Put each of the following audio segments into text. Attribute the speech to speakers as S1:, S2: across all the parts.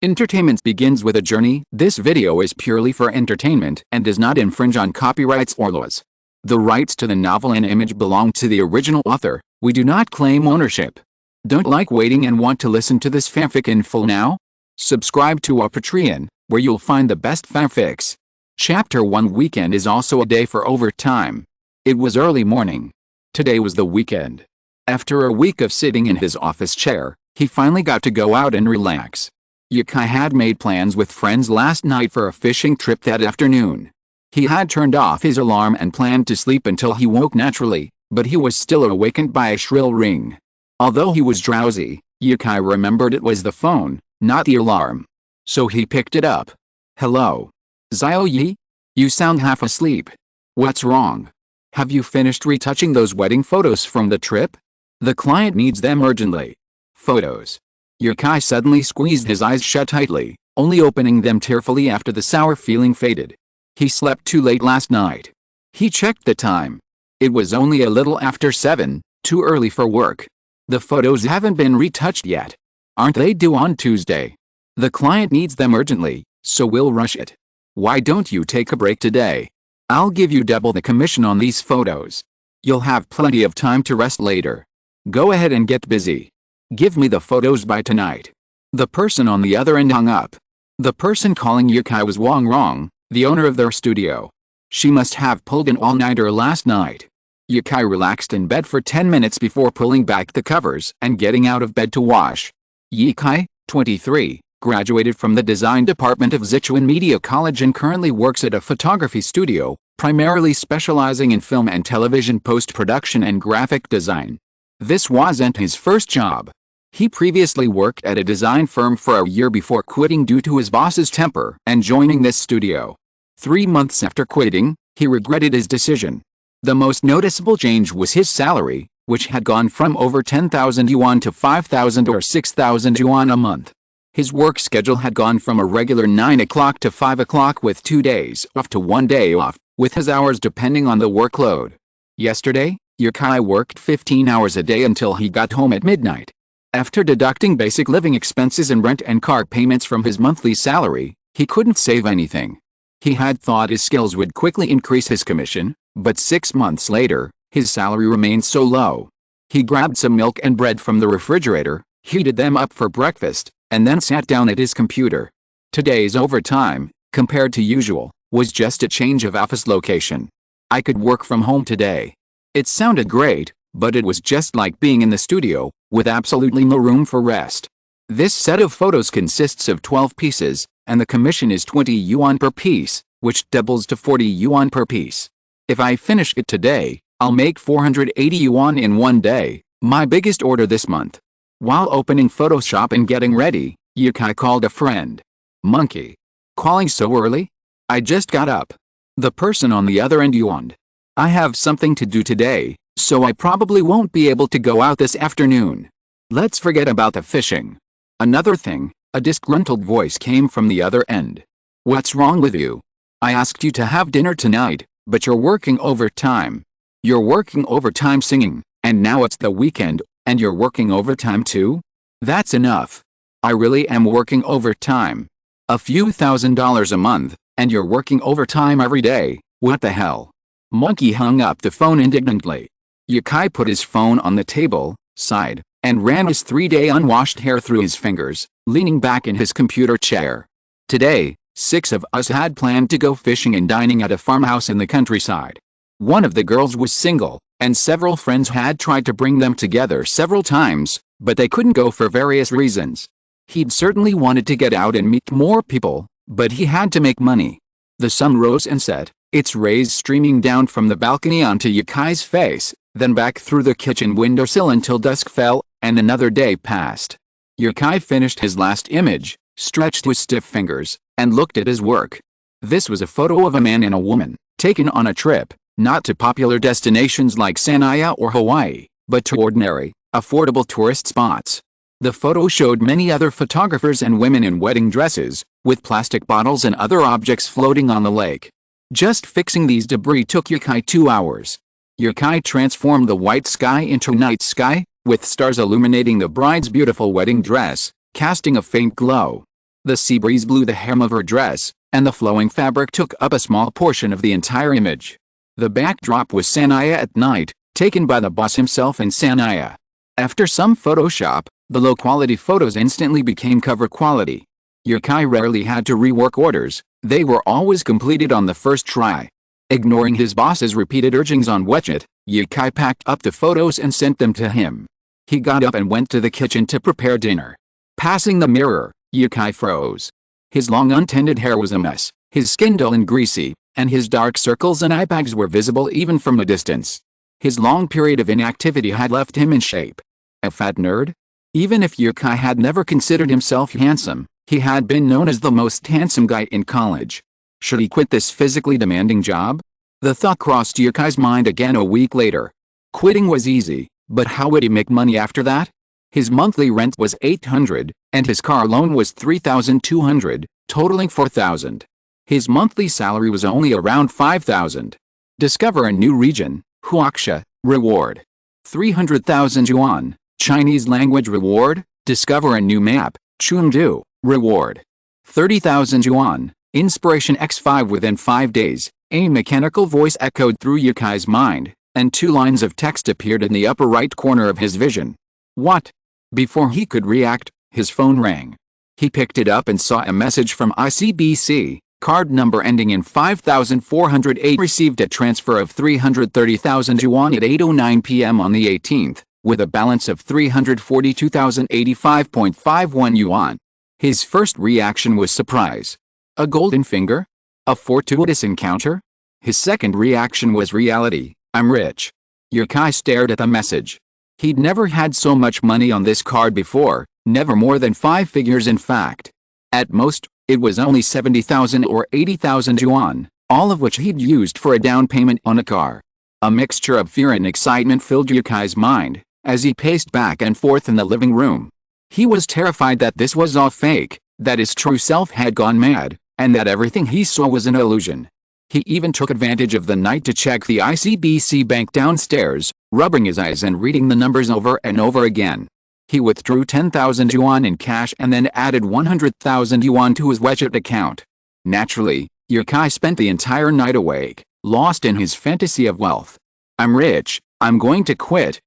S1: Entertainment begins with a journey. This video is purely for entertainment and does not infringe on copyrights or laws. The rights to the novel and image belong to the original author. We do not claim ownership. Don't like waiting and want to listen to this fanfic in full now? Subscribe to our Patreon, where you'll find the best fanfics. Chapter 1 Weekend is also a day for overtime. It was early morning. Today was the weekend. After a week of sitting in his office chair, he finally got to go out and relax. Yukai had made plans with friends last night for a fishing trip that afternoon. He had turned off his alarm and planned to sleep until he woke naturally, but he was still awakened by a shrill ring. Although he was drowsy, Yukai remembered it was the phone, not the alarm. So he picked it up. "Hello. Zio-yi? You sound half asleep. What's wrong? Have you finished retouching those wedding photos from the trip? The client needs them urgently." Photos. Yukai suddenly squeezed his eyes shut tightly, only opening them tearfully after the sour feeling faded. He slept too late last night. He checked the time. It was only a little after 7, too early for work. The photos haven't been retouched yet. Aren't they due on Tuesday? The client needs them urgently, so we'll rush it. Why don't you take a break today? I'll give you double the commission on these photos. You'll have plenty of time to rest later. Go ahead and get busy. Give me the photos by tonight. The person on the other end hung up. The person calling Yukai was Wang Rong, the owner of their studio. She must have pulled an all-nighter last night. Yukai relaxed in bed for 10 minutes before pulling back the covers and getting out of bed to wash. Yukai, 23, graduated from the design department of Sichuan Media College and currently works at a photography studio, primarily specializing in film and television post-production and graphic design. This wasn't his first job. He previously worked at a design firm for a year before quitting due to his boss's temper and joining this studio. 3 months after quitting, he regretted his decision. The most noticeable change was his salary, which had gone from over 10,000 yuan to 5,000 or 6,000 yuan a month. His work schedule had gone from a regular 9 o'clock to 5 o'clock with 2 days off to 1 day off, with his hours depending on the workload. Yesterday, Yukai worked 15 hours a day until he got home at midnight. After deducting basic living expenses and rent and car payments from his monthly salary, he couldn't save anything. He had thought his skills would quickly increase his commission, but 6 months later, his salary remained so low. He grabbed some milk and bread from the refrigerator, heated them up for breakfast, and then sat down at his computer. Today's overtime, compared to usual, was just a change of office location. I could work from home today. It sounded great, but it was just like being in the studio, with absolutely no room for rest. This set of photos consists of 12 pieces, and the commission is 20 yuan per piece, which doubles to 40 yuan per piece. If I finish it today, I'll make 480 yuan in 1 day, my biggest order this month. While opening Photoshop and getting ready, Yukai called a friend. "Monkey. Calling so early? I just got up." The person on the other end yawned. "I have something to do today, so I probably won't be able to go out this afternoon. Let's forget about the fishing." Another thing, a disgruntled voice came from the other end. "What's wrong with you? I asked you to have dinner tonight, but you're working overtime. You're working overtime singing, and now it's the weekend, and you're working overtime too? That's enough. I really am working overtime. A few $1,000s a month, and you're working overtime every day. What the hell?" Monkey hung up the phone indignantly. Yukai put his phone on the table, sighed, and ran his 3-day unwashed hair through his fingers, leaning back in his computer chair. Today, 6 of us had planned to go fishing and dining at a farmhouse in the countryside. One of the girls was single, and several friends had tried to bring them together several times, but they couldn't go for various reasons. He'd certainly wanted to get out and meet more people, but he had to make money. The sun rose and set, its rays streaming down from the balcony onto Yukai's face, then back through the kitchen windowsill until dusk fell, and another day passed. Yukai finished his last image, stretched his stiff fingers, and looked at his work. This was a photo of a man and a woman, taken on a trip, not to popular destinations like Sanaya or Hawaii, but to ordinary, affordable tourist spots. The photo showed many other photographers and women in wedding dresses, with plastic bottles and other objects floating on the lake. Just fixing these debris took Yukai 2 hours. Yukai transformed the white sky into night sky, with stars illuminating the bride's beautiful wedding dress, casting a faint glow. The sea breeze blew the hem of her dress, and the flowing fabric took up a small portion of the entire image. The backdrop was Sanaya at night, taken by the boss himself and Sanaya. After some Photoshop, the low-quality photos instantly became cover quality. Yukai rarely had to rework orders, they were always completed on the first try. Ignoring his boss's repeated urgings on WeChat, Yukai packed up the photos and sent them to him. He got up and went to the kitchen to prepare dinner. Passing the mirror, Yukai froze. His long untended hair was a mess, his skin dull and greasy, and his dark circles and eye bags were visible even from a distance. His long period of inactivity had left him in shape. A fat nerd? Even if Yukai had never considered himself handsome, he had been known as the most handsome guy in college. Should he quit this physically demanding job? The thought crossed Yukai's mind again a week later. Quitting was easy, but how would he make money after that? His monthly rent was $800, and his car loan was $3,200, totaling $4,000. His monthly salary was only around $5,000. Discover a new region, Huaxia, reward. 300,000 yuan, Chinese language reward. Discover a new map, Chengdu, reward. 30,000 yuan, Inspiration X5 within 5 days. A mechanical voice echoed through Yukai's mind, and 2 lines of text appeared in the upper right corner of his vision. What? Before he could react, his phone rang. He picked it up and saw a message from ICBC, card number ending in 5408 received a transfer of 330,000 yuan at 8:09 p.m. on the 18th, with a balance of 342,085.51 yuan. His first reaction was surprise. A golden finger? A fortuitous encounter? His second reaction was reality. I'm rich. Yukai stared at the message. He'd never had so much money on this card before, never more than 5 figures in fact. At most, it was only 70,000 or 80,000 yuan, all of which he'd used for a down payment on a car. A mixture of fear and excitement filled Yukai's mind, as he paced back and forth in the living room. He was terrified that this was all fake, that his true self had gone mad, and that everything he saw was an illusion. He even took advantage of the night to check the ICBC bank downstairs, rubbing his eyes and reading the numbers over and over again. He withdrew 10,000 yuan in cash and then added 100,000 yuan to his WeChat account. Naturally, Yukai spent the entire night awake, lost in his fantasy of wealth. I'm rich, I'm going to quit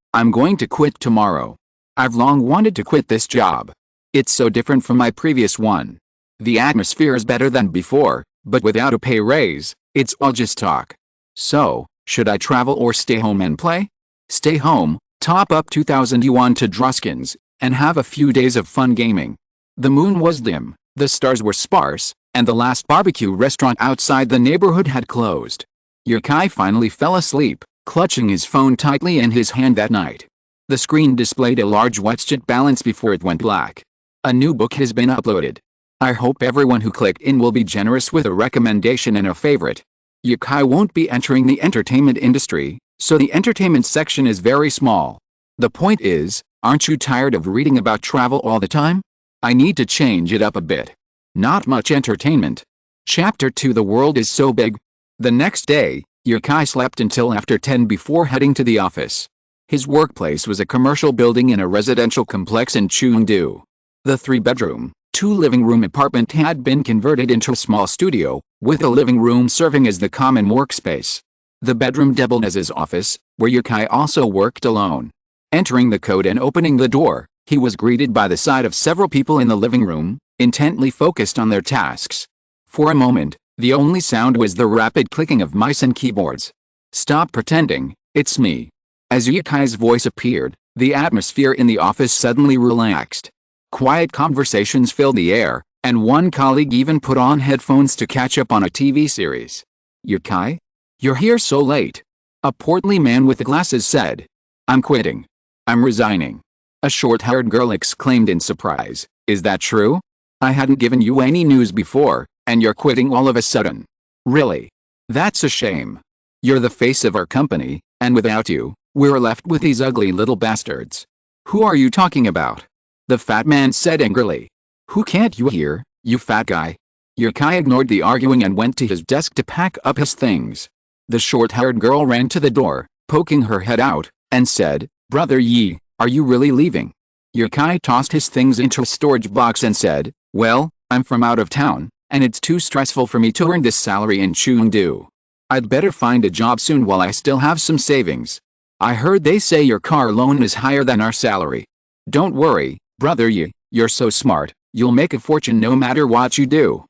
S1: tomorrow. I've long wanted to quit this job. It's so different from my previous one. The atmosphere is better than before, but without a pay raise, it's all just talk. So, should I travel or stay home and play? Stay home, top up 2,000 yuan to Druskins, and have a few days of fun gaming. The moon was dim, the stars were sparse, and the last barbecue restaurant outside the neighborhood had closed. Yukai finally fell asleep, clutching his phone tightly in his hand that night. The screen displayed a large WeChat balance before it went black. A new book has been uploaded. I hope everyone who clicked in will be generous with a recommendation and a favorite. Yukai won't be entering the entertainment industry, so the entertainment section is very small. The point is, aren't you tired of reading about travel all the time? I need to change it up a bit. Not much entertainment. Chapter 2. The world is so big. The next day, Yukai slept until after 10 before heading to the office. His workplace was a commercial building in a residential complex in Chengdu. The 3-bedroom, 2-living-room apartment had been converted into a small studio, with a living room serving as the common workspace. The bedroom doubled as his office, where Yukai also worked alone. Entering the code and opening the door, he was greeted by the sight of several people in the living room, intently focused on their tasks. For a moment, the only sound was the rapid clicking of mice and keyboards. Stop pretending, it's me. As Yukai's voice appeared, the atmosphere in the office suddenly relaxed. Quiet conversations filled the air, and one colleague even put on headphones to catch up on a TV series. Yukai? You're here so late. A portly man with glasses said. I'm quitting. I'm resigning. A short-haired girl exclaimed in surprise. Is that true? I hadn't given you any news before, and you're quitting all of a sudden. Really? That's a shame. You're the face of our company, and without you, we're left with these ugly little bastards. Who are you talking about? The fat man said angrily. Who can't you hear, you fat guy? Yukai ignored the arguing and went to his desk to pack up his things. The short-haired girl ran to the door, poking her head out, and said, Brother Yi, are you really leaving? Yukai tossed his things into a storage box and said, Well, I'm from out of town, and it's too stressful for me to earn this salary in Chengdu. I'd better find a job soon while I still have some savings. I heard they say your car loan is higher than our salary. Don't worry, brother Yi, you're so smart, you'll make a fortune no matter what you do.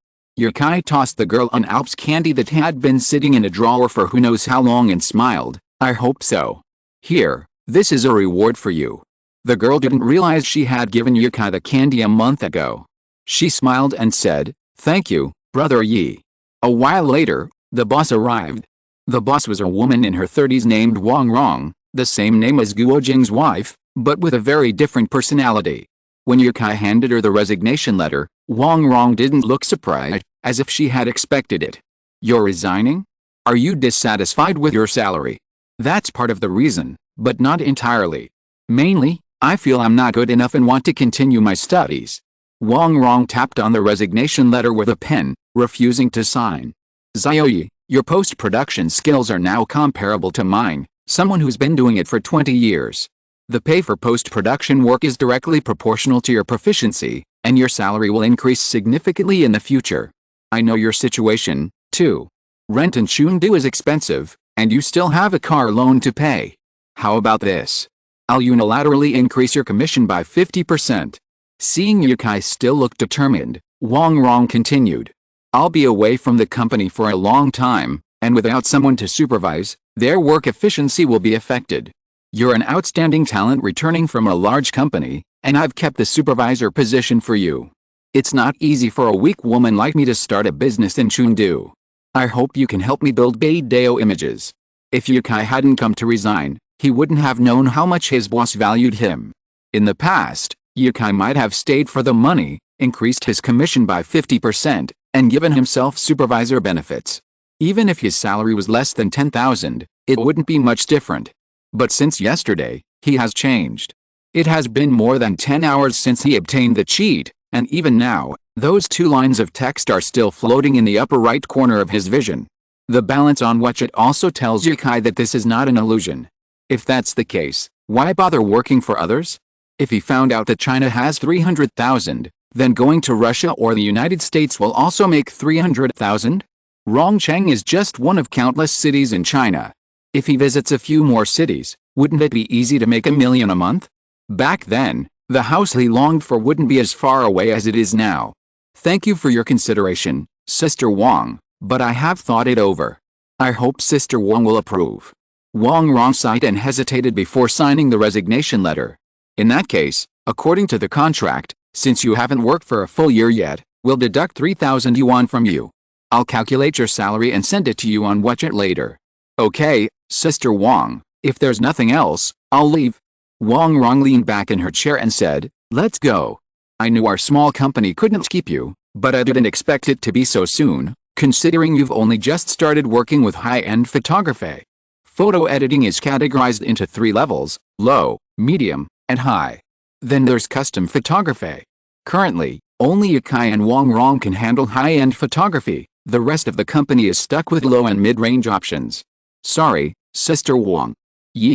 S1: Kai tossed the girl an Alps candy that had been sitting in a drawer for who knows how long and smiled, I hope so. Here, this is a reward for you. The girl didn't realize she had given Kai the candy a month ago. She smiled and said, thank you, brother Yi. A while later, the boss arrived. The boss was a woman in her 30s named Wang Rong, the same name as Guo Jing's wife, but with a very different personality. When Kai handed her the resignation letter, Wang Rong didn't look surprised, as if she had expected it. You're resigning? Are you dissatisfied with your salary? That's part of the reason, but not entirely. Mainly, I feel I'm not good enough and want to continue my studies. Wang Rong tapped on the resignation letter with a pen, refusing to sign. Xiaoyi, your post-production skills are now comparable to mine, someone who's been doing it for 20 years. The pay for post-production work is directly proportional to your proficiency, and your salary will increase significantly in the future. I know your situation, too. Rent in Chengdu is expensive, and you still have a car loan to pay. How about this? I'll unilaterally increase your commission by 50%. Seeing Kai still looked determined, Wang Rong continued. I'll be away from the company for a long time, and without someone to supervise, their work efficiency will be affected. You're an outstanding talent returning from a large company, and I've kept the supervisor position for you. It's not easy for a weak woman like me to start a business in Chengdu. I hope you can help me build video images. If Kai hadn't come to resign, he wouldn't have known how much his boss valued him. In the past, Kai might have stayed for the money, increased his commission by 50%, and given himself supervisor benefits. Even if his salary was less than 10,000, it wouldn't be much different. But since yesterday, he has changed. It has been more than 10 hours since he obtained the cheat, and even now, those 2 lines of text are still floating in the upper right corner of his vision. The balance on watch it also tells Kai that this is not an illusion. If that's the case, why bother working for others? If he found out that China has 300,000, then going to Russia or the United States will also make 300,000? Rongcheng is just one of countless cities in China. If he visits a few more cities, wouldn't it be easy to make $1 million a month? Back then, the house he longed for wouldn't be as far away as it is now. Thank you for your consideration, Sister Wang, but I have thought it over. I hope Sister Wang will approve. Wang Rong sighed and hesitated before signing the resignation letter. In that case, according to the contract, since you haven't worked for a full year yet, we'll deduct 3,000 yuan from you. I'll calculate your salary and send it to you on WeChat later. Okay, Sister Wang, if there's nothing else, I'll leave. Wang Rong leaned back in her chair and said, let's go. I knew our small company couldn't keep you, but I didn't expect it to be so soon, considering you've only just started working with high-end photography. Photo editing is categorized into 3 levels, low, medium, and high. Then there's custom photography. Currently, only Kai and Wang Rong can handle high-end photography, the rest of the company is stuck with low and mid-range options. Sorry, Sister Wang.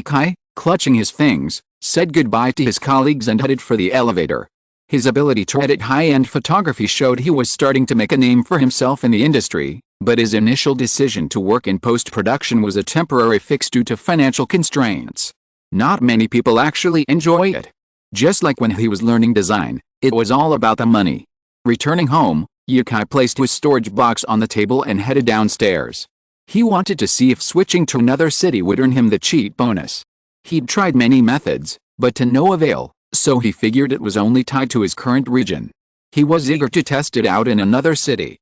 S1: Kai, clutching his things, said goodbye to his colleagues and headed for the elevator. His ability to edit high-end photography showed he was starting to make a name for himself in the industry, but his initial decision to work in post-production was a temporary fix due to financial constraints. Not many people actually enjoy it. Just like when he was learning design, it was all about the money. Returning home, Kai placed his storage box on the table and headed downstairs. He wanted to see if switching to another city would earn him the cheat bonus. He'd tried many methods, but to no avail, so he figured it was only tied to his current region. He was eager to test it out in another city.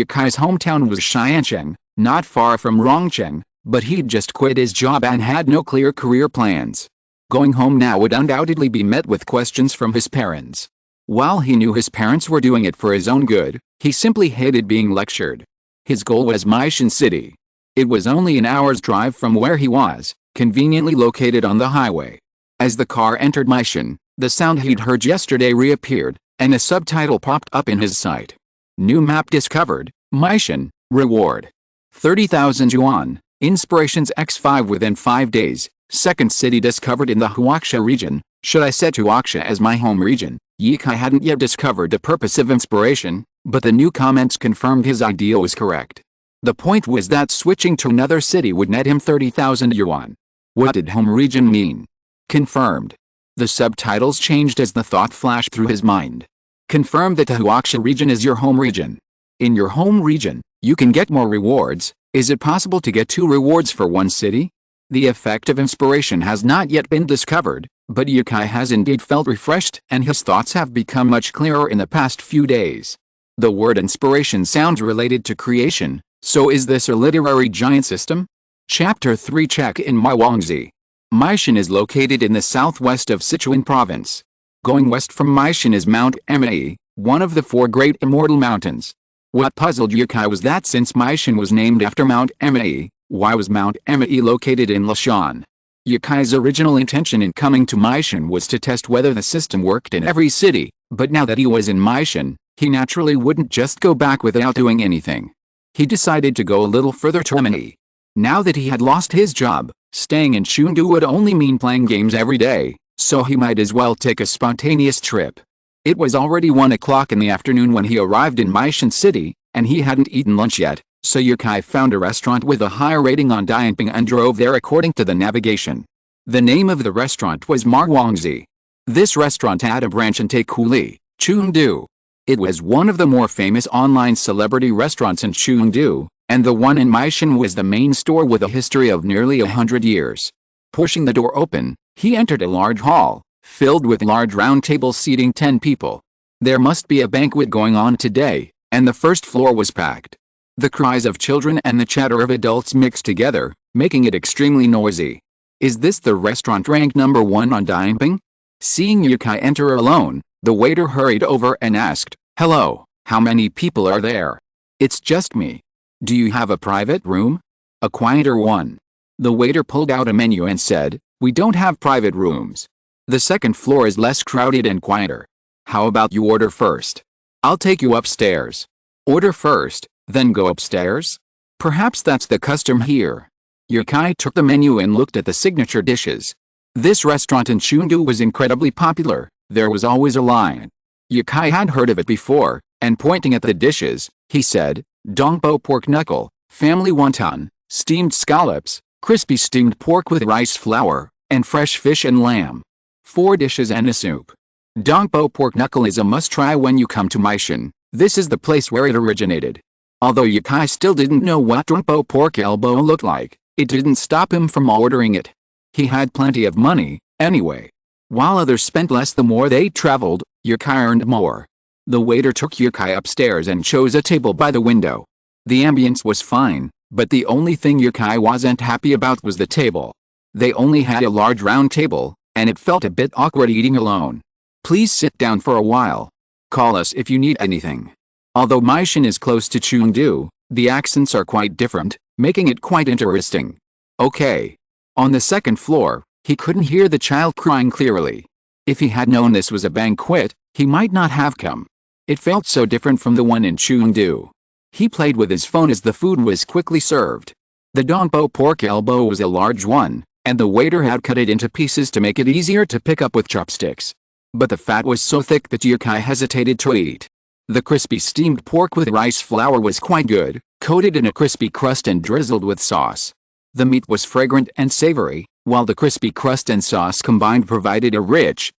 S1: Kai's hometown was Xiancheng, not far from Rongcheng, but he'd just quit his job and had no clear career plans. Going home now would undoubtedly be met with questions from his parents. While he knew his parents were doing it for his own good, he simply hated being lectured. His goal was Maishan City. It was only an hour's drive from where he was, conveniently located on the highway. As the car entered Maishan, the sound he'd heard yesterday reappeared, and a subtitle popped up in his sight. New map discovered, Maishan, reward. 30,000 yuan, inspirations x5 within 5 days, second city discovered in the Huaxia region. Should I set Huaxia as my home region? Kai hadn't yet discovered the purpose of inspiration, But the new comments confirmed his idea was correct. The point was that switching to another city would net him 30,000 yuan. What did home region mean? Confirmed. The subtitles changed as the thought flashed through his mind. Confirm that the Huaxia region is your home region. In your home region, you can get more rewards. Is it possible to get 2 rewards for 1 city? The effect of inspiration has not yet been discovered, but Yukai has indeed felt refreshed and his thoughts have become much clearer in the past few days. The word inspiration sounds related to creation, so is this a literary giant system? Chapter 3 Check in Maiwangzi. Maishan is located in the southwest of Sichuan province. Going west from Maishan is Mount Emei, one of the 4 great immortal mountains. What puzzled Yukai was that since Maishan was named after Mount Emei, why was Mount Emei located in Lashan? Yukai's original intention in coming to Maishan was to test whether the system worked in every city, but now that he was in Maishan, he naturally wouldn't just go back without doing anything. He decided to go a little further to Emei. Now that he had lost his job, staying in Chengdu would only mean playing games every day, so he might as well take a spontaneous trip. It was already 1 o'clock in the afternoon when he arrived in Maishan City, and he hadn't eaten lunch yet, so Yukai found a restaurant with a higher rating on Dianping and drove there according to the navigation. The name of the restaurant was Maiwangzi. This restaurant had a branch in Taikuli, Chengdu. It was one of the more famous online celebrity restaurants in Chengdu, and the one in Maishan was the main store with a history of nearly 100 years. Pushing the door open, he entered a large hall, filled with large round tables seating 10 people. There must be a banquet going on today, and the first floor was packed. The cries of children and the chatter of adults mixed together, making it extremely noisy. Is this the restaurant ranked number 1 on Dianping? Seeing Yukai enter alone, the waiter hurried over and asked, "Hello, how many people are there?" "It's just me." "Do you have a private room?" "A quieter one." The waiter pulled out a menu and said, "We don't have private rooms. The second floor is less crowded and quieter. How about you order first? I'll take you upstairs." "Order first, then go upstairs?" "Perhaps that's the custom here." Yukai took the menu and looked at the signature dishes. This restaurant in Chengdu was incredibly popular. There was always a line. Yukai had heard of it before, and pointing at the dishes, he said, "Dongpo pork knuckle, family wonton, steamed scallops, crispy steamed pork with rice flour, and fresh fish and lamb. 4 dishes and a soup." Dongpo pork knuckle is a must-try when you come to Maishan. This is the place where it originated. Although Yukai still didn't know what Dongpo pork elbow looked like, it didn't stop him from ordering it. He had plenty of money, anyway. While others spent less the more they traveled, Yukai earned more. The waiter took Yukai upstairs and chose a table by the window. The ambience was fine, but the only thing Yukai wasn't happy about was the table. They only had a large round table, and it felt a bit awkward eating alone. "Please sit down for a while. Call us if you need anything." Although Maishan is close to Chengdu, the accents are quite different, making it quite interesting. "Okay." On the second floor, he couldn't hear the child crying clearly. If he had known this was a banquet, he might not have come. It felt so different from the one in Chengdu. He played with his phone as the food was quickly served. The Dongpo pork elbow was a large one, and the waiter had cut it into pieces to make it easier to pick up with chopsticks. But the fat was so thick that Yukai hesitated to eat. The crispy steamed pork with rice flour was quite good, coated in a crispy crust and drizzled with sauce. The meat was fragrant and savory, while the crispy crust and sauce combined provided a rich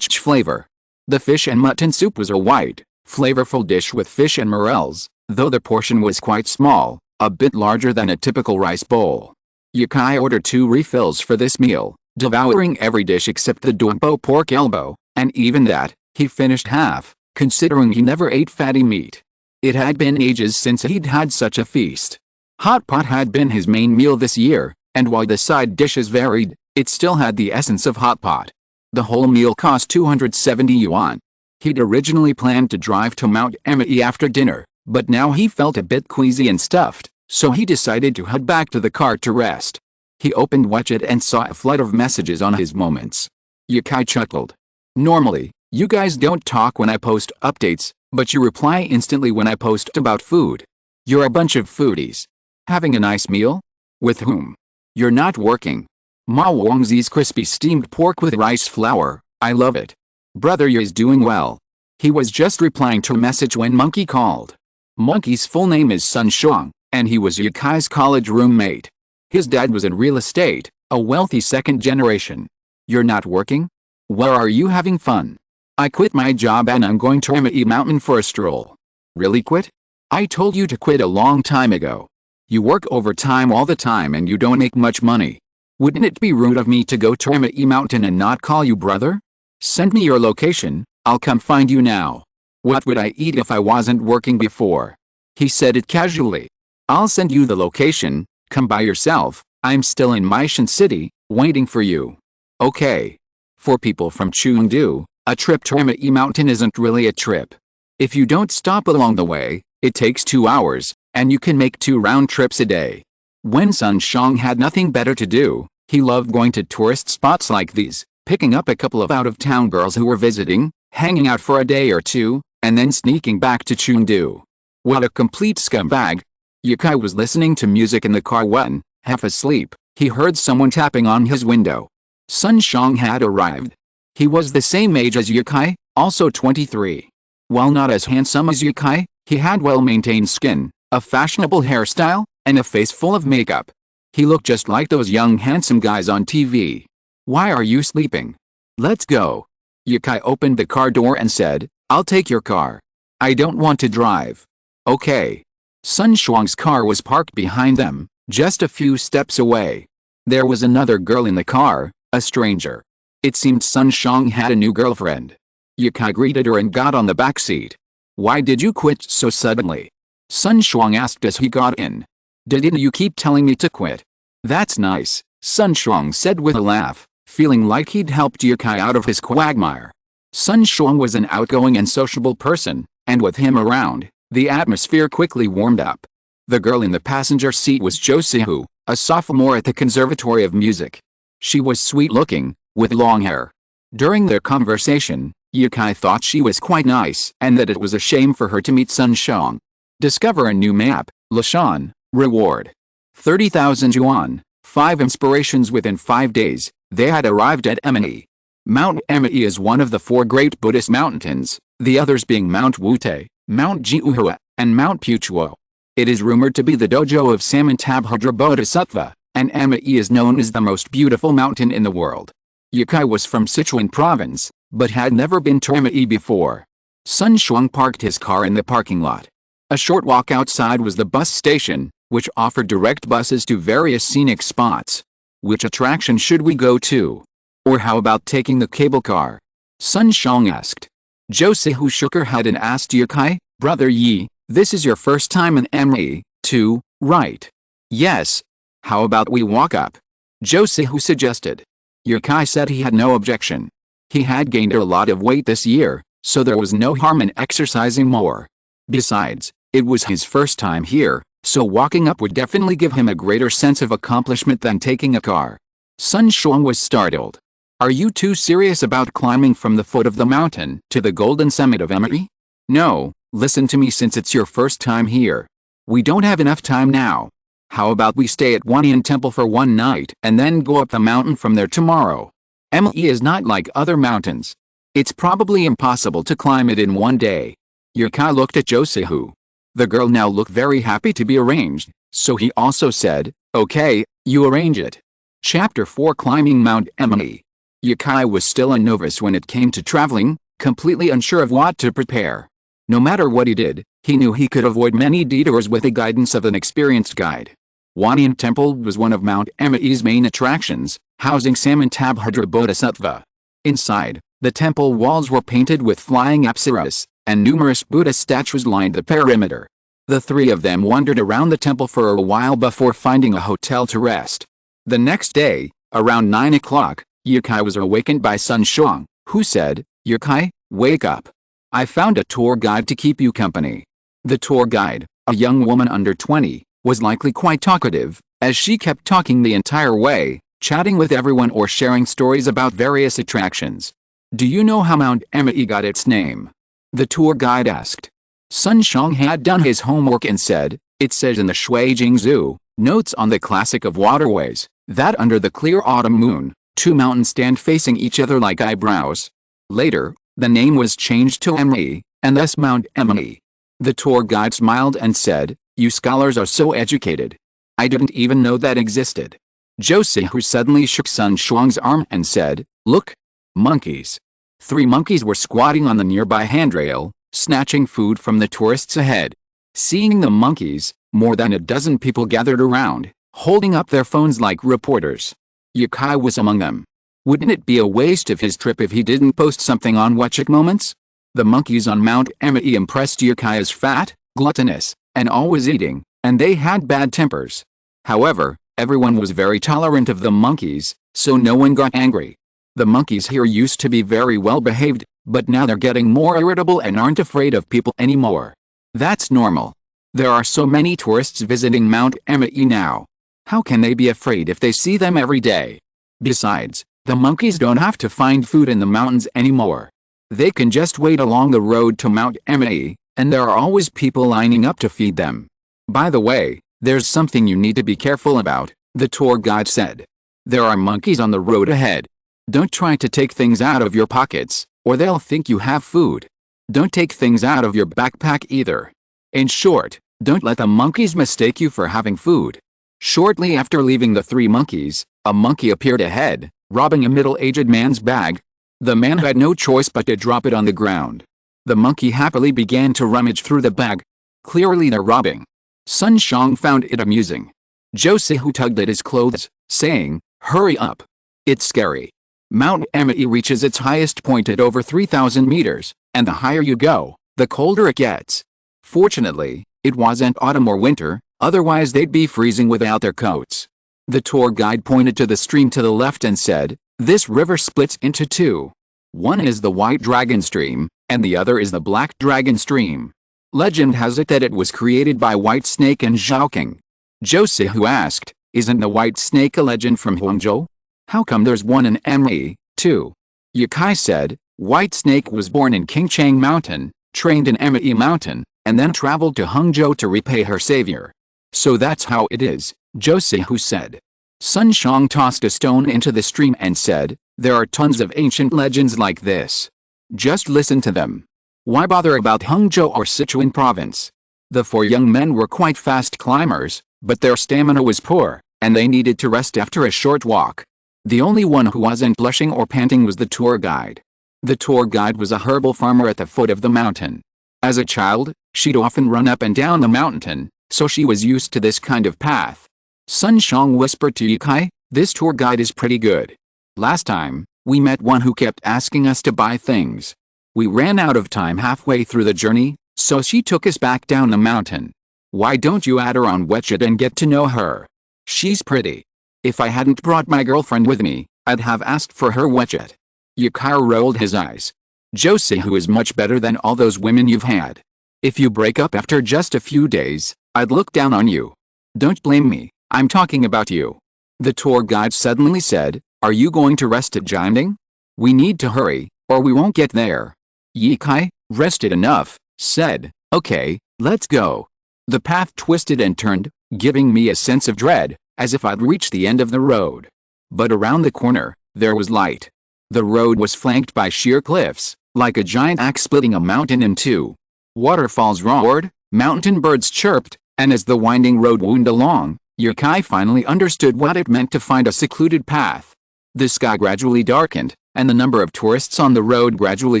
S1: flavor. The fish and mutton soup was a white, flavorful dish with fish and morels, though the portion was quite small, a bit larger than a typical rice bowl. Yukai ordered 2 refills for this meal, devouring every dish except the Dongpo pork elbow, and even that, he finished half, considering he never ate fatty meat. It had been ages since he'd had such a feast. Hot pot had been his main meal this year, and while the side dishes varied, it still had the essence of hot pot. The whole meal cost 270 yuan. He'd originally planned to drive to Mount Emei after dinner, but now he felt a bit queasy and stuffed, so he decided to head back to the car to rest. He opened WeChat and saw a flood of messages on his moments. Yukai chuckled. "Normally, you guys don't talk when I post updates, but you reply instantly when I post about food. You're a bunch of foodies. Having a nice meal? With whom? You're not working. Ma Wangzi's crispy steamed pork with rice flour, I love it. Brother, you're doing well. He was just replying to a message when Monkey called. Monkey's full name is Sun Xiang, and he was Yukai's college roommate. His dad was in real estate, a wealthy second generation. You're not working? Where are you having fun? I quit my job and I'm going to Amity Mountain for a stroll. Really quit? I told you to quit a long time ago. You work overtime all the time and you don't make much money. Wouldn't it be rude of me to go to Amity Mountain and not call you brother? Send me your location, I'll come find you now. What would I eat if I wasn't working before? He said it casually. I'll send you the location, come by yourself, I'm still in Maishan City, waiting for you. Okay. For people from Chengdu, a trip to Amity Mountain isn't really a trip. If you don't stop along the way, it takes 2 hours, and you can make 2 round trips a day. When Sun Xiang had nothing better to do, he loved going to tourist spots like these, picking up a couple of out-of-town girls who were visiting, hanging out for a day or two, and then sneaking back to Chengdu. What a complete scumbag. Yukai was listening to music in the car when, half asleep, he heard someone tapping on his window. Sun Xiang had arrived. He was the same age as Yukai, also 23. While not as handsome as Yukai, he had well-maintained skin, a fashionable hairstyle, and a face full of makeup. He looked just like those young handsome guys on TV. Why are you sleeping? Let's go. Yukai opened the car door and said, I'll take your car. I don't want to drive. Okay. Sun Xiang's car was parked behind them, just a few steps away. There was another girl in the car, a stranger. It seemed Sun Xiang had a new girlfriend. Yukai greeted her and got on the back seat. Why did you quit so suddenly? Sun Xiang asked as he got in. Didn't you keep telling me to quit? That's nice, Sun Xiang said with a laugh, feeling like he'd helped Yukai out of his quagmire. Sun Xiang was an outgoing and sociable person, and with him around, the atmosphere quickly warmed up. The girl in the passenger seat was Josihu, a sophomore at the Conservatory of Music. She was sweet-looking, with long hair. During their conversation, Yukai thought she was quite nice and that it was a shame for her to meet Sun Xiang. Discover a new map, Lashan, reward. 30,000 yuan, 5 inspirations within 5 days, they had arrived at Amity. Mount Amity is one of the 4 great Buddhist mountains, the others being Mount Wute, Mount Jiuhua, and Mount Puchuo. It is rumored to be the dojo of Samantabhadra Bodhisattva, and Amity is known as the most beautiful mountain in the world. Yukai was from Sichuan province, but had never been to Amity before. Sun Xiang parked his car in the parking lot. A short walk outside was the bus station, which offered direct buses to various scenic spots. Which attraction should we go to? Or how about taking the cable car? Sun Xiang asked. Josihu shook her head and asked Yukai, Brother Yi, this is your first time in Amity, too, right? Yes. How about we walk up? Josihu suggested. Yukai said he had no objection. He had gained a lot of weight this year, so there was no harm in exercising more. Besides, it was his first time here, so walking up would definitely give him a greater sense of accomplishment than taking a car. Sun Xiang was startled. Are you too serious about climbing from the foot of the mountain to the golden summit of Amity? No, listen to me since it's your first time here. We don't have enough time now. How about we stay at Wanyan Temple for one night and then go up the mountain from there tomorrow? Amity is not like other mountains. It's probably impossible to climb it in one day. Yukai looked at Josihu. The girl now looked very happy to be arranged, so he also said, okay, you arrange it. Chapter 4 Climbing Mount Amity. Yukai was still a novice when it came to traveling, completely unsure of what to prepare. No matter what he did, he knew he could avoid many detours with the guidance of an experienced guide. Wanyan Temple was one of Mount Amity's main attractions, housing Samantabhadra Bodhisattva. Inside, the temple walls were painted with flying apsaras, and numerous Buddha statues lined the perimeter. The 3 of them wandered around the temple for a while before finding a hotel to rest. The next day, around 9 o'clock, Yukai was awakened by Sun Xiang, who said, Yukai, wake up. I found a tour guide to keep you company. The tour guide, a young woman under 20, was likely quite talkative, as she kept talking the entire way, chatting with everyone or sharing stories about various attractions. Do you know how Mount Amity got its name? The tour guide asked. Sun Xiang had done his homework and said, it says in the Shui Jingzhu, notes on the classic of waterways, that under the clear autumn moon, 2 mountains stand facing each other like eyebrows. Later, The name was changed to Emily, and thus Mount Emily. The tour guide smiled and said, "You scholars are so educated. I didn't even know that existed." Josie, who suddenly shook Sun Shuang's arm and said, "Look! Monkeys." 3 monkeys were squatting on the nearby handrail, snatching food from the tourists ahead. Seeing the monkeys, more than a dozen people gathered around, holding up their phones like reporters. Yukai was among them. Wouldn't it be a waste of his trip if he didn't post something on WeChat Moments? The monkeys on Mount Emily impressed Yukai as fat, gluttonous, and always eating, and they had bad tempers. However, everyone was very tolerant of the monkeys, so no one got angry. The monkeys here used to be very well behaved, but now they're getting more irritable and aren't afraid of people anymore. That's normal. There are so many tourists visiting Mount Emily now. How can they be afraid if they see them every day? Besides, the monkeys don't have to find food in the mountains anymore. They can just wait along the road to Mount Emily, and there are always people lining up to feed them. By the way, there's something you need to be careful about, the tour guide said. There are monkeys on the road ahead. Don't try to take things out of your pockets, or they'll think you have food. Don't take things out of your backpack either. In short, don't let the monkeys mistake you for having food. Shortly after leaving the 3 monkeys, a monkey appeared ahead, robbing a middle-aged man's bag. The man had no choice but to drop it on the ground. The monkey happily began to rummage through the bag. Clearly they're robbing. Sun Xiang found it amusing. Josie, who tugged at his clothes, saying, "Hurry up. It's scary." Mount Emily reaches its highest point at over 3,000 meters, and the higher you go, the colder it gets. Fortunately, it wasn't autumn or winter, otherwise they'd be freezing without their coats. The tour guide pointed to the stream to the left and said, "This river splits into 2. One is the White Dragon Stream, and the other is the Black Dragon Stream. Legend has it that it was created by White Snake and Zhaoking." Josie, who asked, "Isn't the White Snake a legend from Huangzhou? How come there's one in Emily, too?" Yukai said, "White Snake was born in Qingchang Mountain, trained in Emily Mountain, and then traveled to Hangzhou to repay her savior. So that's how it is," Josie, who said. Sun Xiang tossed a stone into the stream and said, "There are tons of ancient legends like this. Just listen to them. Why bother about Hangzhou or Sichuan province?" The 4 young men were quite fast climbers, but their stamina was poor, and they needed to rest after a short walk. The only one who wasn't blushing or panting was the tour guide. The tour guide was a herbal farmer at the foot of the mountain. As a child, she'd often run up and down the mountain, so she was used to this kind of path. Sun Xiang whispered to Yukai, "This tour guide is pretty good. Last time, we met one who kept asking us to buy things. We ran out of time halfway through the journey, so she took us back down the mountain. Why don't you add her on WeChat and get to know her? She's pretty. If I hadn't brought my girlfriend with me, I'd have asked for her WeChat." Yukai rolled his eyes. "Josie, who is much better than all those women you've had. If you break up after just a few days, I'd look down on you. Don't blame me, I'm talking about you." The tour guide suddenly said, "Are you going to rest at Jianding? We need to hurry, or we won't get there." Yukai, rested enough, said, "Okay, let's go." The path twisted and turned, giving me a sense of dread, as if I'd reached the end of the road. But around the corner, there was light. The road was flanked by sheer cliffs, like a giant axe splitting a mountain in 2. Waterfalls roared, mountain birds chirped, and as the winding road wound along, Yukai finally understood what it meant to find a secluded path. The sky gradually darkened, and the number of tourists on the road gradually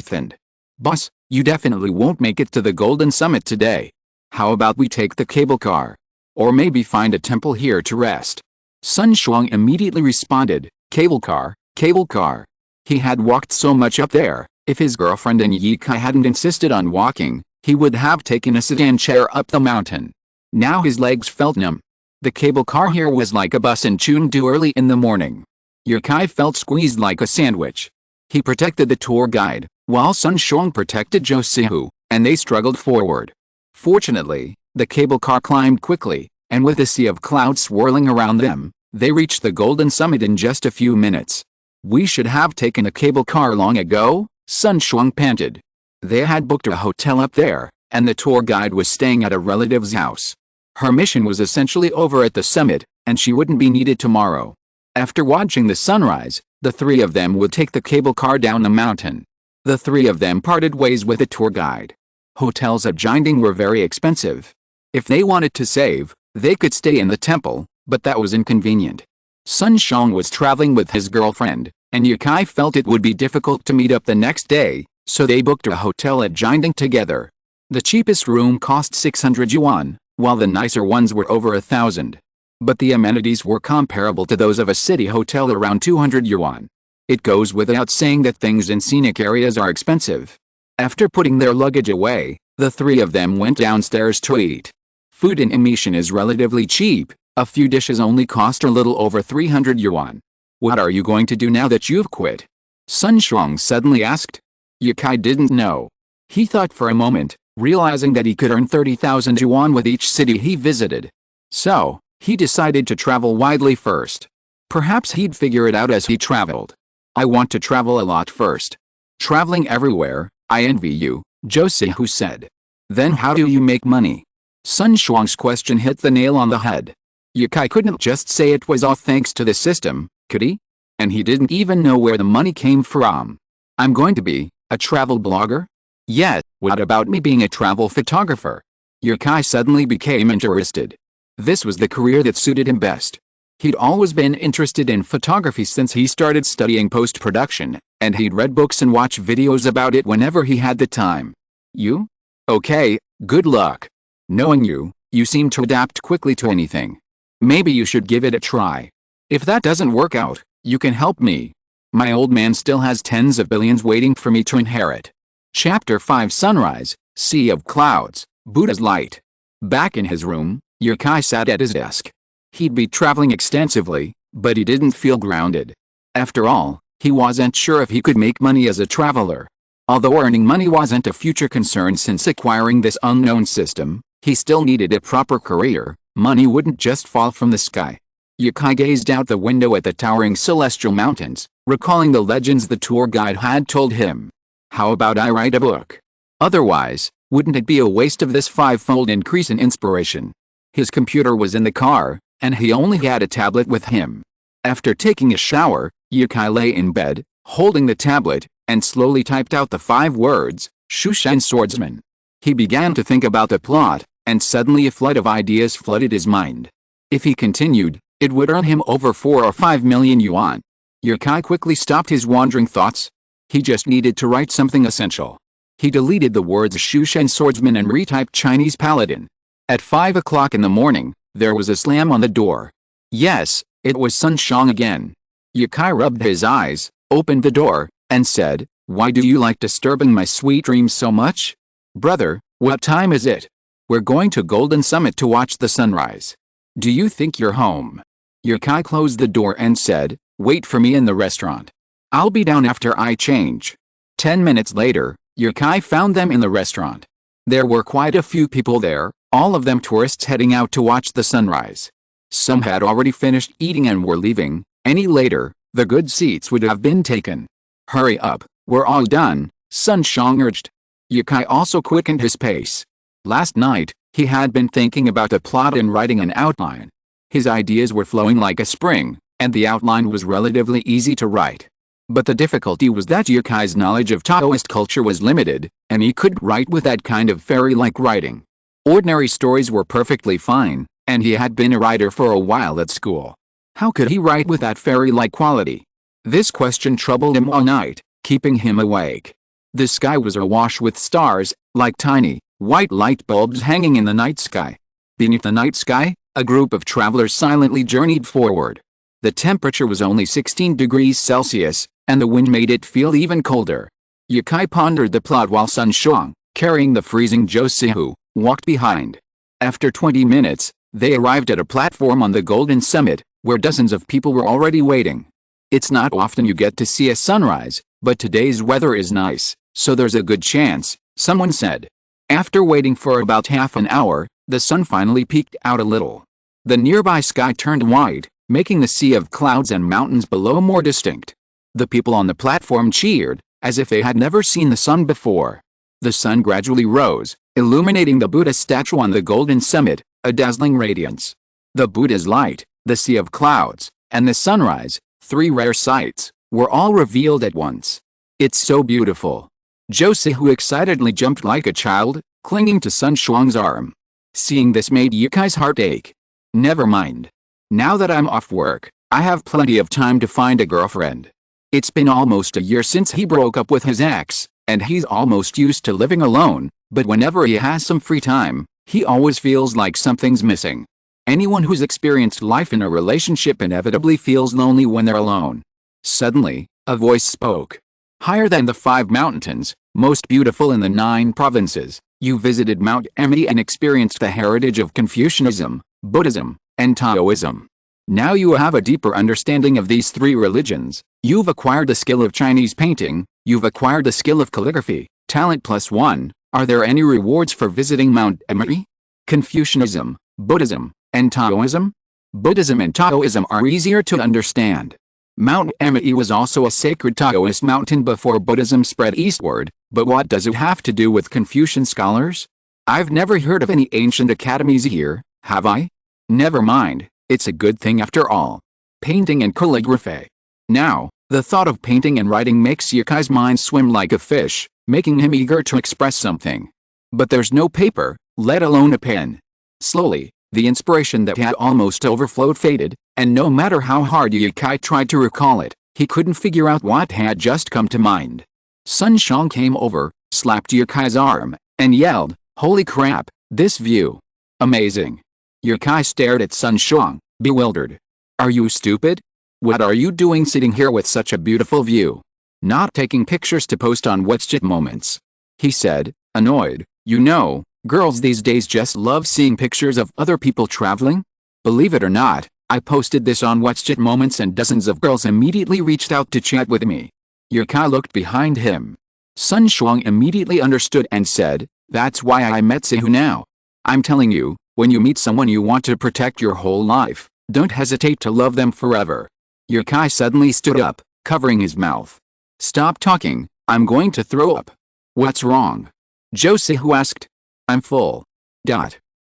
S1: thinned. "Boss, you definitely won't make it to the Golden Summit today. How about we take the cable car? Or maybe find a temple here to rest?" Sun Xiang immediately responded, "Cable car, cable car." He had walked so much up there, if his girlfriend and Yukai hadn't insisted on walking, he would have taken a sedan chair up the mountain. Now his legs felt numb. The cable car here was like a bus in Chengdu early in the morning. Yukai felt squeezed like a sandwich. He protected the tour guide, while Sun Xiang protected Josihu, and they struggled forward. Fortunately, the cable car climbed quickly, and with a sea of clouds swirling around them, they reached the Golden Summit in just a few minutes. "We should have taken a cable car long ago," Sun Xiang panted. They had booked a hotel up there, and the tour guide was staying at a relative's house. Her mission was essentially over at the summit, and she wouldn't be needed tomorrow. After watching the sunrise, the 3 of them would take the cable car down the mountain. The three of them parted ways with a tour guide. Hotels at Jinding were very expensive. If they wanted to save, they could stay in the temple, but that was inconvenient. Sun Xiang was traveling with his girlfriend, and Yukai felt it would be difficult to meet up the next day, so they booked a hotel at Jinding together. The cheapest room cost 600 yuan, while the nicer ones were over 1,000. But the amenities were comparable to those of a city hotel around 200 yuan. It goes without saying that things in scenic areas are expensive. After putting their luggage away, the three of them went downstairs to eat. Food in Emission is relatively cheap, a few dishes only cost a little over 300 yuan. What are you going to do now that you've quit? Sun Xiang suddenly asked. Yukai didn't know. He thought for a moment, realizing that he could earn 30,000 yuan with each city he visited. So, he decided to travel widely first. Perhaps he'd figure it out as he traveled. I want to travel a lot first. Traveling everywhere, I envy you, Zhou Sihu said. Then how do you make money? Sun Xiang's question hit the nail on the head. Yukai couldn't just say it was all thanks to the system, could he? And he didn't even know where the money came from. I'm going to be a travel blogger? Yet, what about me being a travel photographer? Yukai suddenly became interested. This was the career that suited him best. He'd always been interested in photography since he started studying post-production, and he'd read books and watch videos about it whenever he had the time. You? Okay, good luck. Knowing you, you seem to adapt quickly to anything. Maybe you should give it a try. If that doesn't work out, you can help me. My old man still has tens of billions waiting for me to inherit. Chapter 5 Sunrise, Sea of Clouds, Buddha's Light. Back in his room, Yukai sat at his desk. He'd be traveling extensively, but he didn't feel grounded. After all, he wasn't sure if he could make money as a traveler. Although earning money wasn't a future concern since acquiring this unknown system, he still needed a proper career. Money wouldn't just fall from the sky. Yukai gazed out the window at the towering celestial mountains, recalling the legends the tour guide had told him. How about I write a book? Otherwise, wouldn't it be a waste of this five-fold increase in inspiration? His computer was in the car, and he only had a tablet with him. After taking a shower, Yukai lay in bed, holding the tablet, and slowly typed out the 5 words, Shushan Swordsman. He began to think about the plot, and suddenly a flood of ideas flooded his mind. If he continued, it would earn him over 4 or 5 million yuan. Yukai quickly stopped his wandering thoughts. He just needed to write something essential. He deleted the words Shushan Swordsman and retyped Chinese Paladin. At 5 o'clock in the morning, there was a slam on the door. Yes, it was Sun Xiang again. Yukai rubbed his eyes, opened the door, and said, "Why do you like disturbing my sweet dreams so much? Brother, what time is it? We're going to Golden Summit to watch the sunrise. Do you think you're home?" Yukai closed the door and said, "Wait for me in the restaurant. I'll be down after I change." 10 minutes later, Yukai found them in the restaurant. There were quite a few people there, all of them tourists heading out to watch the sunrise. Some had already finished eating and were leaving. Any later, the good seats would have been taken. "Hurry up, we're all done," Sun Xiang urged. Yukai also quickened his pace. Last night, he had been thinking about the plot and writing an outline. His ideas were flowing like a spring, and the outline was relatively easy to write. But the difficulty was that Yukai's knowledge of Taoist culture was limited, and he couldn't write with that kind of fairy-like writing. Ordinary stories were perfectly fine, and he had been a writer for a while at school. How could he write with that fairy-like quality? This question troubled him all night, keeping him awake. The sky was awash with stars, like tiny, white light bulbs hanging in the night sky. Beneath the night sky, a group of travelers silently journeyed forward. The temperature was only 16 degrees Celsius, and the wind made it feel even colder. Yukai pondered the plot while Sun Xiang, carrying the freezing Zhou Sihu, walked behind. After 20 minutes, they arrived at a platform on the Golden Summit, where dozens of people were already waiting. It's not often you get to see a sunrise, but today's weather is nice, so there's a good chance, someone said. After waiting for about half an hour, the sun finally peeked out a little. The nearby sky turned white, making the sea of clouds and mountains below more distinct. The people on the platform cheered, as if they had never seen the sun before. The sun gradually rose, illuminating the Buddha statue on the Golden Summit, a dazzling radiance. The Buddha's light, the sea of clouds, and the sunrise, 3 rare sights, were all revealed at once. "It's so beautiful," Josie, who excitedly jumped like a child, clinging to Sun Shuang's arm. Seeing this made Yukai's heart ache. Never mind. Now that I'm off work, I have plenty of time to find a girlfriend. It's been almost a year since he broke up with his ex, and he's almost used to living alone, but whenever he has some free time, he always feels like something's missing. Anyone who's experienced life in a relationship inevitably feels lonely when they're alone. Suddenly, a voice spoke. Higher than the 5 mountains, most beautiful in the 9 provinces, you visited Mount Emei and experienced the heritage of Confucianism, Buddhism, and Taoism. Now you have a deeper understanding of these 3 religions. You've acquired the skill of Chinese painting, you've acquired the skill of calligraphy, talent +1. Are there any rewards for visiting Mount Emei? Confucianism, Buddhism, and Taoism? Buddhism and Taoism are easier to understand. Mount Emei was also a sacred Taoist mountain before Buddhism spread eastward, but what does it have to do with Confucian scholars? I've never heard of any ancient academies here, have I? Never mind, it's a good thing after all. Painting and calligraphy. Now, the thought of painting and writing makes Yukai's mind swim like a fish, making him eager to express something. But there's no paper, let alone a pen. Slowly, the inspiration that had almost overflowed faded, and no matter how hard Yukai tried to recall it, he couldn't figure out what had just come to mind. Sun Shuang came over, slapped Yukai's arm, and yelled, "Holy crap, this view! Amazing!" Yukai stared at Sun Shuang, bewildered. "Are you stupid? What are you doing sitting here with such a beautiful view? Not taking pictures to post on WhatsApp moments?" he said, annoyed. "You know, girls these days just love seeing pictures of other people traveling. Believe it or not, I posted this on WhatsApp moments and dozens of girls immediately reached out to chat with me." Yukai looked behind him. Sun Shuang immediately understood and said, "That's why I met Sihu now. I'm telling you, when you meet someone you want to protect your whole life, don't hesitate to love them forever." Yukai suddenly stood up, covering his mouth. "Stop talking, I'm going to throw up." "What's wrong?" Josie asked. "I'm full.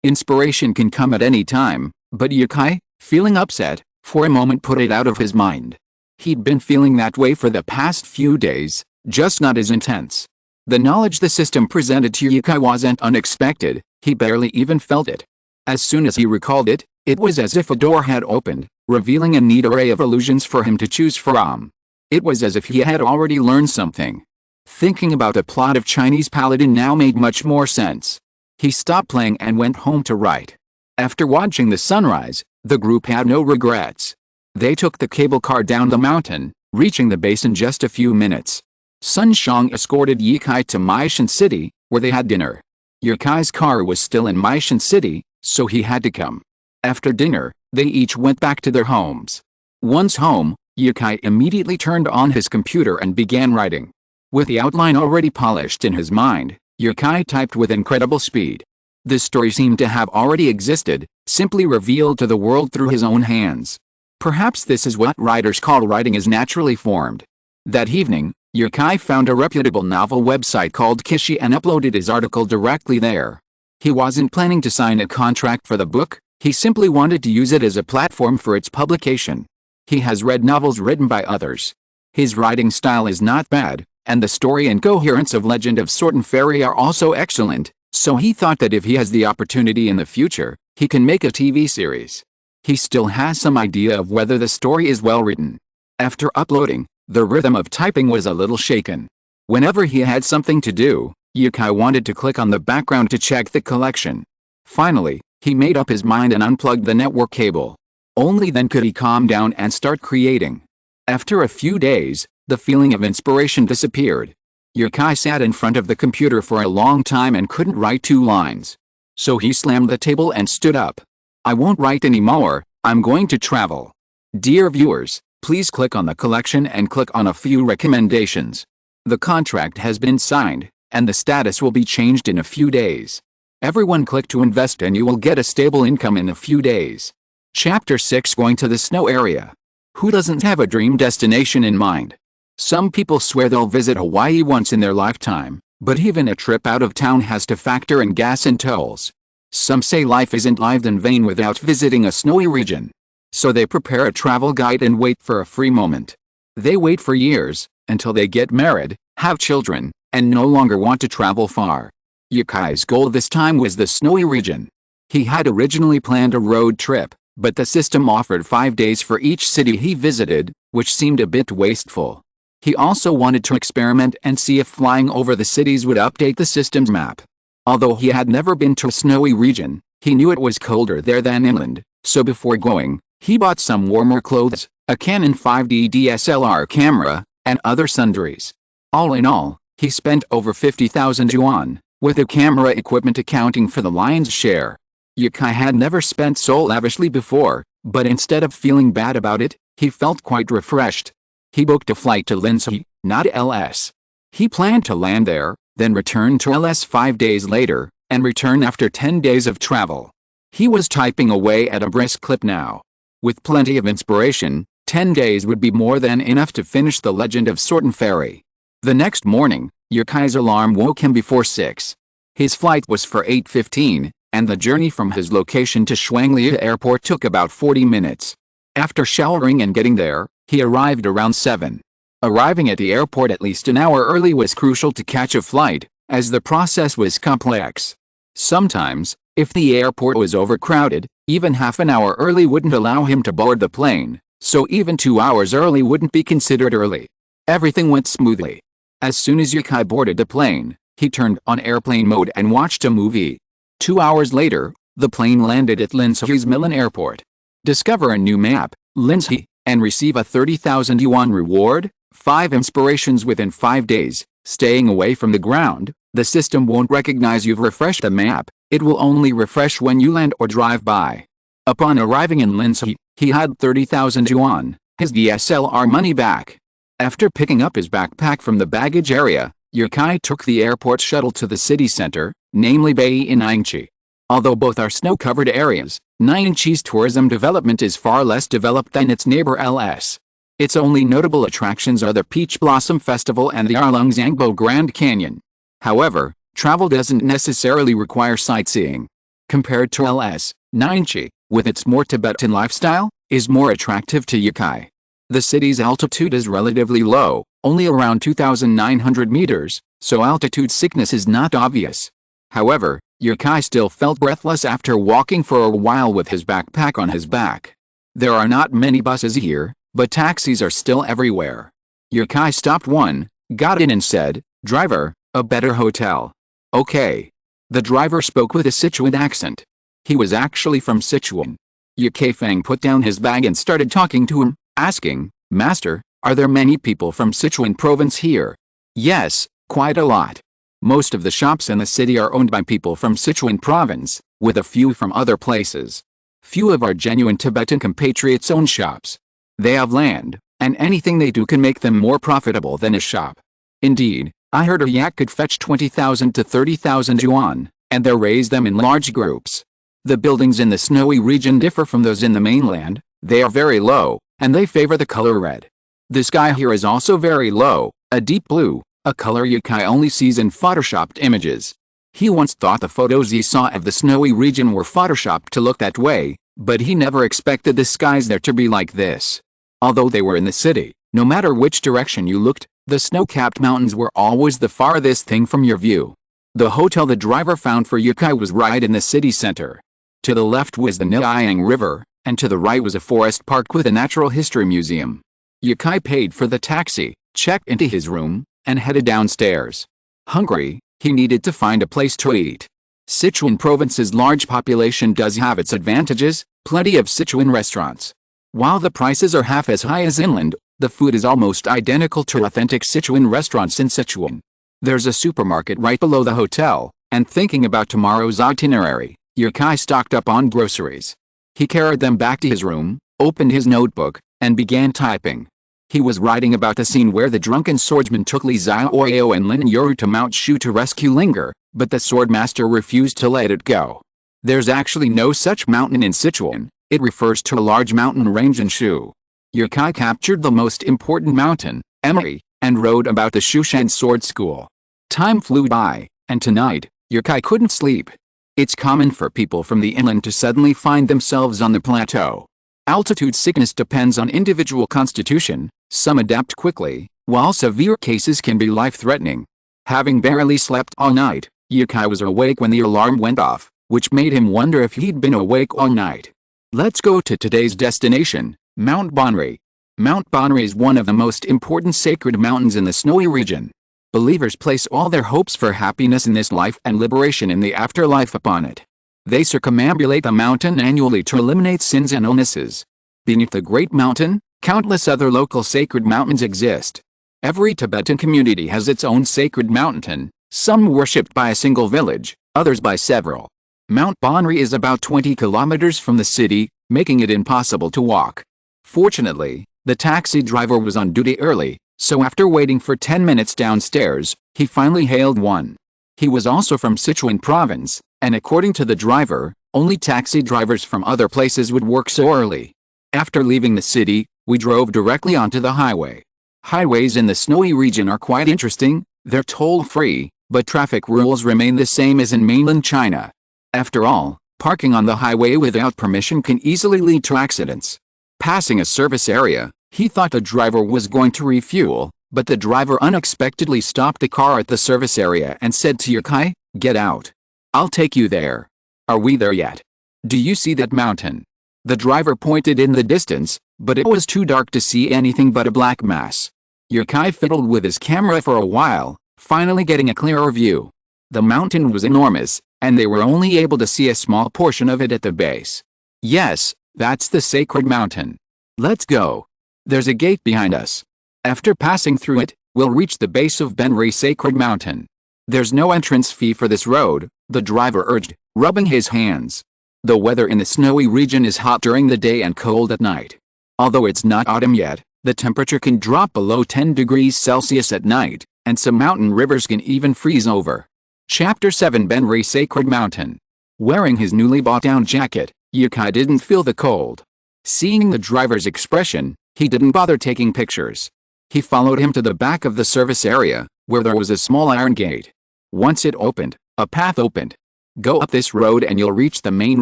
S1: Inspiration can come at any time, but Yukai, feeling upset, for a moment put it out of his mind. He'd been feeling that way for the past few days, just not as intense. The knowledge the system presented to Yukai wasn't unexpected, he barely even felt it. As soon as he recalled it, it was as if a door had opened, revealing a neat array of illusions for him to choose from. It was as if he had already learned something. Thinking about the plot of Chinese Paladin now made much more sense. He stopped playing and went home to write. After watching the sunrise, the group had no regrets. They took the cable car down the mountain, reaching the base in just a few minutes. Sun Shuang escorted Yukai to Maishan City, where they had dinner. Yukai's car was still in Maishan City, so he had to come. After dinner, they each went back to their homes. Once home, Yukai immediately turned on his computer and began writing. With the outline already polished in his mind, Yukai typed with incredible speed. The story seemed to have already existed, simply revealed to the world through his own hands. Perhaps this is what writers call writing is naturally formed. That evening, Yukai found a reputable novel website called Kishi and uploaded his article directly there. He wasn't planning to sign a contract for the book, he simply wanted to use it as a platform for its publication. He has read novels written by others. His writing style is not bad, and the story and coherence of Legend of Sword and Fairy are also excellent, so he thought that if he has the opportunity in the future, he can make a TV series. He still has some idea of whether the story is well written. After uploading, the rhythm of typing was a little shaken. Whenever he had something to do, Yukai wanted to click on the background to check the collection. Finally, he made up his mind and unplugged the network cable. Only then could he calm down and start creating. After a few days, the feeling of inspiration disappeared. Yukai sat in front of the computer for a long time and couldn't write 2 lines. So he slammed the table and stood up. "I won't write anymore, I'm going to travel." Dear viewers, please click on the collection and click on a few recommendations. The contract has been signed, and the status will be changed in a few days. Everyone click to invest and you will get a stable income in a few days. Chapter 6, Going to the Snow Area. Who doesn't have a dream destination in mind? Some people swear they'll visit Hawaii once in their lifetime, but even a trip out of town has to factor in gas and tolls. Some say life isn't lived in vain without visiting a snowy region. So they prepare a travel guide and wait for a free moment. They wait for years, until they get married, have children, and no longer want to travel far. Yukai's goal this time was the snowy region. He had originally planned a road trip, but the system offered 5 days for each city he visited, which seemed a bit wasteful. He also wanted to experiment and see if flying over the cities would update the system's map. Although he had never been to a snowy region, he knew it was colder there than inland, so before going, he bought some warmer clothes, a Canon 5D DSLR camera, and other sundries. All in all, he spent over 50,000 yuan, with the camera equipment accounting for the lion's share. Yukai had never spent so lavishly before, but instead of feeling bad about it, he felt quite refreshed. He booked a flight to Linzhi, not LS. He planned to land there, then return to LS 5 days later, and return after 10 days of travel. He was typing away at a brisk clip now. With plenty of inspiration, 10 days would be more than enough to finish the Legend of Sword and Fairy. The next morning, Yukai's alarm woke him before 6. His flight was for 8:15, and the journey from his location to Shuanglia Airport took about 40 minutes. After showering and getting there, he arrived around 7. Arriving at the airport at least an hour early was crucial to catch a flight, as the process was complex. Sometimes, if the airport was overcrowded, even half an hour early wouldn't allow him to board the plane, so even 2 hours early wouldn't be considered early. Everything went smoothly. As soon as Yukai boarded the plane, he turned on airplane mode and watched a movie. 2 hours later, the plane landed at Linzhi's Milan Airport. Discover a new map, Linzhi, and receive a 30,000 yuan reward, 5 inspirations within 5 days, staying away from the ground. The system won't recognize you've refreshed the map, it will only refresh when you land or drive by. Upon arriving in Linzhi, he had 30,000 yuan, his DSLR money back. After picking up his backpack from the baggage area, Yukai took the airport shuttle to the city center, namely Bai in Ningxi. Although both are snow-covered areas, Ningxi's tourism development is far less developed than its neighbor LS. Its only notable attractions are the Peach Blossom Festival and the Arlungzangbo Grand Canyon. However, travel doesn't necessarily require sightseeing. Compared to LS, Ningxi, with its more Tibetan lifestyle, is more attractive to Yukai. The city's altitude is relatively low, only around 2,900 meters, so altitude sickness is not obvious. However, Yukai still felt breathless after walking for a while with his backpack on his back. There are not many buses here, but taxis are still everywhere. Yukai stopped one, got in and said, "Driver, a better hotel." "Okay." The driver spoke with a Sichuan accent. He was actually from Sichuan. Yukai Feng put down his bag and started talking to him, asking, "Master, are there many people from Sichuan province here?" "Yes, quite a lot. Most of the shops in the city are owned by people from Sichuan province, with a few from other places. Few of our genuine Tibetan compatriots own shops. They have land, and anything they do can make them more profitable than a shop. Indeed, I heard a yak could fetch 20,000 to 30,000 yuan, and they raise them in large groups. The buildings in the snowy region differ from those in the mainland. They are very low, and they favor the color red. The sky here is also very low, a deep blue, a color Yukai only sees in photoshopped images. He once thought the photos he saw of the snowy region were photoshopped to look that way, but he never expected the skies there to be like this. Although they were in the city, no matter which direction you looked, the snow-capped mountains were always the farthest thing from your view. The hotel the driver found for Yukai was right in the city center. To the left was the Niliang River, and to the right was a forest park with a natural history museum. Yukai paid for the taxi, checked into his room, and headed downstairs. Hungry, he needed to find a place to eat. Sichuan province's large population does have its advantages, plenty of Sichuan restaurants. While the prices are half as high as inland, the food is almost identical to authentic Sichuan restaurants in Sichuan. There's a supermarket right below the hotel, and thinking about tomorrow's itinerary, Yukai stocked up on groceries. He carried them back to his room, opened his notebook, and began typing. He was writing about the scene where the drunken swordsman took Li Xiaoyao and Lin Yoru to Mount Shu to rescue Linger, but the swordmaster refused to let it go. There's actually no such mountain in Sichuan, it refers to a large mountain range in Shu. Yukai captured the most important mountain, Emery, and wrote about the Shushan sword school. Time flew by, and tonight, Yukai couldn't sleep. It's common for people from the inland to suddenly find themselves on the plateau. Altitude sickness depends on individual constitution, some adapt quickly, while severe cases can be life-threatening. Having barely slept all night, Yukai was awake when the alarm went off, which made him wonder if he'd been awake all night. Let's go to today's destination, Mount Bonri. Mount Bonri is one of the most important sacred mountains in the snowy region. Believers place all their hopes for happiness in this life and liberation in the afterlife upon it. They circumambulate the mountain annually to eliminate sins and illnesses. Beneath the great mountain, countless other local sacred mountains exist. Every Tibetan community has its own sacred mountain, some worshipped by a single village, others by several. Mount Bonri is about 20 kilometers from the city, making it impossible to walk. Fortunately, the taxi driver was on duty early, so after waiting for 10 minutes downstairs, he finally hailed one. He was also from Sichuan province, and according to the driver, only taxi drivers from other places would work so early. After leaving the city, we drove directly onto the highway. Highways in the snowy region are quite interesting. They're toll-free, but traffic rules remain the same as in mainland China. After all, parking on the highway without permission can easily lead to accidents. Passing a service area, he thought the driver was going to refuel, but the driver unexpectedly stopped the car at the service area and said to Yukai, "Get out. I'll take you there." "Are we there yet? Do you see that mountain?" The driver pointed in the distance, but it was too dark to see anything but a black mass. Yukai fiddled with his camera for a while, finally getting a clearer view. The mountain was enormous, and they were only able to see a small portion of it at the base. "Yes, that's the sacred mountain. Let's go. There's a gate behind us. After passing through it, we'll reach the base of Benri Sacred Mountain. There's no entrance fee for this road," the driver urged, rubbing his hands. The weather in the snowy region is hot during the day and cold at night. Although it's not autumn yet, the temperature can drop below 10 degrees Celsius at night, and some mountain rivers can even freeze over. Chapter 7 Benri Sacred Mountain. Wearing his newly bought down jacket, Yukai didn't feel the cold. Seeing the driver's expression, he didn't bother taking pictures. He followed him to the back of the service area, where there was a small iron gate. Once it opened, a path opened. "Go up this road and you'll reach the main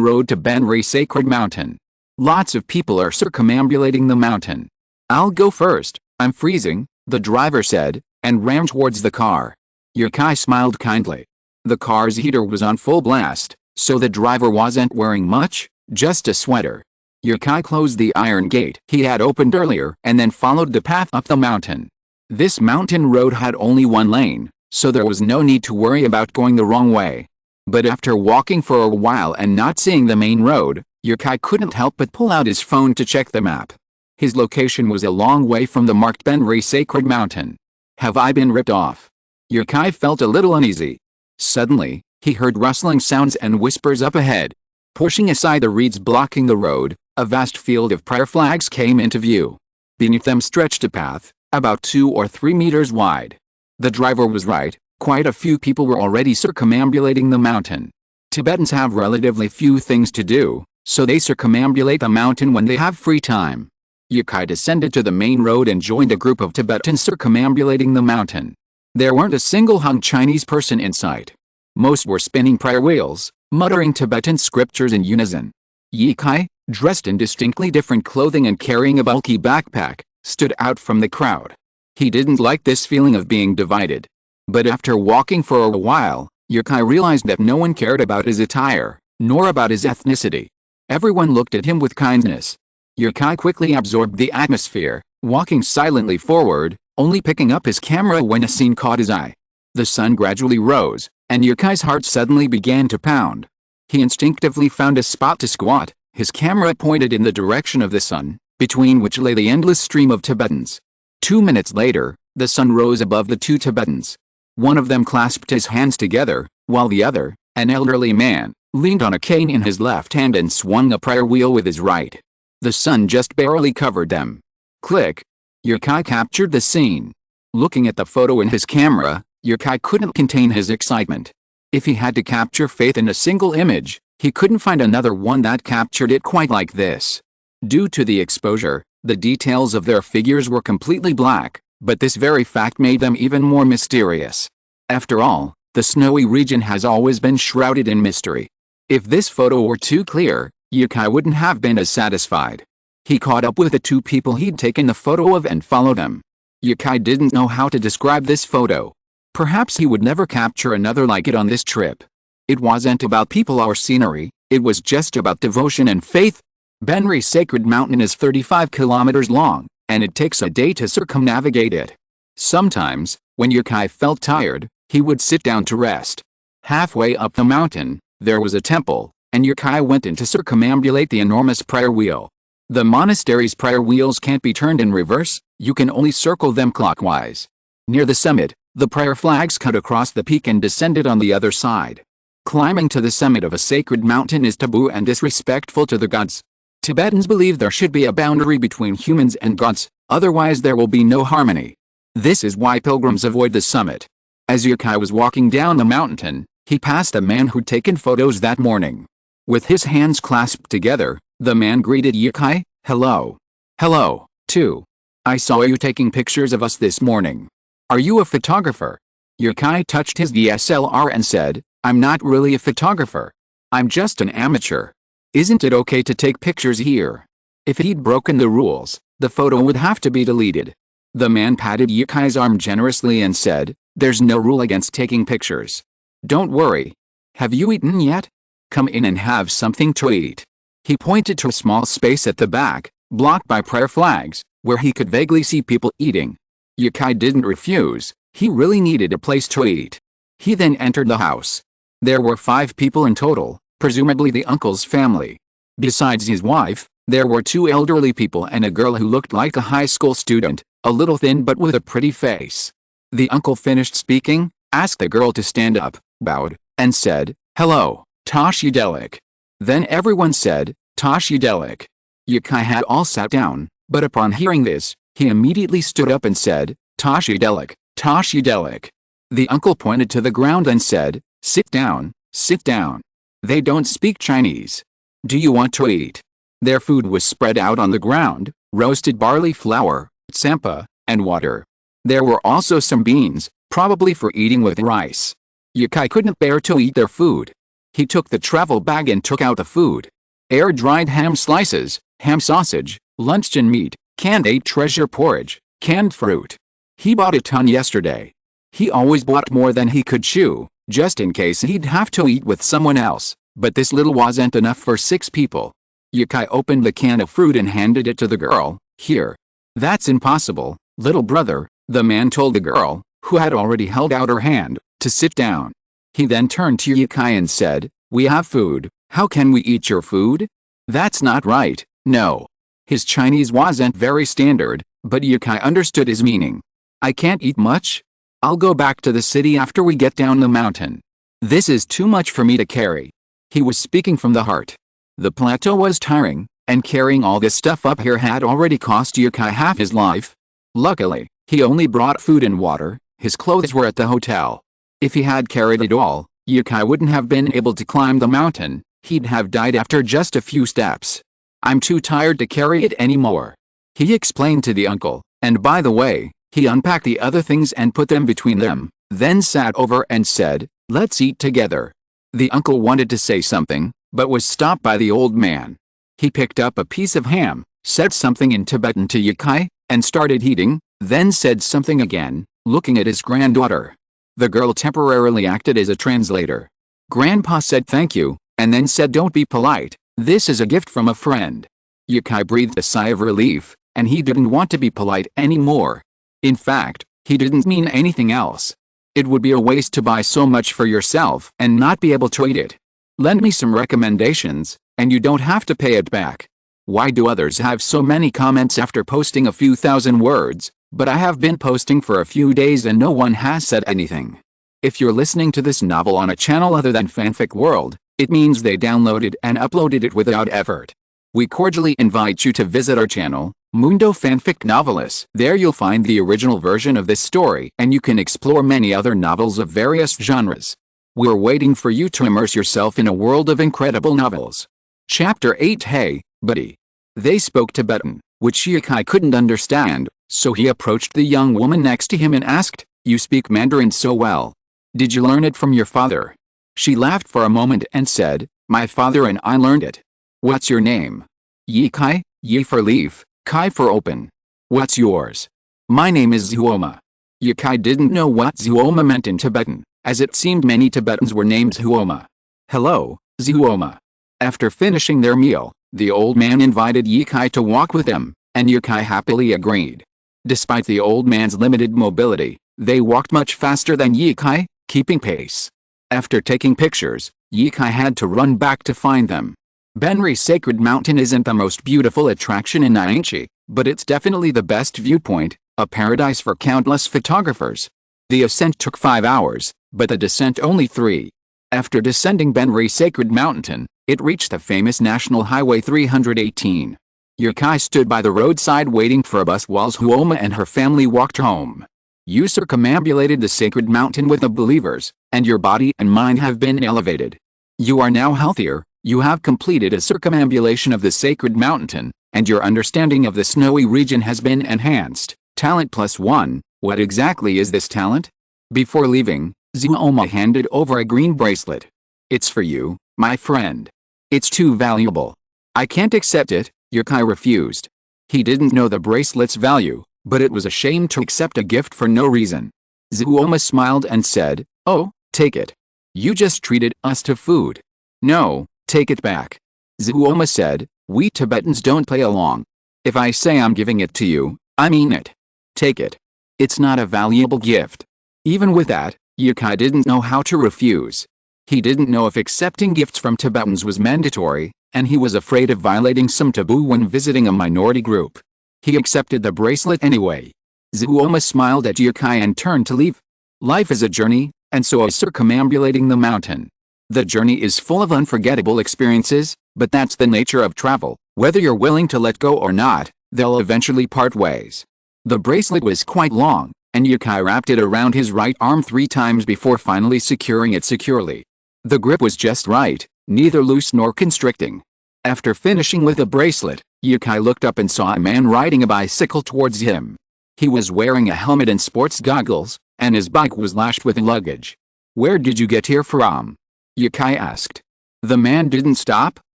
S1: road to Benri Sacred Mountain. Lots of people are circumambulating the mountain." "I'll go first, I'm freezing," the driver said, and ran towards the car. Yukai smiled kindly. The car's heater was on full blast, so the driver wasn't wearing much, just a sweater. Yukai closed the iron gate he had opened earlier and then followed the path up the mountain. This mountain road had only one lane, so there was no need to worry about going the wrong way. But after walking for a while and not seeing the main road, Yukai couldn't help but pull out his phone to check the map. His location was a long way from the marked Benri Sacred Mountain. Have I been ripped off? Yukai felt a little uneasy. Suddenly, he heard rustling sounds and whispers up ahead. Pushing aside the reeds blocking the road, a vast field of prayer flags came into view. Beneath them stretched a path, about 2 or 3 meters wide. The driver was right, quite a few people were already circumambulating the mountain. Tibetans have relatively few things to do, so they circumambulate the mountain when they have free time. Yukai descended to the main road and joined a group of Tibetans circumambulating the mountain. There weren't a single Han Chinese person in sight. Most were spinning prayer wheels, muttering Tibetan scriptures in unison. Yukai, dressed in distinctly different clothing and carrying a bulky backpack, stood out from the crowd. He didn't like this feeling of being divided. But after walking for a while, Yukai realized that no one cared about his attire, nor about his ethnicity. Everyone looked at him with kindness. Yukai quickly absorbed the atmosphere, walking silently forward, only picking up his camera when a scene caught his eye. The sun gradually rose, and Yukai's heart suddenly began to pound. He instinctively found a spot to squat, his camera pointed in the direction of the sun, between which lay the endless stream of Tibetans. 2 minutes later, the sun rose above the two Tibetans. One of them clasped his hands together, while the other, an elderly man, leaned on a cane in his left hand and swung a prayer wheel with his right. The sun just barely covered them. Click. Yukai captured the scene. Looking at the photo in his camera, Yukai couldn't contain his excitement. If he had to capture faith in a single image, he couldn't find another one that captured it quite like this. Due to the exposure, the details of their figures were completely black, but this very fact made them even more mysterious. After all, the snowy region has always been shrouded in mystery. If this photo were too clear, Yukai wouldn't have been as satisfied. He caught up with the two people he'd taken the photo of and followed them. Yukai didn't know how to describe this photo. Perhaps he would never capture another like it on this trip. It wasn't about people or scenery, it was just about devotion and faith. Benri's sacred mountain is 35 kilometers long, and it takes a day to circumnavigate it. Sometimes, when Yukai felt tired, he would sit down to rest. Halfway up the mountain, there was a temple, and Yukai went in to circumambulate the enormous prayer wheel. The monastery's prayer wheels can't be turned in reverse, you can only circle them clockwise. Near the summit, the prayer flags cut across the peak and descended on the other side. Climbing to the summit of a sacred mountain is taboo and disrespectful to the gods. Tibetans believe there should be a boundary between humans and gods, otherwise there will be no harmony. This is why pilgrims avoid the summit. As Yukai was walking down the mountain, he passed a man who'd taken photos that morning. With his hands clasped together, the man greeted Yukai, "Hello." "Hello, too. I saw you taking pictures of us this morning. Are you a photographer?" Yukai touched his DSLR and said, "I'm not really a photographer. I'm just an amateur. Isn't it okay to take pictures here?" If he'd broken the rules, the photo would have to be deleted. The man patted Yukai's arm generously and said, "There's no rule against taking pictures. Don't worry. Have you eaten yet? Come in and have something to eat." He pointed to a small space at the back, blocked by prayer flags, where he could vaguely see people eating. Yukai didn't refuse, he really needed a place to eat. He then entered the house. There were 5 people in total, presumably the uncle's family. Besides his wife, there were 2 elderly people and a girl who looked like a high school student, a little thin but with a pretty face. The uncle finished speaking, asked the girl to stand up, bowed, and said, "Hello, Tashidelik." Then everyone said, "Tashidelik." Yukai had all sat down, but upon hearing this, he immediately stood up and said, "Tashidelik, Tashidelik." The uncle pointed to the ground and said, "Sit down, sit down. They don't speak Chinese. Do you want to eat?" Their food was spread out on the ground, roasted barley flour, tsampa, and water. There were also some beans, probably for eating with rice. Yukai couldn't bear to eat their food. He took the travel bag and took out the food. Air-dried ham slices, ham sausage, luncheon meat, canned treasure porridge, canned fruit. He bought a ton yesterday. He always bought more than he could chew, just in case he'd have to eat with someone else, but this little wasn't enough for 6 people. Yukai opened the can of fruit and handed it to the girl. "Here." "That's impossible, little brother," the man told the girl, who had already held out her hand, to sit down. He then turned to Yukai and said, "We have food, how can we eat your food?" "That's not right, no." His Chinese wasn't very standard, but Yukai understood his meaning. "I can't eat much. I'll go back to the city after we get down the mountain. This is too much for me to carry." He was speaking from the heart. The plateau was tiring, and carrying all this stuff up here had already cost Yukai half his life. Luckily, he only brought food and water, his clothes were at the hotel. If he had carried it all, Yukai wouldn't have been able to climb the mountain, he'd have died after just a few steps. "I'm too tired to carry it anymore," he explained to the uncle, and by the way, he unpacked the other things and put them between them, then sat over and said, "Let's eat together." The uncle wanted to say something, but was stopped by the old man. He picked up a piece of ham, said something in Tibetan to Yukai, and started eating, then said something again, looking at his granddaughter. The girl temporarily acted as a translator. Grandpa said thank you, and then said don't be polite, this is a gift from a friend. Yukai breathed a sigh of relief, and he didn't want to be polite anymore. In fact, he didn't mean anything else. It would be a waste to buy so much for yourself and not be able to eat it. Lend me some recommendations, and you don't have to pay it back. Why do others have so many comments after posting a few thousand words, but I have been posting for a few days and no one has said anything? If you're listening to this novel on a channel other than Fanfic World, it means they downloaded and uploaded it without effort. We cordially invite you to visit our channel, Mundo Fanfic Novelis. There you'll find the original version of this story and you can explore many other novels of various genres. We're waiting for you to immerse yourself in a world of incredible novels. Chapter 8. Hey, buddy. They spoke Tibetan, which Yukai couldn't understand, so he approached the young woman next to him and asked, "You speak Mandarin so well. Did you learn it from your father?" She laughed for a moment and said, "My father and I learned it." "What's your name?" "Yikai, Yi for leaf, Kai for open." "What's yours?" "My name is Zuoma." Yukai didn't know what Zuoma meant in Tibetan, as it seemed many Tibetans were named Zuoma. Hello, Zuoma. After finishing their meal, the old man invited Yukai to walk with him, and Yukai happily agreed. Despite the old man's limited mobility, they walked much faster than Yukai, keeping pace. After taking pictures, Yukai had to run back to find them. Benri's Sacred Mountain isn't the most beautiful attraction in Nyanchi, but it's definitely the best viewpoint, a paradise for countless photographers. The ascent took 5 hours, but the descent only 3. After descending Benri's Sacred Mountain, it reached the famous National Highway 318. Yukai stood by the roadside waiting for a bus while Zuoma and her family walked home. You circumambulated the sacred mountain with the believers, and your body and mind have been elevated. You are now healthier, you have completed a circumambulation of the sacred mountain, and your understanding of the snowy region has been enhanced. Talent +1, what exactly is this talent? Before leaving, Zuoma handed over a green bracelet. It's for you, my friend. It's too valuable. I can't accept it, Yukai refused. He didn't know the bracelet's value, but it was a shame to accept a gift for no reason. Zuoma smiled and said, "Oh, take it. You just treated us to food." "No, take it back." Zuoma said, "We Tibetans don't play along. If I say I'm giving it to you, I mean it. Take it. It's not a valuable gift." Even with that, Yukai didn't know how to refuse. He didn't know if accepting gifts from Tibetans was mandatory, and he was afraid of violating some taboo when visiting a minority group. He accepted the bracelet anyway. Zuoma smiled at Yukai and turned to leave. Life is a journey, and so is circumambulating the mountain. The journey is full of unforgettable experiences, but that's the nature of travel. Whether you're willing to let go or not, they'll eventually part ways. The bracelet was quite long, and Yukai wrapped it around his right arm 3 times before finally securing it securely. The grip was just right, neither loose nor constricting. After finishing with the bracelet, Yukai looked up and saw a man riding a bicycle towards him. He was wearing a helmet and sports goggles, and his bike was lashed with luggage. "Where did you get here from?" Yukai asked. The man didn't stop,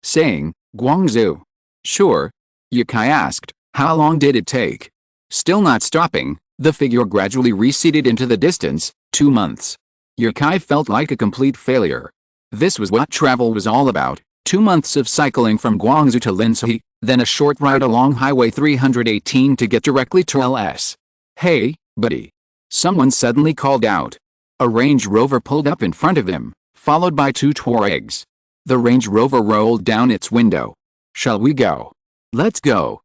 S1: saying, "Guangzhou." "Sure?" Yukai asked, "How long did it take?" Still not stopping, the figure gradually receded into the distance, 2 months. Yukai felt like a complete failure. This was what travel was all about, 2 months of cycling from Guangzhou to Linzhi, then a short ride along Highway 318 to get directly to LS. "Hey, buddy." Someone suddenly called out. A Range Rover pulled up in front of him, followed by 2 Tuaregs. The Range Rover rolled down its window. "Shall we go?" "Let's go."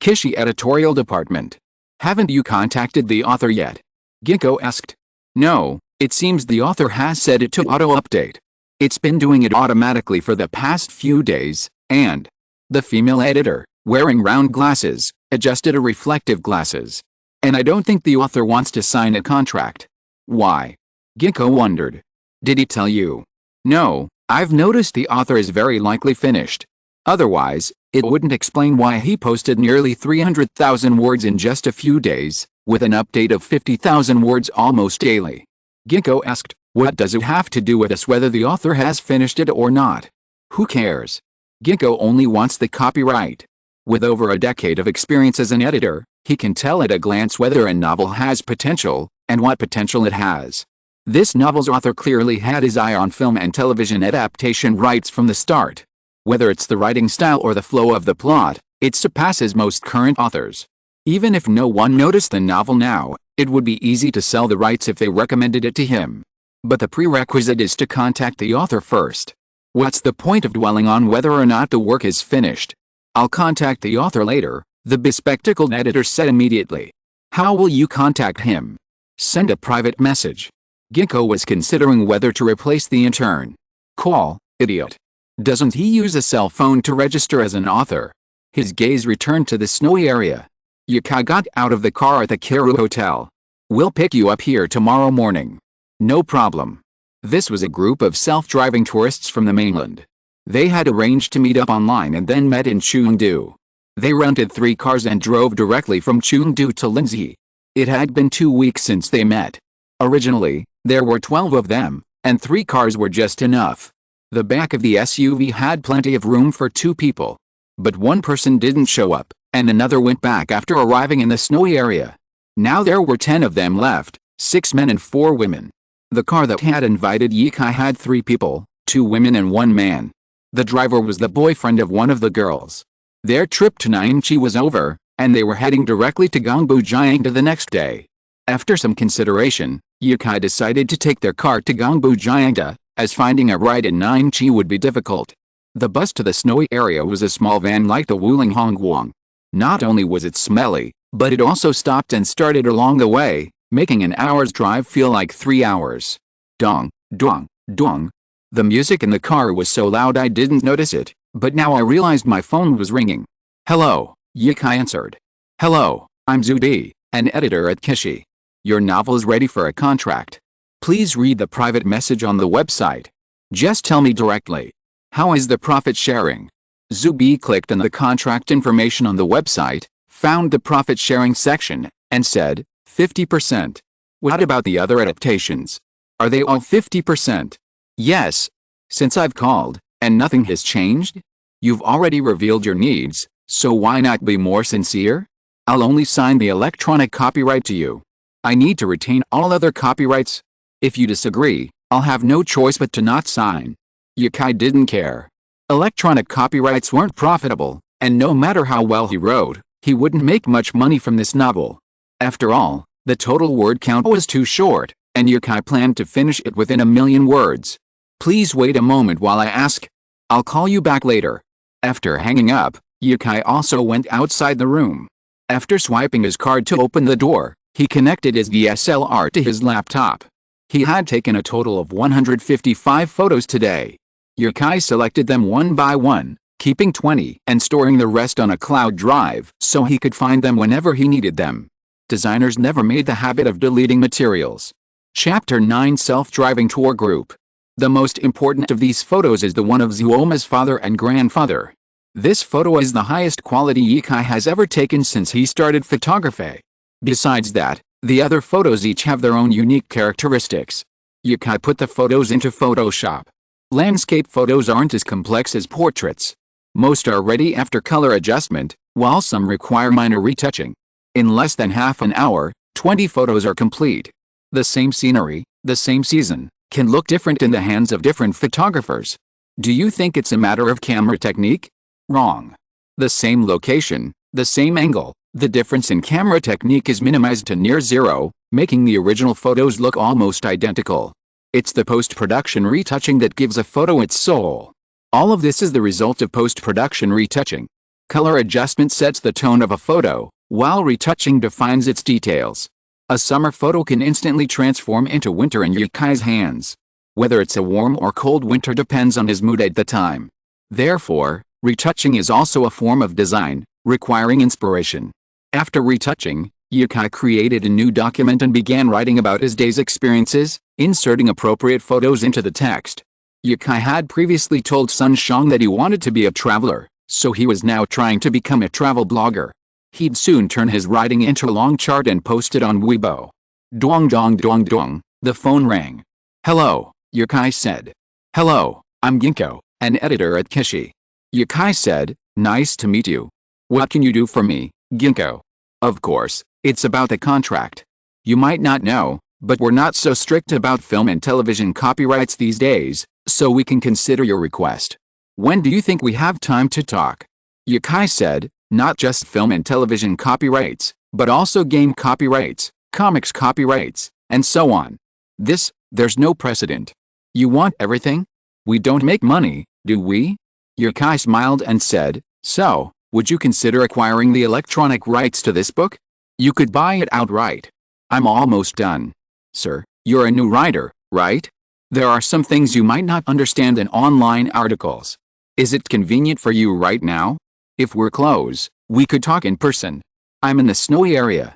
S1: Kishi Editorial Department. Haven't you contacted the author yet? Gecko asked. No, it seems the author has set it to auto-update. It's been doing it automatically for the past few days, and the female editor, wearing round glasses, adjusted her reflective glasses. And I don't think the author wants to sign a contract. Why? Gecko wondered. Did he tell you? No, I've noticed the author is very likely finished. Otherwise, it wouldn't explain why he posted nearly 300,000 words in just a few days, with an update of 50,000 words almost daily. Gecko asked, what does it have to do with us whether the author has finished it or not? Who cares? Gecko only wants the copyright. With over a decade of experience as an editor, he can tell at a glance whether a novel has potential, and what potential it has. This novel's author clearly had his eye on film and television adaptation rights from the start. Whether it's the writing style or the flow of the plot, it surpasses most current authors. Even if no one noticed the novel now, it would be easy to sell the rights if they recommended it to him. But the prerequisite is to contact the author first. What's the point of dwelling on whether or not the work is finished? I'll contact the author later, the bespectacled editor said immediately. How will you contact him? Send a private message. Gecko was considering whether to replace the intern. Call, idiot. Doesn't he use a cell phone to register as an author? His gaze returned to the snowy area. Yukai got out of the car at the Kiru Hotel. We'll pick you up here tomorrow morning. No problem. This was a group of self-driving tourists from the mainland. They had arranged to meet up online and then met in Chengdu. They rented 3 cars and drove directly from Chengdu to Linzhi. It had been 2 weeks since they met. Originally, there were 12 of them, and 3 cars were just enough. The back of the SUV had plenty of room for 2 people. But one person didn't show up, and another went back after arriving in the snowy area. Now there were 10 of them left, 6 men and 4 women. The car that had invited Yikai had 3 people, 2 women and 1 man. The driver was the boyfriend of one of the girls. Their trip to Nyanchi was over, and they were heading directly to Gyeongbu-gyeongda the next day. After some consideration, Yikai decided to take their car to Gyeongbu-gyeongda, as finding a ride in Nyanchi would be difficult. The bus to the snowy area was a small van like the Wuling Hongguang. Not only was it smelly, but it also stopped and started along the way, making an hour's drive feel like 3 hours. Dong, dong, dong. The music in the car was so loud I didn't notice it, but now I realized my phone was ringing. Hello, Yikai answered. Hello, I'm Zubi, an editor at Kishi. Your novel is ready for a contract. Please read the private message on the website. Just tell me directly. How is the profit sharing? Zubi clicked on the contract information on the website, found the profit sharing section, and said, 50%. What about the other adaptations? Are they all 50%? Yes. Since I've called, and nothing has changed? You've already revealed your needs, so why not be more sincere? I'll only sign the electronic copyright to you. I need to retain all other copyrights. If you disagree, I'll have no choice but to not sign. Yikai didn't care. Electronic copyrights weren't profitable, and no matter how well he wrote, he wouldn't make much money from this novel. After all, the total word count was too short, and Yikai planned to finish it within 1,000,000 words. Please wait a moment while I ask. I'll call you back later. After hanging up, Yikai also went outside the room. After swiping his card to open the door, he connected his DSLR to his laptop. He had taken a total of 155 photos today. Yikai selected them one by one, keeping 20 and storing the rest on a cloud drive so he could find them whenever he needed them. Designers never made the habit of deleting materials. Chapter 9 Self-Driving Tour Group. The most important of these photos is the one of Zuoma's father and grandfather. This photo is the highest quality Yikai has ever taken since he started photography. Besides that, the other photos each have their own unique characteristics. Yikai put the photos into Photoshop. Landscape photos aren't as complex as portraits. Most are ready after color adjustment, while some require minor retouching. In less than half an hour, 20 photos are complete. The same scenery, the same season, can look different in the hands of different photographers. Do you think it's a matter of camera technique? Wrong. The same location, the same angle, the difference in camera technique is minimized to near zero, making the original photos look almost identical. It's the post-production retouching that gives a photo its soul. All of this is the result of post-production retouching. Color adjustment sets the tone of a photo, while retouching defines its details. A summer photo can instantly transform into winter in Yikai's hands. Whether it's a warm or cold winter depends on his mood at the time. Therefore, retouching is also a form of design, requiring inspiration. After retouching, Yikai created a new document and began writing about his day's experiences, inserting appropriate photos into the text. Yikai had previously told Sun Shang that he wanted to be a traveler, so he was now trying to become a travel blogger. He'd soon turn his writing into a long chart and post it on Weibo. Dong dong dong dong, the phone rang. Hello, Yikai said. Hello, I'm Ginkgo, an editor at Kishi. Yikai said, nice to meet you. What can you do for me, Ginkgo? Of course, it's about the contract. You might not know, but we're not so strict about film and television copyrights these days, so we can consider your request. When do you think we have time to talk? Yikai said, not just film and television copyrights, but also game copyrights, comics copyrights, and so on. There's no precedent. You want everything? We don't make money, do we? Yikai smiled and said, so, would you consider acquiring the electronic rights to this book? You could buy it outright. I'm almost done. Sir, you're a new writer, right? There are some things you might not understand in online articles. Is it convenient for you right now? If we're close, we could talk in person. I'm in the snowy area.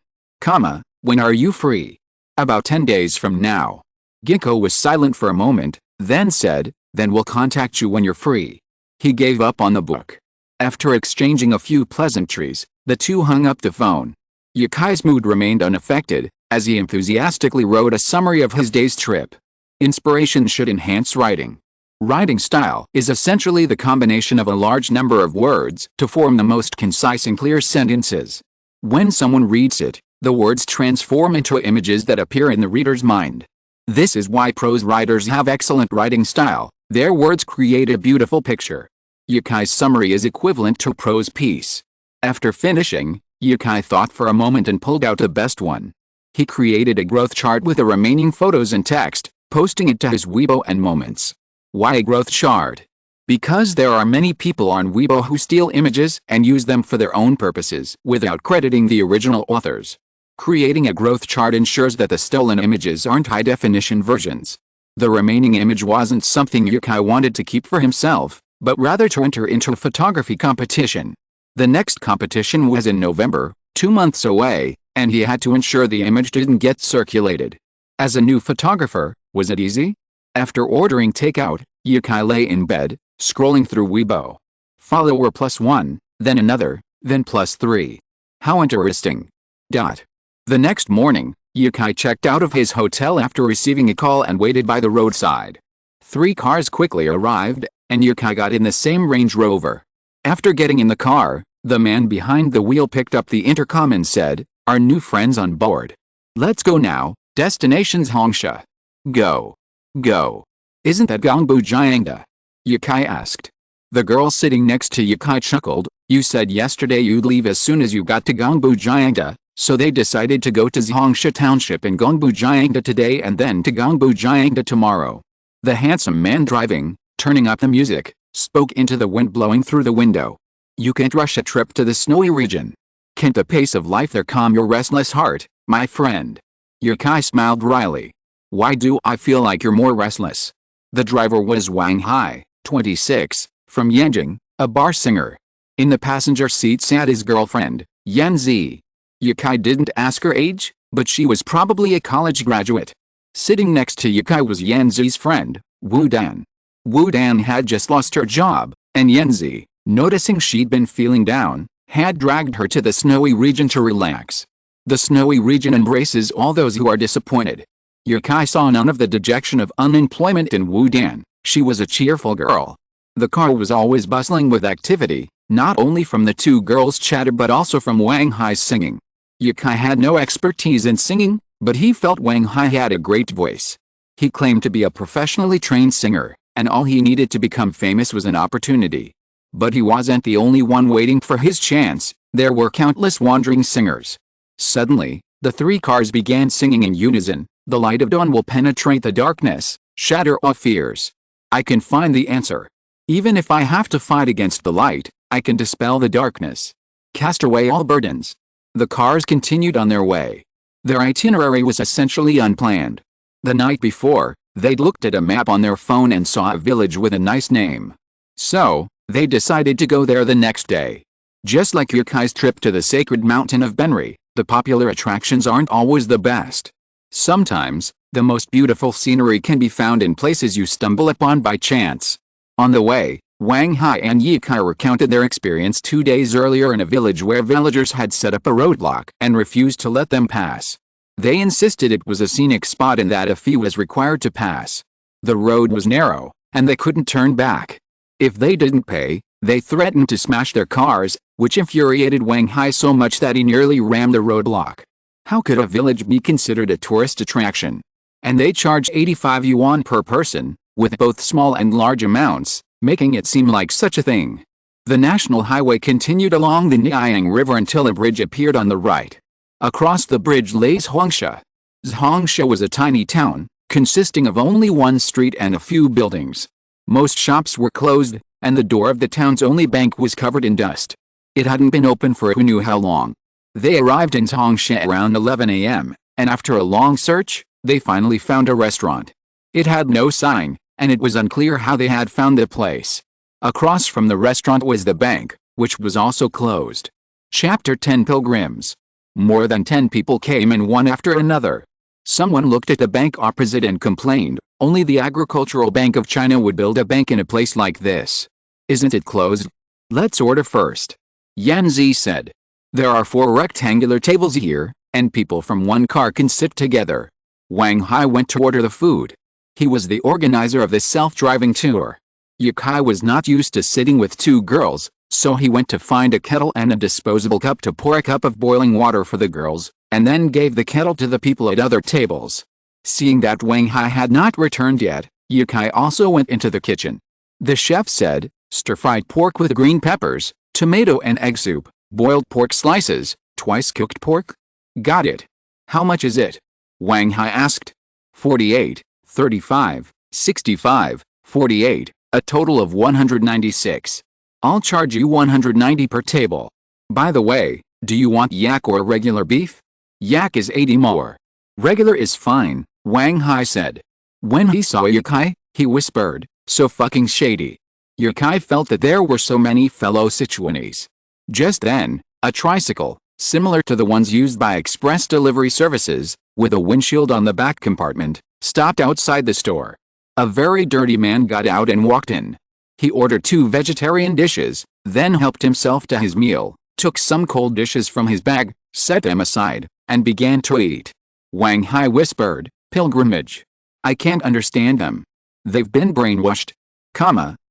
S1: When are you free? About 10 days from now. Ginkgo was silent for a moment, then said, then we'll contact you when you're free. He gave up on the book. After exchanging a few pleasantries, the two hung up the phone. Yikai's mood remained unaffected, as he enthusiastically wrote a summary of his day's trip. Inspiration should enhance writing. Writing style is essentially the combination of a large number of words to form the most concise and clear sentences. When someone reads it, The words transform into images that appear in the reader's mind. This is why prose writers have excellent writing style. Their words create a beautiful picture. Yukai's summary is equivalent to a prose piece. After finishing, Yukai thought for a moment and pulled out the best one. He created a growth chart with the remaining photos and text, posting it to his Weibo and Moments. Why a growth chart? Because there are many people on Weibo who steal images and use them for their own purposes without crediting the original authors. Creating a growth chart ensures that the stolen images aren't high-definition versions. The remaining image wasn't something Yukai wanted to keep for himself, but rather to enter into a photography competition. The next competition was in November, 2 months away, and he had to ensure the image didn't get circulated. As a new photographer, was it easy? After ordering takeout, Yukai lay in bed, scrolling through Weibo. Follower +1, then another, then +3. How interesting. The next morning, Yukai checked out of his hotel after receiving a call and waited by the roadside. 3 cars quickly arrived, and Yukai got in the same Range Rover. After getting in the car, the man behind the wheel picked up the intercom and said, "Our new friend's on board. Let's go now, destination's Hongsha." Go. Go. Isn't that Gongbu Jiangda? Yukai asked. The girl sitting next to Yukai chuckled, "You said yesterday you'd leave as soon as you got to Gongbu Jiangda, so they decided to go to Zhongsha Township in Gongbu Jiangda today and then to Gongbu Jiangda tomorrow." The handsome man driving, turning up the music, spoke into the wind blowing through the window. "You can't rush a trip to the snowy region. Can't the pace of life there calm your restless heart, my friend?" Yukai smiled wryly. "Why do I feel like you're more restless?" The driver was Wang Hai, 26, from Yanjing, a bar singer. In the passenger seat sat his girlfriend, Yan Zi. Yukai didn't ask her age, but she was probably a college graduate. Sitting next to Yukai was Yan Zi's friend, Wu Dan. Wu Dan had just lost her job, and Yan Zi, noticing she'd been feeling down, had dragged her to the snowy region to relax. The snowy region embraces all those who are disappointed. Yukai saw none of the dejection of unemployment in Wu Dan. She was a cheerful girl. The car was always bustling with activity, not only from the 2 girls' chatter but also from Wang Hai's singing. Yukai had no expertise in singing, but he felt Wang Hai had a great voice. He claimed to be a professionally trained singer, and all he needed to become famous was an opportunity. But he wasn't the only one waiting for his chance. There were countless wandering singers. Suddenly, the 3 cars began singing in unison. "The light of dawn will penetrate the darkness, shatter all fears. I can find the answer. Even if I have to fight against the light, I can dispel the darkness. Cast away all burdens." The cars continued on their way. Their itinerary was essentially unplanned. The night before, they'd looked at a map on their phone and saw a village with a nice name. So, they decided to go there the next day. Just like Yukai's trip to the sacred mountain of Benri, the popular attractions aren't always the best. Sometimes, the most beautiful scenery can be found in places you stumble upon by chance. On the way, Wang Hai and Yukai recounted their experience 2 days earlier in a village where villagers had set up a roadblock and refused to let them pass. They insisted it was a scenic spot and that a fee was required to pass. The road was narrow, and they couldn't turn back. If they didn't pay, they threatened to smash their cars, which infuriated Wang Hai so much that he nearly rammed the roadblock. How could a village be considered a tourist attraction? And they charge 85 yuan per person, with both small and large amounts, making it seem like such a thing. The national highway continued along the Niayang River until a bridge appeared on the right. Across the bridge lay Zhongsha. Zhongsha was a tiny town, consisting of only 1 street and a few buildings. Most shops were closed, and the door of the town's only bank was covered in dust. It hadn't been open for who knew how long. They arrived in Zhongsha around 11 a.m., and after a long search, they finally found a restaurant. It had no sign, and it was unclear how they had found the place. Across from the restaurant was the bank, which was also closed. Chapter 10 Pilgrims. More than 10 people came in one after another. Someone looked at the bank opposite and complained, "Only the Agricultural Bank of China would build a bank in a place like this. Isn't it closed? Let's order first." Yan Zi said. "There are 4 rectangular tables here, and people from 1 car can sit together." Wang Hai went to order the food. He was the organizer of the self-driving tour. Yukai was not used to sitting with 2 girls, So he went to find a kettle and a disposable cup to pour a cup of boiling water for the girls, and then gave the kettle to the people at other tables. Seeing that Wang Hai had not returned yet, Ye Kai also went into the kitchen. The chef said, "Stir-fried pork with green peppers, tomato and egg soup, boiled pork slices, twice cooked pork?" "Got it. How much is it?" Wang Hai asked. 48, 35, 65, 48, a total of 196. "I'll charge you 190 per table. By the way, do you want yak or regular beef?" "Yak is 80 more. Regular is fine," Wang Hai said. When he saw Ye Kai, he whispered, "So fucking shady." Ye Kai felt that there were so many fellow Sichuanese. Just then, a tricycle, similar to the ones used by express delivery services, with a windshield on the back compartment, stopped outside the store. A very dirty man got out and walked in. He ordered 2 vegetarian dishes, then helped himself to his meal, took some cold dishes from his bag, set them aside, and began to eat. Wang Hai whispered, "Pilgrimage. I can't understand them. They've been brainwashed."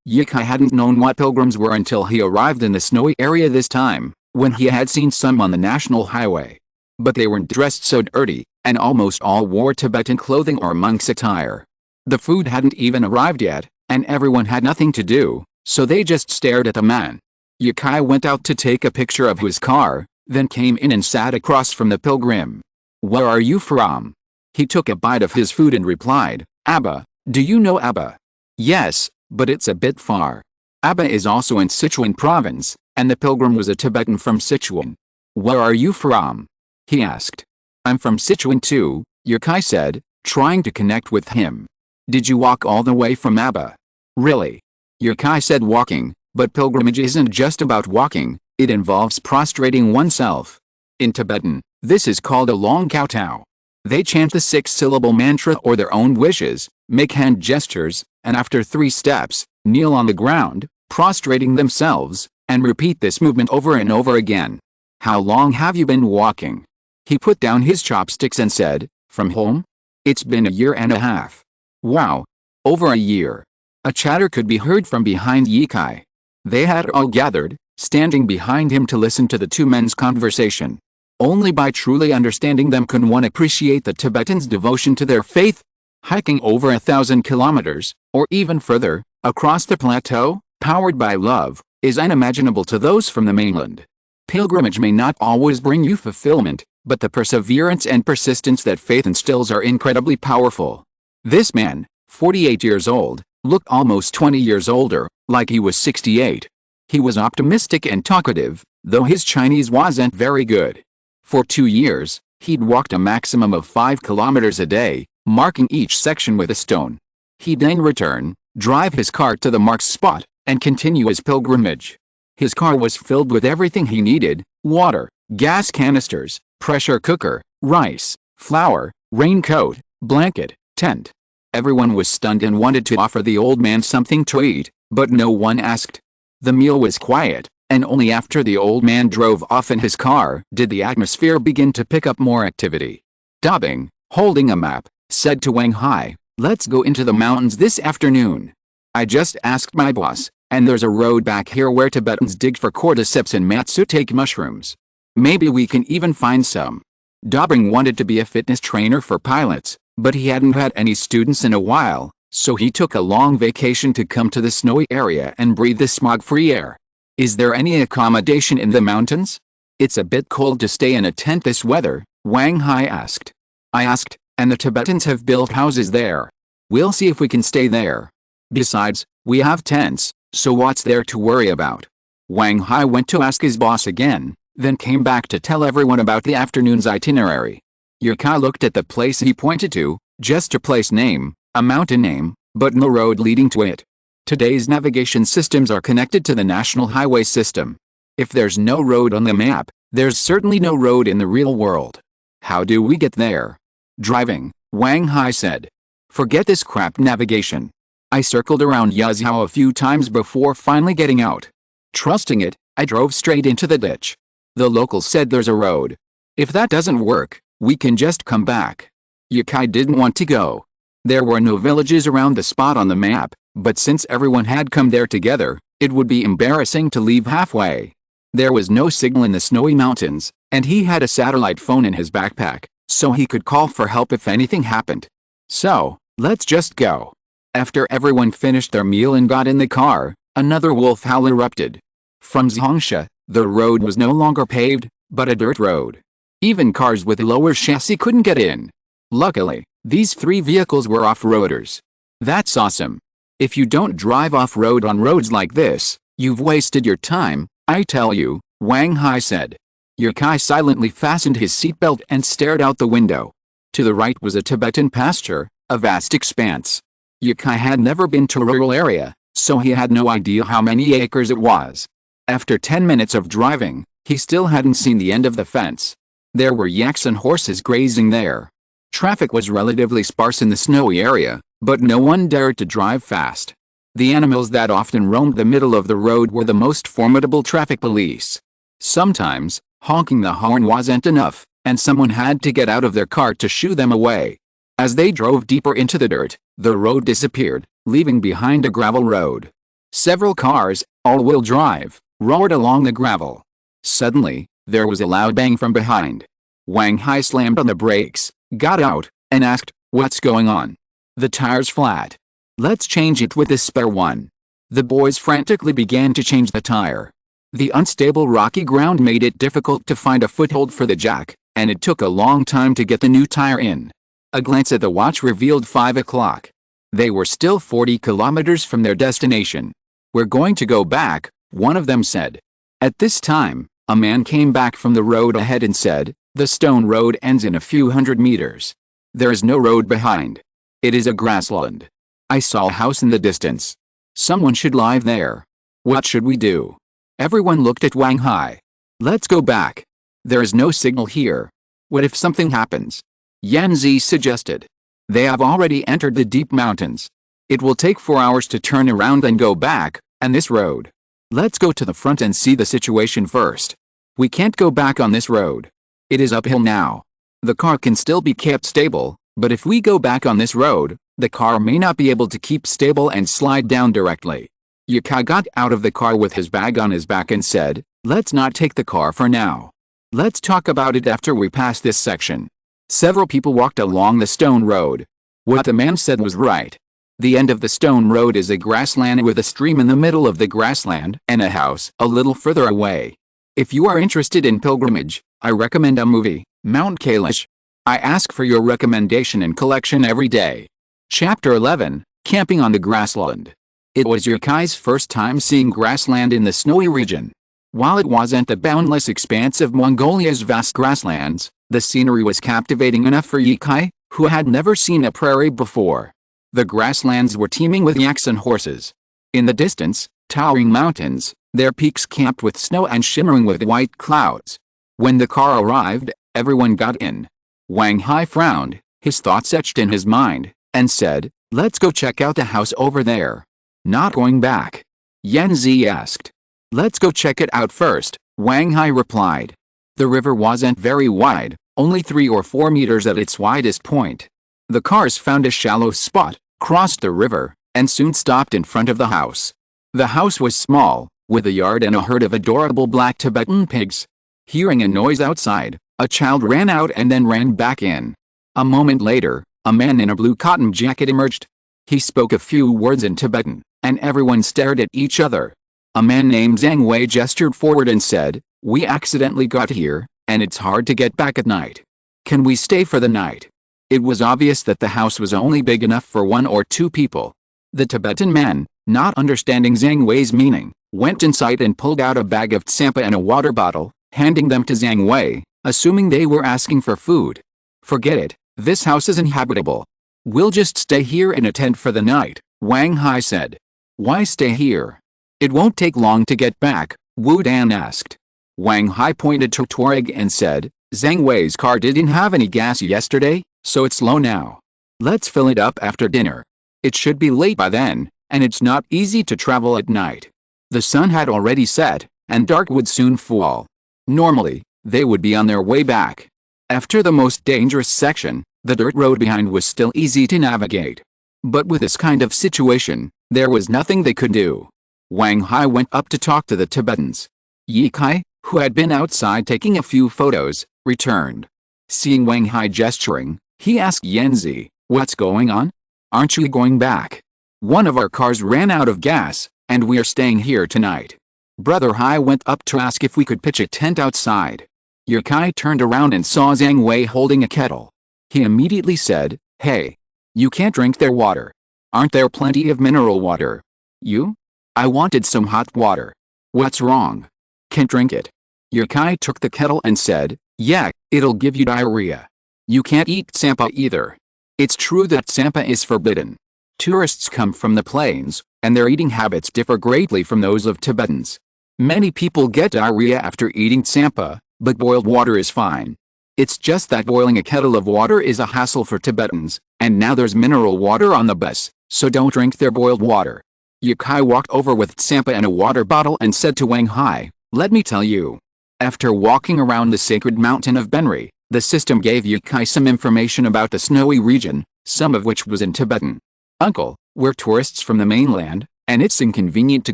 S1: Ye Kai hadn't known what pilgrims were until he arrived in the snowy area this time, when he had seen some on the national highway. But they weren't dressed so dirty, and almost all wore Tibetan clothing or monk's attire. The food hadn't even arrived yet, and everyone had nothing to do, so they just stared at the man. Ye Kai went out to take a picture of his car, then came in and sat across from the pilgrim. "Where are you from?" He took a bite of his food and replied, "Aba. Do you know Aba?" "Yes, but it's a bit far." Aba is also in Sichuan province, and the pilgrim was a Tibetan from Sichuan. "Where are you from?" he asked. "I'm from Sichuan too," Ye Kai said, trying to connect with him. "Did you walk all the way from Aba?" "Really?" Ye Kai said, "Walking, but pilgrimage isn't just about walking, it involves prostrating oneself. In Tibetan, this is called a long kowtow. They chant the 6-syllable mantra or their own wishes, make hand gestures, and after 3 steps, kneel on the ground, prostrating themselves, and repeat this movement over and over again." "How long have you been walking?" He put down his chopsticks and said, "From home? It's been a year and a half." "Wow. Over a year." A chatter could be heard from behind Ye Kai. They had all gathered, standing behind him to listen to the 2 men's conversation. Only by truly understanding them could one appreciate the Tibetans' devotion to their faith. Hiking over 1,000 kilometers, or even further, across the plateau, powered by love, is unimaginable to those from the mainland. Pilgrimage may not always bring you fulfillment, but the perseverance and persistence that faith instills are incredibly powerful. This man, 48 years old, looked almost 20 years older, like he was 68. He was optimistic and talkative, though his Chinese wasn't very good. For 2 years, he'd walked a maximum of 5 kilometers a day, marking each section with a stone. He'd then return, drive his car to the marked spot, and continue his pilgrimage. His car was filled with everything he needed: water, gas canisters, pressure cooker, rice, flour, raincoat, blanket, tent. Everyone was stunned and wanted to offer the old man something to eat, but no one asked. The meal was quiet, and only after the old man drove off in his car did the atmosphere begin to pick up more activity. Dabing, holding a map, said to Wang Hai, "Let's go into the mountains this afternoon. I just asked my boss, and there's a road back here where Tibetans dig for cordyceps and matsutake mushrooms. Maybe we can even find some." Dabing wanted to be a fitness trainer for pilots, but he hadn't had any students in a while, so he took a long vacation to come to the snowy area and breathe the smog-free air. "Is there any accommodation in the mountains? It's a bit cold to stay in a tent this weather," Wang Hai asked. "I asked, and the Tibetans have built houses there. We'll see if we can stay there. Besides, we have tents, so what's there to worry about?" Wang Hai went to ask his boss again, then came back to tell everyone about the afternoon's itinerary. Ye Kai looked at the place he pointed to, just a place name, a mountain name, but no road leading to it. Today's navigation systems are connected to the national highway system. If there's no road on the map, there's certainly no road in the real world. "How do we get there?" "Driving," Wang Hai said. "Forget this crap navigation. I circled around Yazhou a few times before finally getting out. Trusting it, I drove straight into the ditch. The locals said there's a road. If that doesn't work, we can just come back." Ye Kai didn't want to go. There were no villages around the spot on the map, but since everyone had come there together, It would be embarrassing to leave halfway. There was no signal in the snowy mountains, and he had a satellite phone in his backpack, so he could call for help if anything happened. So, let's just go. After everyone finished their meal and got in the car, another wolf howl erupted. From Zhongsha, the road was no longer paved, but a dirt road. Even cars with a lower chassis couldn't get in. Luckily, these 3 vehicles were off-roaders. That's awesome. If you don't drive off-road on roads like this, you've wasted your time, I tell you, Wang Hai said. Yukai silently fastened his seatbelt and stared out the window. To the right was a Tibetan pasture, a vast expanse. Yukai had never been to a rural area, so he had no idea how many acres it was. After 10 minutes of driving, he still hadn't seen the end of the fence. There were yaks and horses grazing there. Traffic was relatively sparse in the snowy area, but no one dared to drive fast. The animals that often roamed the middle of the road were the most formidable traffic police. Sometimes, honking the horn wasn't enough, and someone had to get out of their car to shoo them away. As they drove deeper into the dirt, the road disappeared, leaving behind a gravel road. Several cars, all-wheel drive, roared along the gravel. Suddenly, there was a loud bang from behind. Wang Hai slammed on the brakes, got out, and asked, "What's going on?" "The tire's flat." "Let's change it with this spare one." The boys frantically began to change the tire. The unstable rocky ground made it difficult to find a foothold for the jack, and it took a long time to get the new tire in. A glance at the watch revealed 5 o'clock. They were still 40 kilometers from their destination. "We're going to go back," one of them said. At this time, a man came back from the road ahead and said, "The stone road ends in a few hundred meters. There is no road behind. It is a grassland. I saw a house in the distance. Someone should live there. What should we do?" Everyone looked at Wang Hai. "Let's go back. There is no signal here. What if something happens?" Yanzi suggested. "They have already entered the deep mountains. It will take 4 hours to turn around and go back, and this road. Let's go to the front and see the situation first. We can't go back on this road. It is uphill now. The car can still be kept stable, but if we go back on this road, the car may not be able to keep stable and slide down directly." Yukai got out of the car with his bag on his back and said, "Let's not take the car for now. Let's talk about it after we pass this section." Several people walked along the stone road. What the man said was right. The end of the stone road is a grassland with a stream in the middle of the grassland and a house a little further away. If you are interested in pilgrimage, I recommend a movie, Mount Kailash. I ask for your recommendation and collection every day. Chapter 11, Camping on the Grassland. It was Yukai's first time seeing grassland in the snowy region. While it wasn't the boundless expanse of Mongolia's vast grasslands, the scenery was captivating enough for Yukai, who had never seen a prairie before. The grasslands were teeming with yaks and horses. In the distance, towering mountains, their peaks capped with snow and shimmering with white clouds. When the car arrived, everyone got in. Wang Hai frowned, his thoughts etched in his mind, and said, "Let's go check out the house over there." "Not going back?" Yanzi asked. "Let's go check it out first," Wang Hai replied. The river wasn't very wide, only 3 or 4 meters at its widest point. The cars found a shallow spot, crossed the river, and soon stopped in front of the house. The house was small, with a yard and a herd of adorable black Tibetan pigs. Hearing a noise outside, a child ran out and then ran back in. A moment later, a man in a blue cotton jacket emerged. He spoke a few words in Tibetan, and everyone stared at each other. A man named Zhang Wei gestured forward and said, "We accidentally got here, and it's hard to get back at night. Can we stay for the night?" It was obvious that the house was only big enough for 1 or 2 people. The Tibetan man, not understanding Zhang Wei's meaning, went inside and pulled out a bag of tsampa and a water bottle, handing them to Zhang Wei, assuming they were asking for food. "Forget it, this house is inhabitable. We'll just stay here in a tent for the night," Wang Hai said. "Why stay here? It won't take long to get back," Wu Dan asked. Wang Hai pointed to Tuareg and said, "Zhang Wei's car didn't have any gas yesterday, so it's low now. Let's fill it up after dinner. It should be late by then, and it's not easy to travel at night." The sun had already set, and dark would soon fall. Normally, they would be on their way back. After the most dangerous section, the dirt road behind was still easy to navigate. But with this kind of situation, there was nothing they could do. Wang Hai went up to talk to the Tibetans. Ye Kai, who had been outside taking a few photos, returned. Seeing Wang Hai gesturing, he asked Yanzi, "What's going on? Aren't you going back? One of our cars ran out of gas, and we are staying here tonight." Brother Hai went up to ask if we could pitch a tent outside. Ye Kai turned around and saw Zhang Wei holding a kettle. He immediately said, "Hey, you can't drink their water. Aren't there plenty of mineral water? You? I wanted some hot water. What's wrong? Can't drink it." Ye Kai took the kettle and said, "Yeah, it'll give you diarrhea. You can't eat tsampa either. It's true that tsampa is forbidden. Tourists come from the plains, and their eating habits differ greatly from those of Tibetans. Many people get diarrhea after eating tsampa, but boiled water is fine. It's just that boiling a kettle of water is a hassle for Tibetans, and now there's mineral water on the bus, so don't drink their boiled water." Ye Kai walked over with tsampa and a water bottle and said to Wang Hai, "Let me tell you." After walking around the sacred mountain of Benri, the system gave Ye Kai some information about the snowy region, some of which was in Tibetan. "Uncle, we're tourists from the mainland, and it's inconvenient to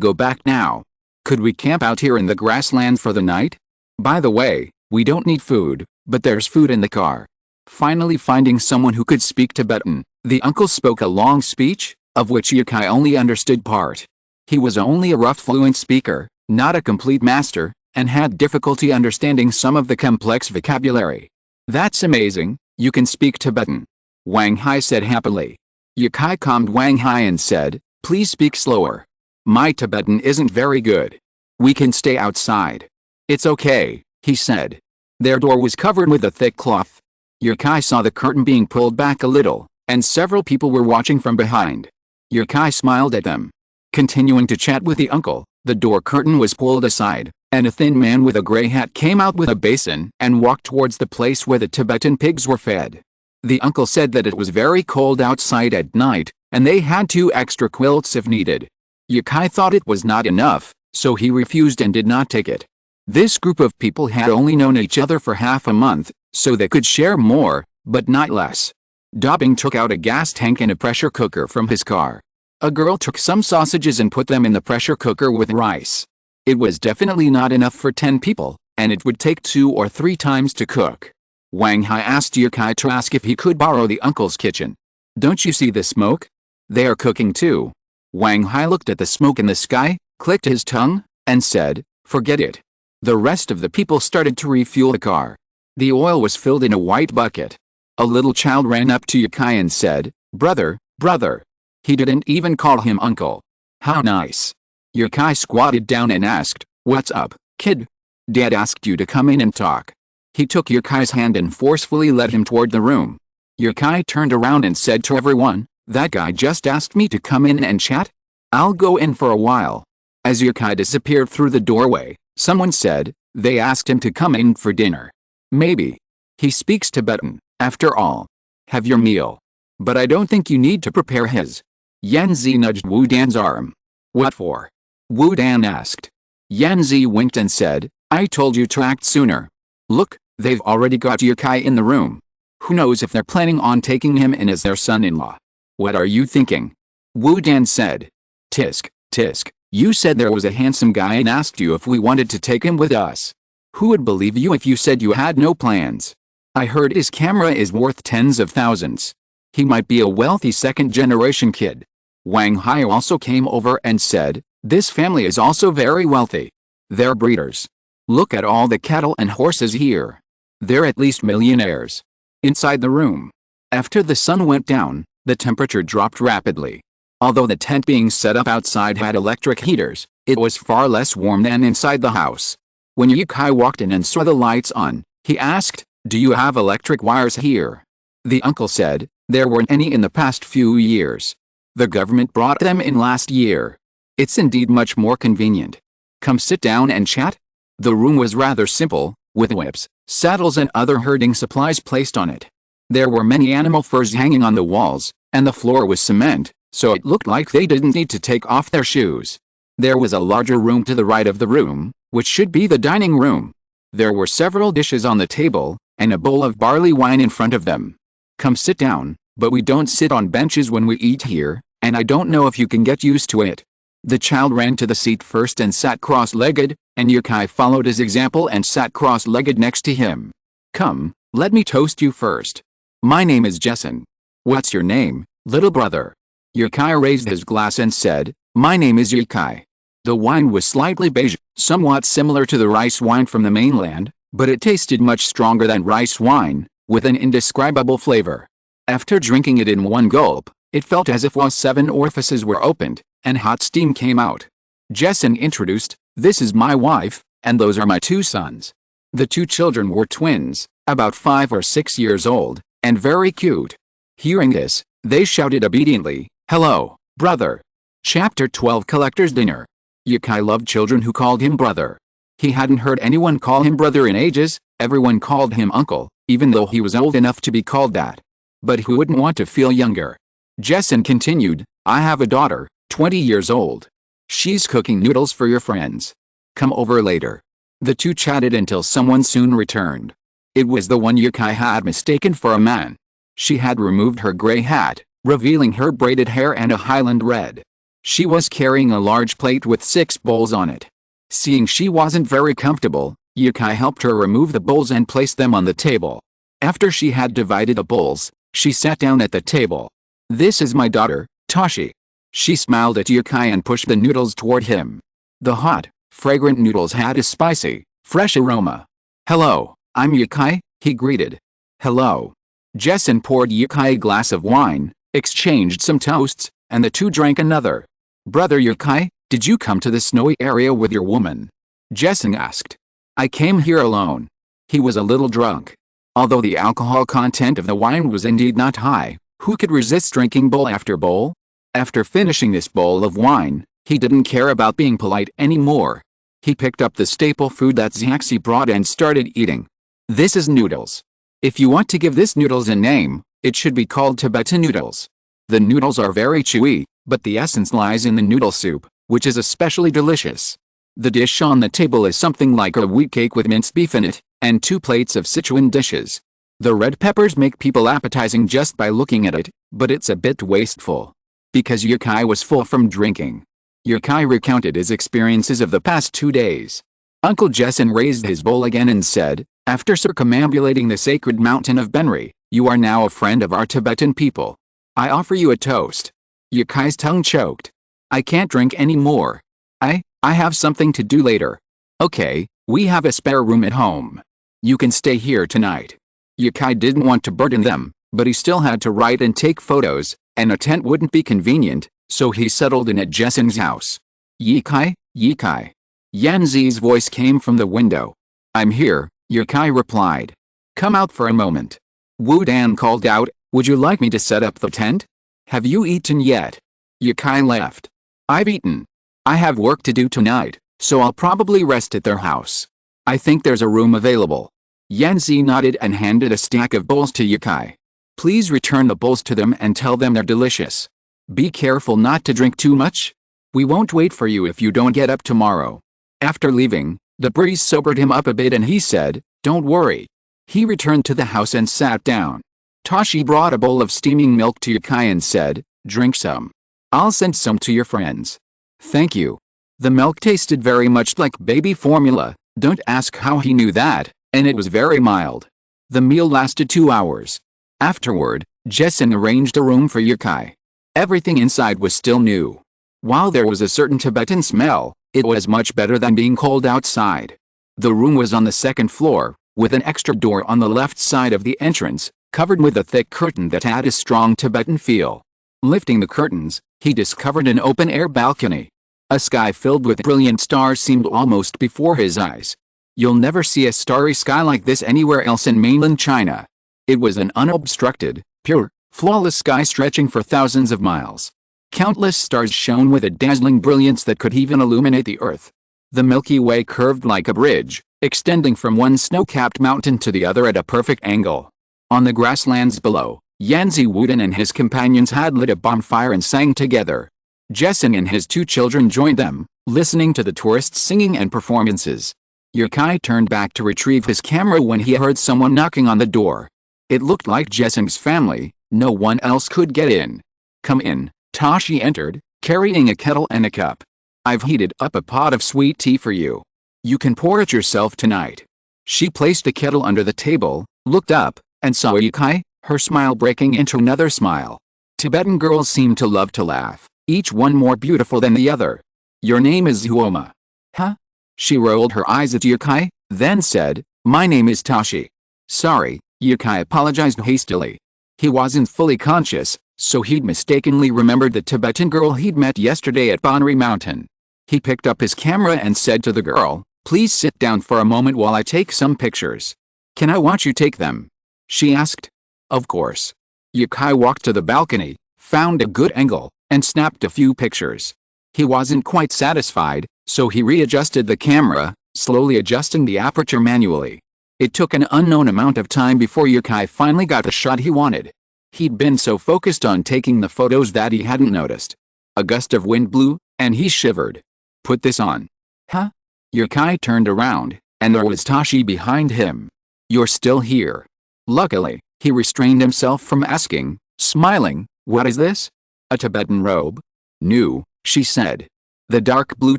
S1: go back now. Could we camp out here in the grassland for the night? By the way, we don't need food, but there's food in the car." Finally finding someone who could speak Tibetan, the uncle spoke a long speech, of which Ye Kai only understood part. He was only a rough fluent speaker, not a complete master, and had difficulty understanding some of the complex vocabulary. "That's amazing, you can speak Tibetan," Wang Hai said happily. Ye Kai calmed Wang Hai and said, "Please speak slower. My Tibetan isn't very good. We can stay outside." "It's okay," he said. Their door was covered with a thick cloth. Ye Kai saw the curtain being pulled back a little, and several people were watching from behind. Ye Kai smiled at them. Continuing to chat with the uncle, the door curtain was pulled aside, and a thin man with a gray hat came out with a basin and walked towards the place where the Tibetan pigs were fed. The uncle said that it was very cold outside at night, and they had 2 extra quilts if needed. Ye Kai thought it was not enough, so he refused and did not take it. This group of people had only known each other for half a month, so they could share more, but not less. Dobing took out a gas tank and a pressure cooker from his car. A girl took some sausages and put them in the pressure cooker with rice. It was definitely not enough for 10 people, and it would take 2 or 3 times to cook. Wang Hai asked Ye Kai to ask if he could borrow the uncle's kitchen. "Don't you see the smoke? They are cooking too." Wang Hai looked at the smoke in the sky, clicked his tongue, and said, "Forget it." The rest of the people started to refuel the car. The oil was filled in a white bucket. A little child ran up to Ye Kai and said, "Brother, brother." He didn't even call him uncle. "How nice." Ye Kai squatted down and asked, "What's up, kid? Dad asked you to come in and talk." He took Ye Kai's hand and forcefully led him toward the room. Ye Kai turned around and said to everyone, "That guy just asked me to come in and chat? I'll go in for a while." As Ye Kai disappeared through the doorway, someone said, "They asked him to come in for dinner. Maybe. He speaks Tibetan, after all. Have your meal. But I don't think you need to prepare his." Yanzi nudged Wu Dan's arm. "What for?" Wu Dan asked. Yanzi winked and said, "I told you to act sooner. Look, they've already got Ye Kai in the room. Who knows if they're planning on taking him in as their son-in-law. What are you thinking?" Wu Dan said. Tisk, tisk, you said there was a handsome guy and asked you if we wanted to take him with us. Who would believe you if you said you had no plans? I heard his camera is worth tens of thousands. He might be a wealthy second-generation kid. Wang Hai also came over and said, "This family is also very wealthy. They're breeders. Look at all the cattle and horses here. They're at least millionaires." Inside the room. After the sun went down, the temperature dropped rapidly. Although the tent being set up outside had electric heaters, it was far less warm than inside the house. When Ye Kai walked in and saw the lights on, he asked, "Do you have electric wires here?" The uncle said, "There weren't any in the past few years. The government brought them in last year. It's indeed much more convenient. Come sit down and chat." The room was rather simple, with whips, saddles and other herding supplies placed on it. There were many animal furs hanging on the walls, and the floor was cement, so it looked like they didn't need to take off their shoes. There was a larger room to the right of the room, which should be the dining room. There were several dishes on the table, and a bowl of barley wine in front of them. "Come sit down, but we don't sit on benches when we eat here, and I don't know if you can get used to it." The child ran to the seat first and sat cross-legged, and Yukai followed his example and sat cross-legged next to him. Come, let me toast you first. My name is Jason. What's your name, little brother? Yukai raised his glass and said, My name is Yukai. The wine was slightly beige, somewhat similar to the rice wine from the mainland, but it tasted much stronger than rice wine, with an indescribable flavor. After drinking it in one gulp, it felt as if all 7 orifices were opened, and hot steam came out. Jason introduced, This is my wife, and those are my 2 sons. The 2 children were twins, about 5 or 6 years old, and very cute. Hearing this, they shouted obediently, Hello, brother. Chapter 12 Collector's Dinner. Yukai loved children who called him brother. He hadn't heard anyone call him brother in ages, everyone called him uncle, even though he was old enough to be called that. But who wouldn't want to feel younger? Jason continued, I have a daughter, 20 years old. She's cooking noodles for your friends. Come over later. The 2 chatted until someone soon returned. It was the one Yukai had mistaken for a man. She had removed her gray hat, revealing her braided hair and a Highland red. She was carrying a large plate with 6 bowls on it. Seeing she wasn't very comfortable, Yukai helped her remove the bowls and place them on the table. After she had divided the bowls, she sat down at the table. This is my daughter, Toshi. She smiled at Yukai and pushed the noodles toward him. The hot, fragrant noodles had a spicy, fresh aroma. Hello, I'm Yukai, he greeted. Hello. Jason poured Yukai a glass of wine, exchanged some toasts, and the 2 drank another. Brother Yukai, did you come to the snowy area with your woman? Jason asked. I came here alone. He was a little drunk. Although the alcohol content of the wine was indeed not high, who could resist drinking bowl after bowl? After finishing this bowl of wine, he didn't care about being polite anymore. He picked up the staple food that Xiaxi brought and started eating. This is noodles. If you want to give this noodles a name, it should be called Tibetan noodles. The noodles are very chewy, but the essence lies in the noodle soup, which is especially delicious. The dish on the table is something like a wheat cake with minced beef in it, and 2 plates of Sichuan dishes. The red peppers make people appetizing just by looking at it, but it's a bit wasteful. Because Yukai was full from drinking. Yukai recounted his experiences of the past 2 days. Uncle Jason raised his bowl again and said, After circumambulating the sacred mountain of Benri, you are now a friend of our Tibetan people. I offer you a toast. Yukai's tongue choked. I can't drink any more. I have something to do later. Okay, we have a spare room at home. You can stay here tonight. Yukai didn't want to burden them, but he still had to write and take photos, and a tent wouldn't be convenient, so he settled in at Jason's house. Yukai, Yukai. Yanzi's voice came from the window. I'm here, Yukai replied. Come out for a moment. Wu Dan called out, Would you like me to set up the tent? Have you eaten yet? Yukai left. I've eaten. I have work to do tonight, so I'll probably rest at their house. I think there's a room available. Yanzi nodded and handed a stack of bowls to Yukai. Please return the bowls to them and tell them they're delicious. Be careful not to drink too much. We won't wait for you if you don't get up tomorrow. After leaving, the breeze sobered him up a bit and he said, Don't worry. He returned to the house and sat down. Toshi brought a bowl of steaming milk to Yukai and said, Drink some. I'll send some to your friends. Thank you. The milk tasted very much like baby formula, don't ask how he knew that, and it was very mild. The meal lasted 2 hours. Afterward, Jason arranged a room for Yukai. Everything inside was still new. While there was a certain Tibetan smell, it was much better than being cold outside. The room was on the 2nd floor, with an extra door on the left side of the entrance, covered with a thick curtain that had a strong Tibetan feel. Lifting the curtains, he discovered an open-air balcony. A sky filled with brilliant stars seemed almost before his eyes. You'll never see a starry sky like this anywhere else in mainland China. It was an unobstructed, pure, flawless sky stretching for thousands of miles. Countless stars shone with a dazzling brilliance that could even illuminate the earth. The Milky Way curved like a bridge, extending from one snow-capped mountain to the other at a perfect angle. On the grasslands below, Yanzi Wuden and his companions had lit a bonfire and sang together. Jason and his 2 children joined them, listening to the tourists singing and performances. Yukai turned back to retrieve his camera when he heard someone knocking on the door. It looked like Jason's family, no one else could get in. Come in, Toshi entered, carrying a kettle and a cup. I've heated up a pot of sweet tea for you. You can pour it yourself tonight. She placed a kettle under the table, looked up, and saw Yukai, her smile breaking into another smile. Tibetan girls seem to love to laugh, each one more beautiful than the other. Your name is Huoma. Huh? She rolled her eyes at Yukai, then said, my name is Tashi. Sorry, Yukai apologized hastily. He wasn't fully conscious, so he'd mistakenly remembered the Tibetan girl he'd met yesterday at Bonri Mountain. He picked up his camera and said to the girl, please sit down for a moment while I take some pictures. Can I watch you take them? She asked. Of course. Yukai walked to the balcony, found a good angle, and snapped a few pictures. He wasn't quite satisfied, so he readjusted the camera, slowly adjusting the aperture manually. It took an unknown amount of time before Yukai finally got the shot he wanted. He'd been so focused on taking the photos that he hadn't noticed. A gust of wind blew, and he shivered. Put this on. Huh? Yukai turned around, and there was Tashi behind him. You're still here. Luckily, he restrained himself from asking, smiling, what is this? A Tibetan robe? New, she said. The dark blue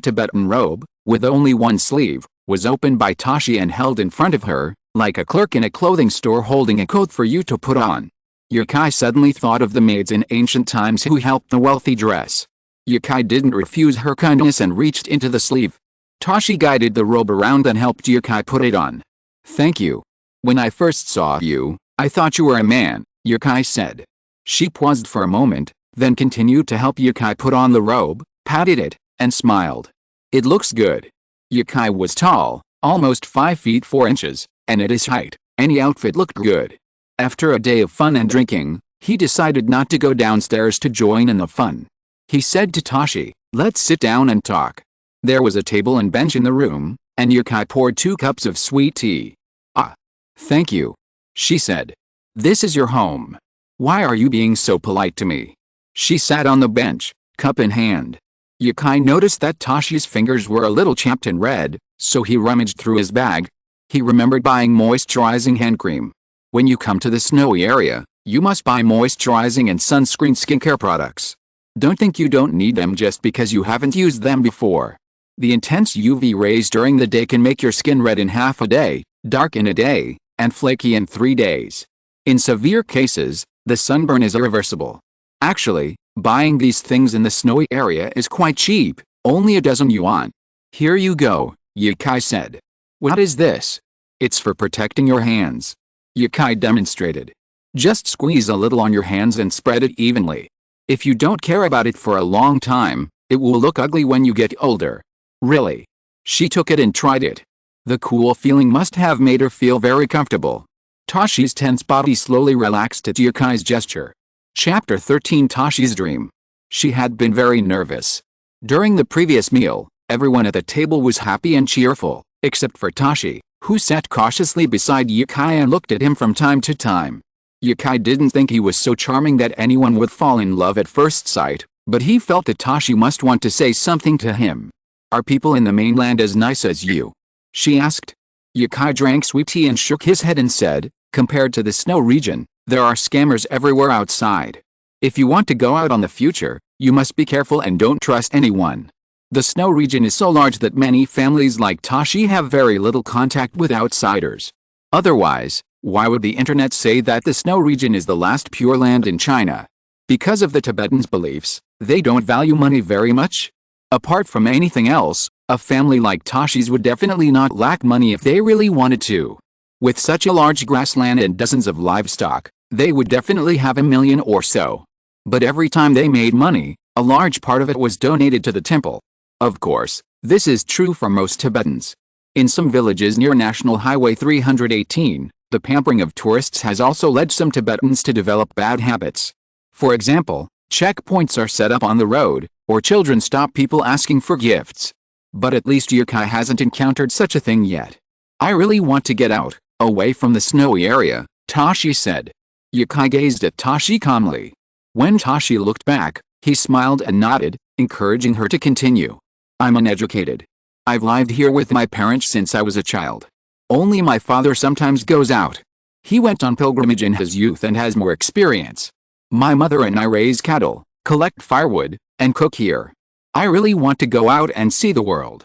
S1: Tibetan robe, with only one sleeve, was opened by Tashi and held in front of her, like a clerk in a clothing store holding a coat for you to put on. Yukai suddenly thought of the maids in ancient times who helped the wealthy dress. Yukai didn't refuse her kindness and reached into the sleeve. Tashi guided the robe around and helped Yukai put it on. Thank you. When I first saw you, I thought you were a man, Yukai said. She paused for a moment, then continued to help Yukai put on the robe, patted it, and smiled. It looks good. Yukai was tall, almost 5 feet 4 inches, and at his height, any outfit looked good. After a day of fun and drinking, he decided not to go downstairs to join in the fun. He said to Tashi, let's sit down and talk. There was a table and bench in the room, and Yukai poured 2 cups of sweet tea. Ah. Thank you. She said. This is your home. Why are you being so polite to me? She sat on the bench, cup in hand. Yukai noticed that Tashi's fingers were a little chapped and red, so he rummaged through his bag. He remembered buying moisturizing hand cream. When you come to the snowy area, you must buy moisturizing and sunscreen skincare products. Don't think you don't need them just because you haven't used them before. The intense UV rays during the day can make your skin red in half a day, dark in a day, and flaky in 3 days. In severe cases, the sunburn is irreversible. Actually, buying these things in the snowy area is quite cheap, only a dozen yuan. Here you go, Yukai said. What is this? It's for protecting your hands. Yukai demonstrated. Just squeeze a little on your hands and spread it evenly. If you don't care about it for a long time, it will look ugly when you get older. Really? She took it and tried it. The cool feeling must have made her feel very comfortable. Tashi's tense body slowly relaxed at Yukai's gesture. Chapter 13 Tashi's Dream. She had been very nervous. During the previous meal, everyone at the table was happy and cheerful, except for Tashi, who sat cautiously beside Yukai and looked at him from time to time. Yukai didn't think he was so charming that anyone would fall in love at first sight, but he felt that Tashi must want to say something to him. Are people in the mainland as nice as you? She asked. Yukai drank sweet tea and shook his head and said, compared to the snow region, there are scammers everywhere outside. If you want to go out on the future, you must be careful and don't trust anyone. The snow region is so large that many families like Tashi have very little contact with outsiders. Otherwise, why would the internet say that the snow region is the last pure land in China? Because of the Tibetans' beliefs, they don't value money very much. Apart from anything else, a family like Tashi's would definitely not lack money if they really wanted to. With such a large grassland and dozens of livestock, they would definitely have 1 million or so. But every time they made money, a large part of it was donated to the temple. Of course, this is true for most Tibetans. In some villages near National Highway 318, the pampering of tourists has also led some Tibetans to develop bad habits. For example, checkpoints are set up on the road, or children stop people asking for gifts. But at least Yukai hasn't encountered such a thing yet. I really want to get out, away from the snowy area, Tashi said. Yukai gazed at Tashi calmly. When Tashi looked back, he smiled and nodded, encouraging her to continue. I'm uneducated. I've lived here with my parents since I was a child. Only my father sometimes goes out. He went on pilgrimage in his youth and has more experience. My mother and I raise cattle, collect firewood, and cook here. I really want to go out and see the world.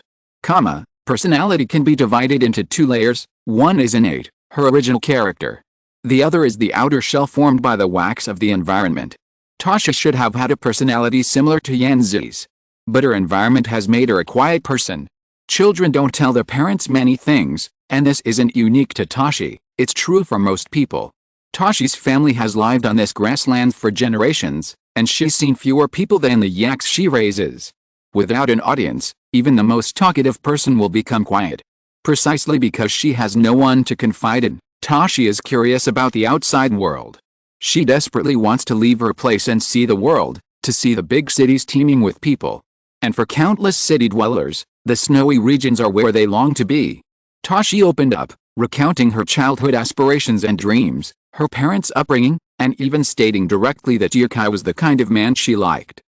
S1: Personality can be divided into two layers. One is innate, her original character. The other is the outer shell formed by the wax of the environment. Tasha should have had a personality similar to Yanzi's. But her environment has made her a quiet person. Children don't tell their parents many things, and this isn't unique to Tashi, it's true for most people. Tashi's family has lived on this grassland for generations, and she's seen fewer people than the yaks she raises. Without an audience, even the most talkative person will become quiet. Precisely because she has no one to confide in, Tashi is curious about the outside world. She desperately wants to leave her place and see the world, to see the big cities teeming with people. And for countless city dwellers, the snowy regions are where they long to be. Tashi opened up, recounting her childhood aspirations and dreams, her parents' upbringing, and even stating directly that Yukai was the kind of man she liked.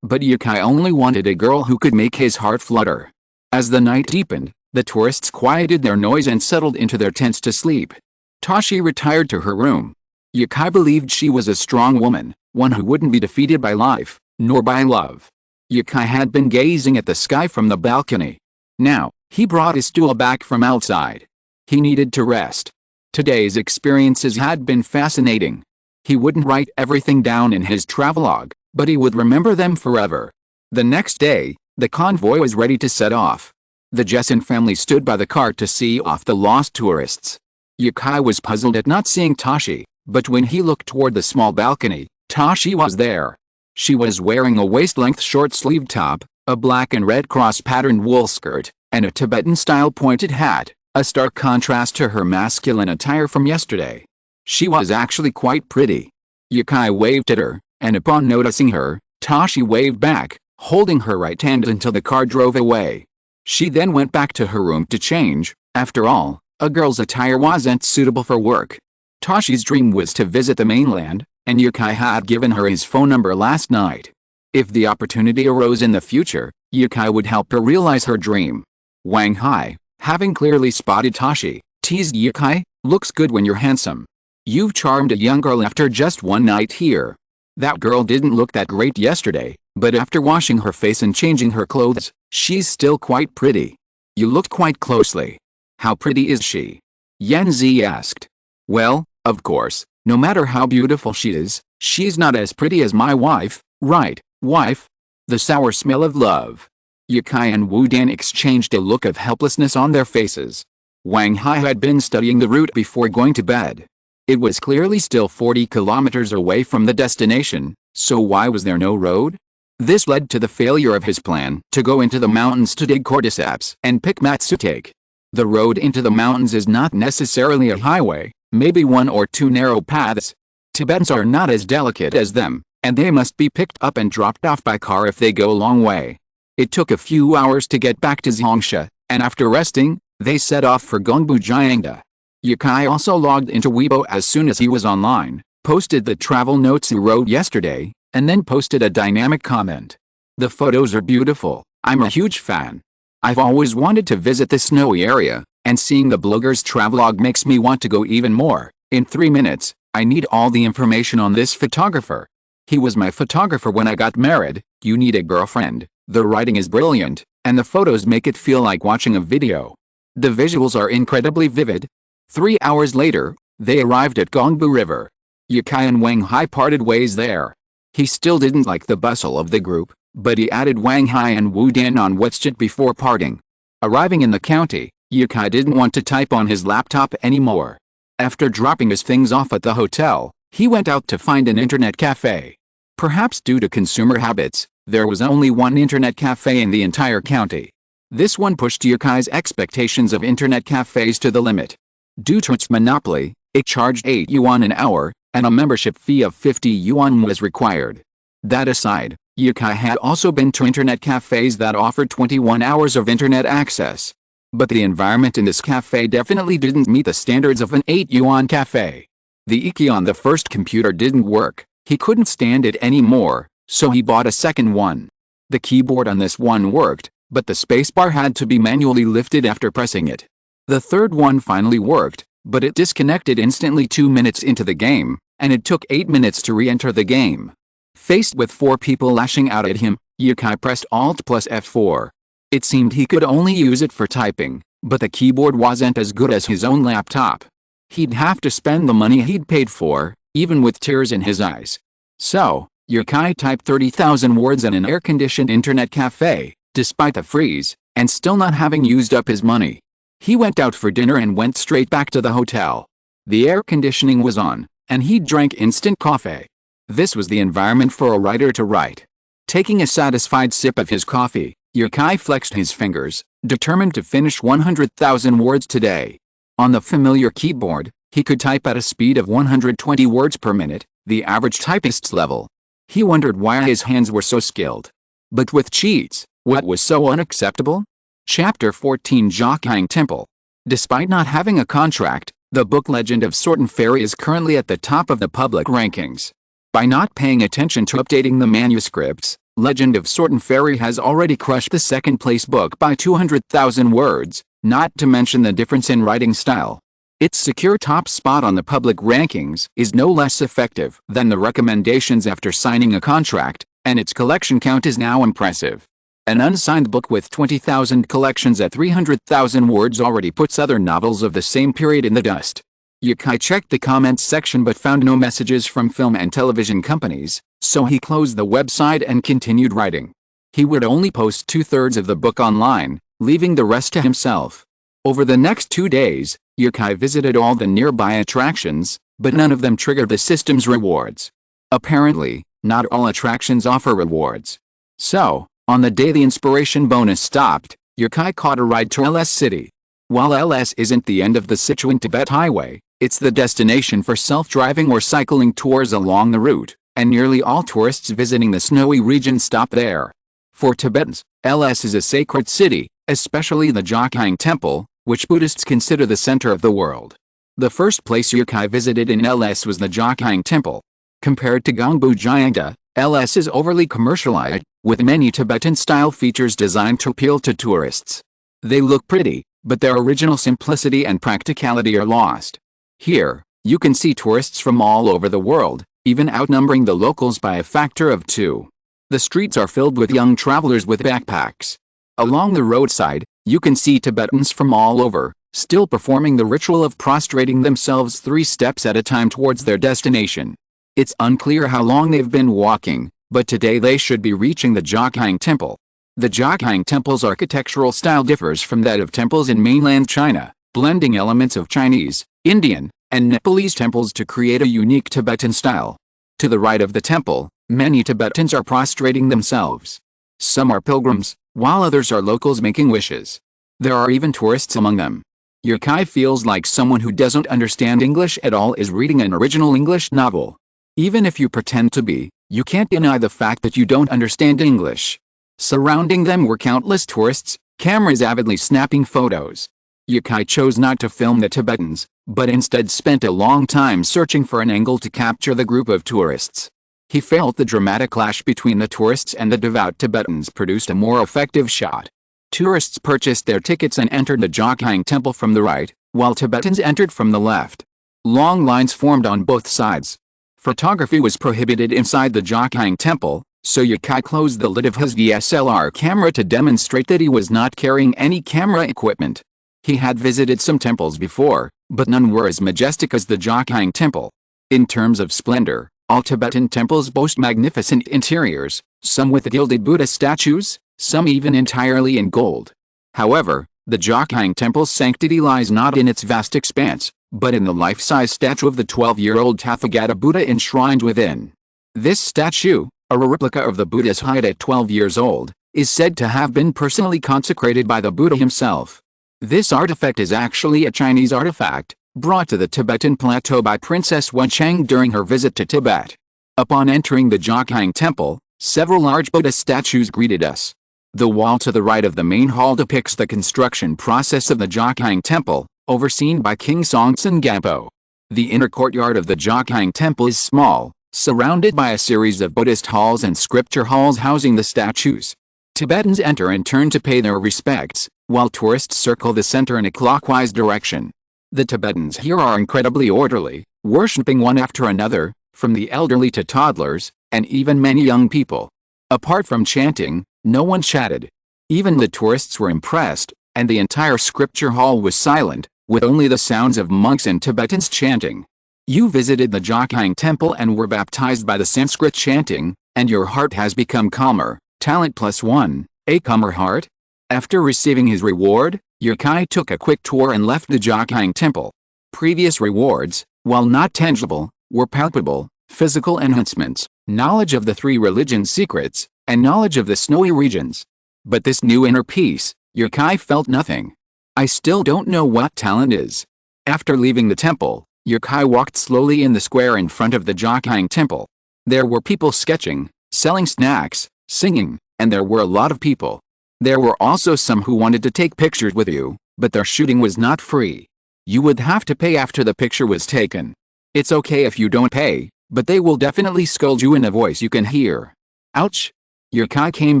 S1: But Yukai only wanted a girl who could make his heart flutter. As the night deepened, the tourists quieted their noise and settled into their tents to sleep. Tashi retired to her room. Yukai believed she was a strong woman, one who wouldn't be defeated by life, nor by love. Yukai had been gazing at the sky from the balcony. Now, he brought his stool back from outside. He needed to rest. Today's experiences had been fascinating. He wouldn't write everything down in his travelogue, but he would remember them forever. The next day, the convoy was ready to set off. The Jessen family stood by the cart to see off the lost tourists. Yukai was puzzled at not seeing Tashi, but when he looked toward the small balcony, Tashi was there. She was wearing a waist-length short-sleeved top, a black and red cross-patterned wool skirt, and a Tibetan-style pointed hat, a stark contrast to her masculine attire from yesterday. She was actually quite pretty. Yukai waved at her, and upon noticing her, Tashi waved back, holding her right hand until the car drove away. She then went back to her room to change. After all, a girl's attire wasn't suitable for work. Tashi's dream was to visit the mainland, and Yukai had given her his phone number last night. If the opportunity arose in the future, Yukai would help her realize her dream. Wang Hai, having clearly spotted Tashi, teased Yukai, "Looks good when you're handsome. You've charmed a young girl after just one night here. That girl didn't look that great yesterday, but after washing her face and changing her clothes, she's still quite pretty. You looked quite closely. How pretty is she?" Yanzi asked. "Well, of course, no matter how beautiful she is, she's not as pretty as my wife, right, wife?" The sour smell of love. Yukai and Wu Dan exchanged a look of helplessness on their faces. Wang Hai had been studying the route before going to bed. It was clearly still 40 kilometers away from the destination, so why was there no road? This led to the failure of his plan to go into the mountains to dig cordyceps and pick matsutake. The road into the mountains is not necessarily a highway, maybe one or two narrow paths. Tibetans are not as delicate as them, and they must be picked up and dropped off by car if they go a long way. It took a few hours to get back to Zhongsha, and after resting, they set off for Gongbu Jiangda. Yukai also logged into Weibo as soon as he was online, posted the travel notes he wrote yesterday, and then posted a dynamic comment. "The photos are beautiful, I'm a huge fan. I've always wanted to visit the snowy area, and seeing the blogger's travelogue makes me want to go even more. In 3 minutes, I need all the information on this photographer. He was my photographer when I got married. You need a girlfriend. The writing is brilliant, and the photos make it feel like watching a video. The visuals are incredibly vivid." 3 hours later, they arrived at Gongbu River. Yukai and Wang Hai parted ways there. He still didn't like the bustle of the group, but he added Wang Hai and Wu Dan on WeChat before parting. Arriving in the county, Yukai didn't want to type on his laptop anymore. After dropping his things off at the hotel, he went out to find an internet cafe. Perhaps due to consumer habits, there was only one internet cafe in the entire county. This one pushed Yukai's expectations of internet cafes to the limit. Due to its monopoly, it charged 8 yuan an hour, and a membership fee of 50 yuan was required. That aside, Yukai had also been to internet cafes that offered 21 hours of internet access. But the environment in this cafe definitely didn't meet the standards of an 8 yuan cafe. The Iki on the first computer didn't work, he couldn't stand it anymore, so he bought a second one. The keyboard on this one worked, but the spacebar had to be manually lifted after pressing it. The third one finally worked, but it disconnected instantly 2 minutes into the game, and it took 8 minutes to re-enter the game. Faced with 4 people lashing out at him, Yukai pressed Alt plus F4. It seemed he could only use it for typing, but the keyboard wasn't as good as his own laptop. He'd have to spend the money he'd paid for, even with tears in his eyes. So, Yukai typed 30,000 words in an air-conditioned internet cafe, despite the freeze, and still not having used up his money. He went out for dinner and went straight back to the hotel. The air conditioning was on, and he drank instant coffee. This was the environment for a writer to write. Taking a satisfied sip of his coffee, Yukai flexed his fingers, determined to finish 100,000 words today. On the familiar keyboard, he could type at a speed of 120 words per minute, the average typist's level. He wondered why his hands were so skilled. But with cheats, what was so unacceptable? Chapter 14 Jokhang Temple. Despite not having a contract, the book Legend of Sword and Fairy is currently at the top of the public rankings. By not paying attention to updating the manuscripts, Legend of Sword and Fairy has already crushed the second-place book by 200,000 words, not to mention the difference in writing style. Its secure top spot on the public rankings is no less effective than the recommendations after signing a contract, and its collection count is now impressive. An unsigned book with 20,000 collections at 300,000 words already puts other novels of the same period in the dust. Yukai checked the comments section but found no messages from film and television companies, so he closed the website and continued writing. He would only post 2/3 of the book online, leaving the rest to himself. Over the next 2 days, Yukai visited all the nearby attractions, but none of them triggered the system's rewards. Apparently, not all attractions offer rewards. So, on the day the inspiration bonus stopped, Yukai caught a ride to LS City. While LS isn't the end of the Sichuan-Tibet highway, it's the destination for self-driving or cycling tours along the route, and nearly all tourists visiting the snowy region stop there. For Tibetans, LS is a sacred city, especially the Jokhang Temple, which Buddhists consider the center of the world. The first place Yukai visited in LS was the Jokhang Temple. Compared to Gangbu Jayangda, LS is overly commercialized, with many Tibetan-style features designed to appeal to tourists. They look pretty, but their original simplicity and practicality are lost. Here, you can see tourists from all over the world, even outnumbering the locals by a factor of 2. The streets are filled with young travelers with backpacks. Along the roadside, you can see Tibetans from all over, still performing the ritual of prostrating themselves 3 steps at a time towards their destination. It's unclear how long they've been walking, but today they should be reaching the Jokhang Temple. The Jokhang Temple's architectural style differs from that of temples in mainland China, blending elements of Chinese, Indian, and Nepalese temples to create a unique Tibetan style. To the right of the temple, many Tibetans are prostrating themselves. Some are pilgrims, while others are locals making wishes. There are even tourists among them. Yukai feels like someone who doesn't understand English at all is reading an original English novel. Even if you pretend to be, you can't deny the fact that you don't understand English. Surrounding them were countless tourists, cameras avidly snapping photos. Yukai chose not to film the Tibetans, but instead spent a long time searching for an angle to capture the group of tourists. He felt the dramatic clash between the tourists and the devout Tibetans produced a more effective shot. Tourists purchased their tickets and entered the Jokhang Temple from the right, while Tibetans entered from the left. Long lines formed on both sides. Photography was prohibited inside the Jokhang Temple, so Yukai closed the lid of his DSLR camera to demonstrate that he was not carrying any camera equipment. He had visited some temples before, but none were as majestic as the Jokhang Temple. In terms of splendor, all Tibetan temples boast magnificent interiors, some with gilded Buddha statues, some even entirely in gold. However, the Jokhang Temple's sanctity lies not in its vast expanse, but in the life-size statue of the 12-year-old Tathagata Buddha enshrined within. This statue, a replica of the Buddha's height at 12 years old, is said to have been personally consecrated by the Buddha himself. This artifact is actually a Chinese artifact, brought to the Tibetan plateau by Princess Wenchang during her visit to Tibet. Upon entering the Jokhang Temple, several large Buddha statues greeted us. The wall to the right of the main hall depicts the construction process of the Jokhang Temple, overseen by King Songtsen Gampo. The inner courtyard of the Jokhang Temple is small, surrounded by a series of Buddhist halls and scripture halls housing the statues. Tibetans enter in turn to pay their respects, while tourists circle the center in a clockwise direction. The Tibetans here are incredibly orderly, worshipping one after another, from the elderly to toddlers, and even many young people. Apart from chanting, no one chatted. Even the tourists were impressed, and the entire scripture hall was silent, with only the sounds of monks and Tibetans chanting. You visited the Jokhang temple and were baptized by the Sanskrit chanting, and your heart has become calmer. Talent +1, a calmer heart? After receiving his reward, Yokai took a quick tour and left the Jokhang temple. Previous rewards, while not tangible, were palpable: physical enhancements, knowledge of the 3 religion secrets, and knowledge of the snowy regions. But this new inner peace, Yokai felt nothing. I still don't know what talent is. After leaving the temple, Yokai walked slowly in the square in front of the Jokhang temple. There were people sketching, selling snacks, singing, and there were a lot of people. There were also some who wanted to take pictures with you, but their shooting was not free. You would have to pay after the picture was taken. It's okay if you don't pay, but they will definitely scold you in a voice you can hear. Ouch! Yokai came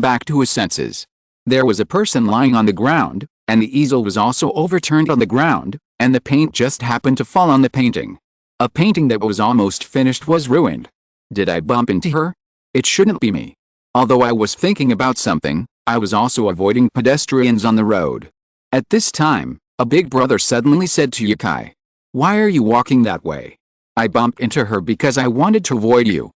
S1: back to his senses. There was a person lying on the ground, and the easel was also overturned on the ground, and the paint just happened to fall on the painting. A painting that was almost finished was ruined. Did I bump into her? It shouldn't be me. Although I was thinking about something, I was also avoiding pedestrians on the road. At this time, a big brother suddenly said to Yokai, "Why are you walking that way?" I bumped into her because I wanted to avoid you.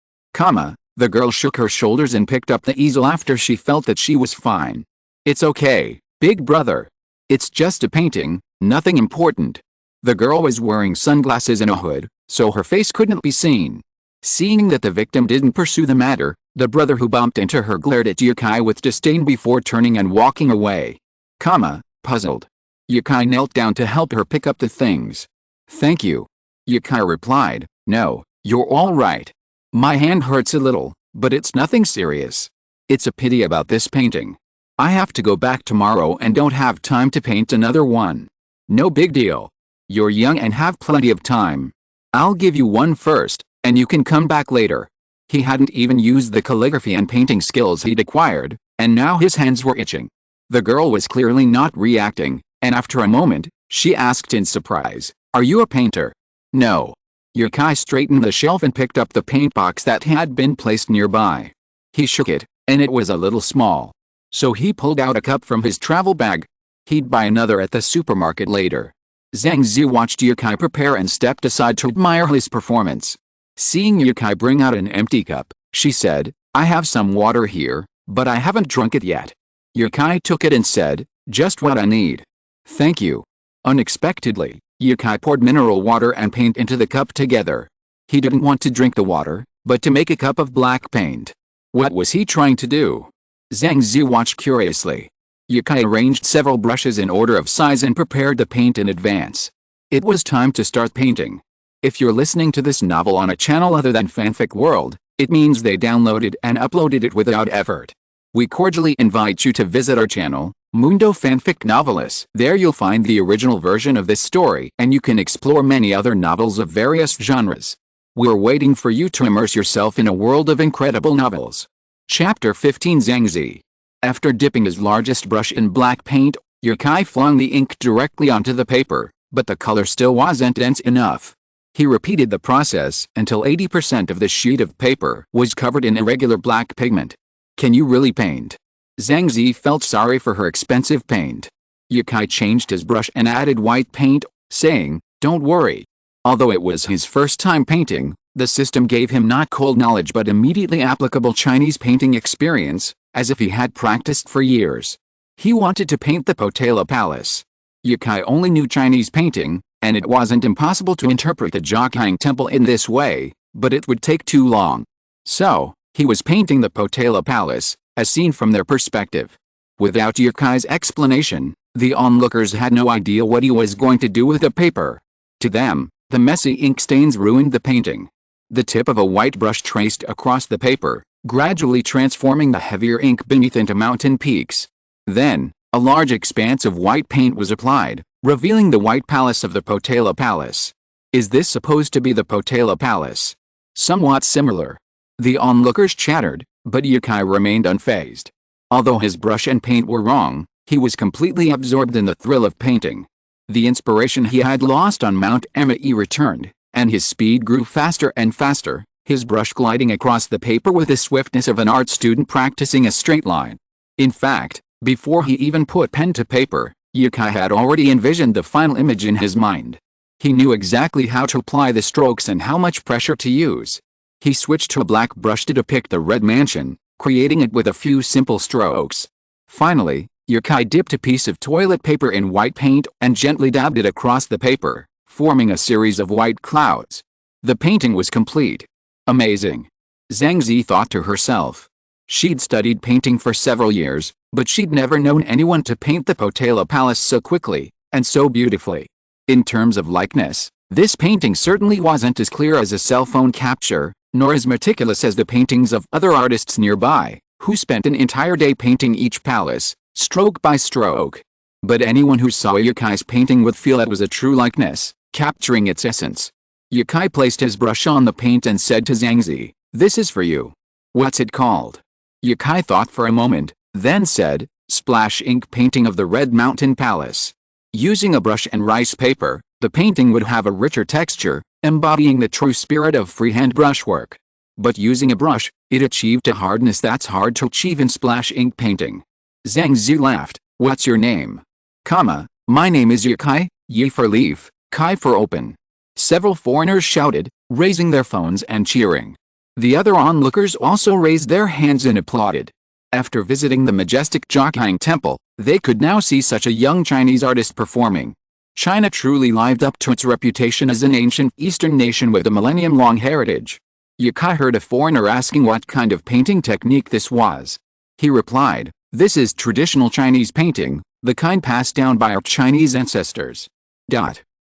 S1: The girl shook her shoulders and picked up the easel after she felt that she was fine. It's okay, big brother. It's just a painting, nothing important. The girl was wearing sunglasses and a hood, so her face couldn't be seen. Seeing that the victim didn't pursue the matter, the brother who bumped into her glared at Yokai with disdain before turning and walking away. Puzzled. Yokai knelt down to help her pick up the things. Thank you. Yokai replied, No, you're all right. My hand hurts a little, but it's nothing serious. It's a pity about this painting. I have to go back tomorrow and don't have time to paint another one. No big deal. You're young and have plenty of time. I'll give you one first, and you can come back later. He hadn't even used the calligraphy and painting skills he'd acquired, and now his hands were itching. The girl was clearly not reacting, and after a moment, she asked in surprise, "Are you a painter?" No. Yokai straightened the shelf and picked up the paint box that had been placed nearby. He shook it, and it was a little small. So he pulled out a cup from his travel bag. He'd buy another at the supermarket later. Zhang Zi watched Yokai prepare and stepped aside to admire his performance. Seeing Yokai bring out an empty cup, she said, "I have some water here, but I haven't drunk it yet." Yokai took it and said, "Just what I need." "Thank you." Unexpectedly, Yokai poured mineral water and paint into the cup together. He didn't want to drink the water, but to make a cup of black paint. What was he trying to do? Zhang Zi watched curiously. Yokai arranged several brushes in order of size and prepared the paint in advance. It was time to start painting. If you're listening to this novel on a channel other than Fanfic World, it means they downloaded and uploaded it without effort. We cordially invite you to visit our channel, Mundo Fanfic Novelis. There you'll find the original version of this story and you can explore many other novels of various genres. We're waiting for you to immerse yourself in a world of incredible novels. Chapter 15 Zhang Zi. After dipping his largest brush in black paint, Yokai flung the ink directly onto the paper, but the color still wasn't dense enough. He repeated the process until 80% of the sheet of paper was covered in irregular black pigment. Can you really paint? Zhang Zi felt sorry for her expensive paint. Yokai changed his brush and added white paint, saying, "Don't worry." Although it was his first time painting, the system gave him not cold knowledge but immediately applicable Chinese painting experience, as if he had practiced for years. He wanted to paint the Potala Palace. Yokai only knew Chinese painting, and it wasn't impossible to interpret the Jokhang temple in this way, but it would take too long. So, he was painting the Potala Palace, as seen from their perspective. Without Yokai's explanation, the onlookers had no idea what he was going to do with the paper. To them, the messy ink stains ruined the painting. The tip of a white brush traced across the paper, gradually transforming the heavier ink beneath into mountain peaks. Then, a large expanse of white paint was applied, revealing the white palace of the Potala Palace. Is this supposed to be the Potala Palace? Somewhat similar. The onlookers chattered, but Yokai remained unfazed. Although his brush and paint were wrong, he was completely absorbed in the thrill of painting. The inspiration he had lost on Mount Emei returned, and his speed grew faster and faster. his brush gliding across the paper with the swiftness of an art student practicing a straight line. In fact, before he even put pen to paper, Yukai had already envisioned the final image in his mind. He knew exactly how to apply the strokes and how much pressure to use. He switched to a black brush to depict the red mansion, creating it with a few simple strokes. Finally, Yukai dipped a piece of toilet paper in white paint and gently dabbed it across the paper, forming a series of white clouds. The painting was complete. Amazing. Zhang Zi thought to herself. She'd studied painting for several years, but she'd never known anyone to paint the Potala Palace so quickly, and so beautifully. In terms of likeness, this painting certainly wasn't as clear as a cell phone capture, nor as meticulous as the paintings of other artists nearby, who spent an entire day painting each palace, stroke by stroke. But anyone who saw Yukai's painting would feel it was a true likeness, capturing its essence. Yukai placed his brush on the paint and said to Zhang Zi, "This is for you." "What's it called?" Yukai thought for a moment, then said, "Splash ink painting of the Red Mountain Palace." Using a brush and rice paper, the painting would have a richer texture, embodying the true spirit of freehand brushwork. But using a brush, it achieved a hardness that's hard to achieve in splash ink painting. Zhang Zi laughed. "What's your name?" "My name is Yukai, Yi for leaf, Kai for open." Several foreigners shouted, raising their phones and cheering. The other onlookers also raised their hands and applauded. After visiting the majestic Jiaqing Temple, they could now see such a young Chinese artist performing. China truly lived up to its reputation as an ancient Eastern nation with a millennium-long heritage. Yukai heard a foreigner asking what kind of painting technique this was. He replied, "This is traditional Chinese painting, the kind passed down by our Chinese ancestors."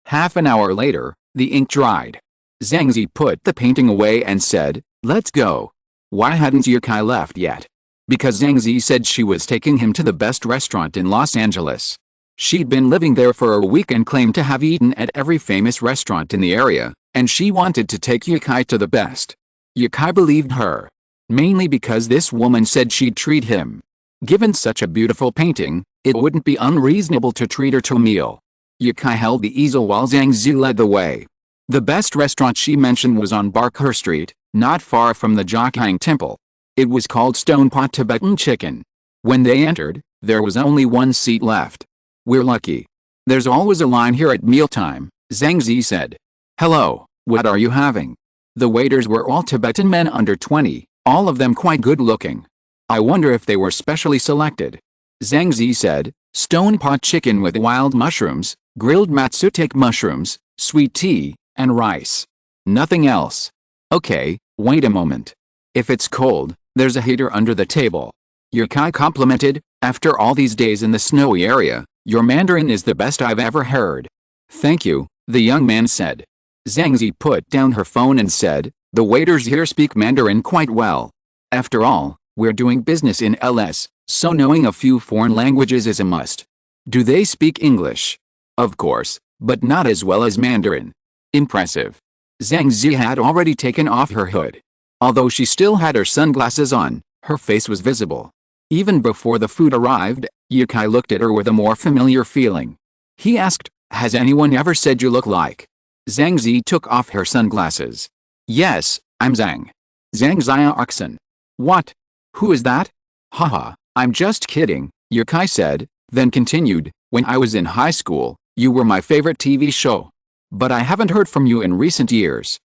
S1: Half an hour later, the ink dried. Zhang Zi put the painting away and said, "Let's go." Why hadn't Yukai left yet? Because Zhang Zi said she was taking him to the best restaurant in Los Angeles. She'd been living there for a week and claimed to have eaten at every famous restaurant in the area, and she wanted to take Yukai to the best. Yukai believed her. Mainly because this woman said she'd treat him. Given such a beautiful painting, it wouldn't be unreasonable to treat her to a meal. Yukai held the easel while Zhang Zi led the way. The best restaurant she mentioned was on Barker Street, not far from the Jiaqing Temple. It was called Stone Pot Tibetan Chicken. When they entered, there was only one seat left. "We're lucky. There's always a line here at mealtime," Zhang Zi said. "Hello, what are you having?" The waiters were all Tibetan men under 20, all of them quite good looking. "I wonder if they were specially selected." Zhang Zi said, "Stone pot chicken with wild mushrooms, grilled matsutake mushrooms, sweet tea, and rice. Nothing else." "Okay, wait a moment. If it's cold, there's a heater under the table." Yukai complimented, "After all these days in the snowy area, your Mandarin is the best I've ever heard." "Thank you," the young man said. Zhang Zi put down her phone and said, "The waiters here speak Mandarin quite well. After all, we're doing business in LS, so knowing a few foreign languages is a must." "Do they speak English?" "Of course, but not as well as Mandarin." "Impressive." Zhang Zi had already taken off her hood. Although she still had her sunglasses on, her face was visible. Even before the food arrived, Yukai looked at her with a more familiar feeling. He asked, "Has anyone ever said you look like?" Zhang Zi took off her sunglasses. "Yes, I'm Zhang. Zhang Xiaoxin." "What? Who is that?" "Haha, I'm just kidding," Yukai said, then continued, "When I was in high school, you were my favorite TV show. But I haven't heard from you in recent years."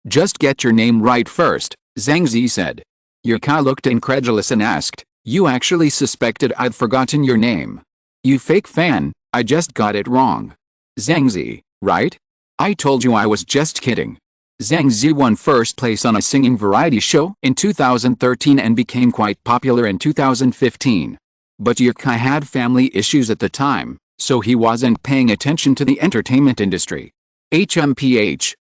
S1: Just get your name right first," Zhang Zi said. Yukai looked incredulous and asked, "You actually suspected I'd forgotten your name?" "You fake fan, I just got it wrong." "Zhang Zi, right? I told you I was just kidding." Zhang Zi won first place on a singing variety show in 2013 and became quite popular in 2015. But Yukai had family issues at the time, so he wasn't paying attention to the entertainment industry.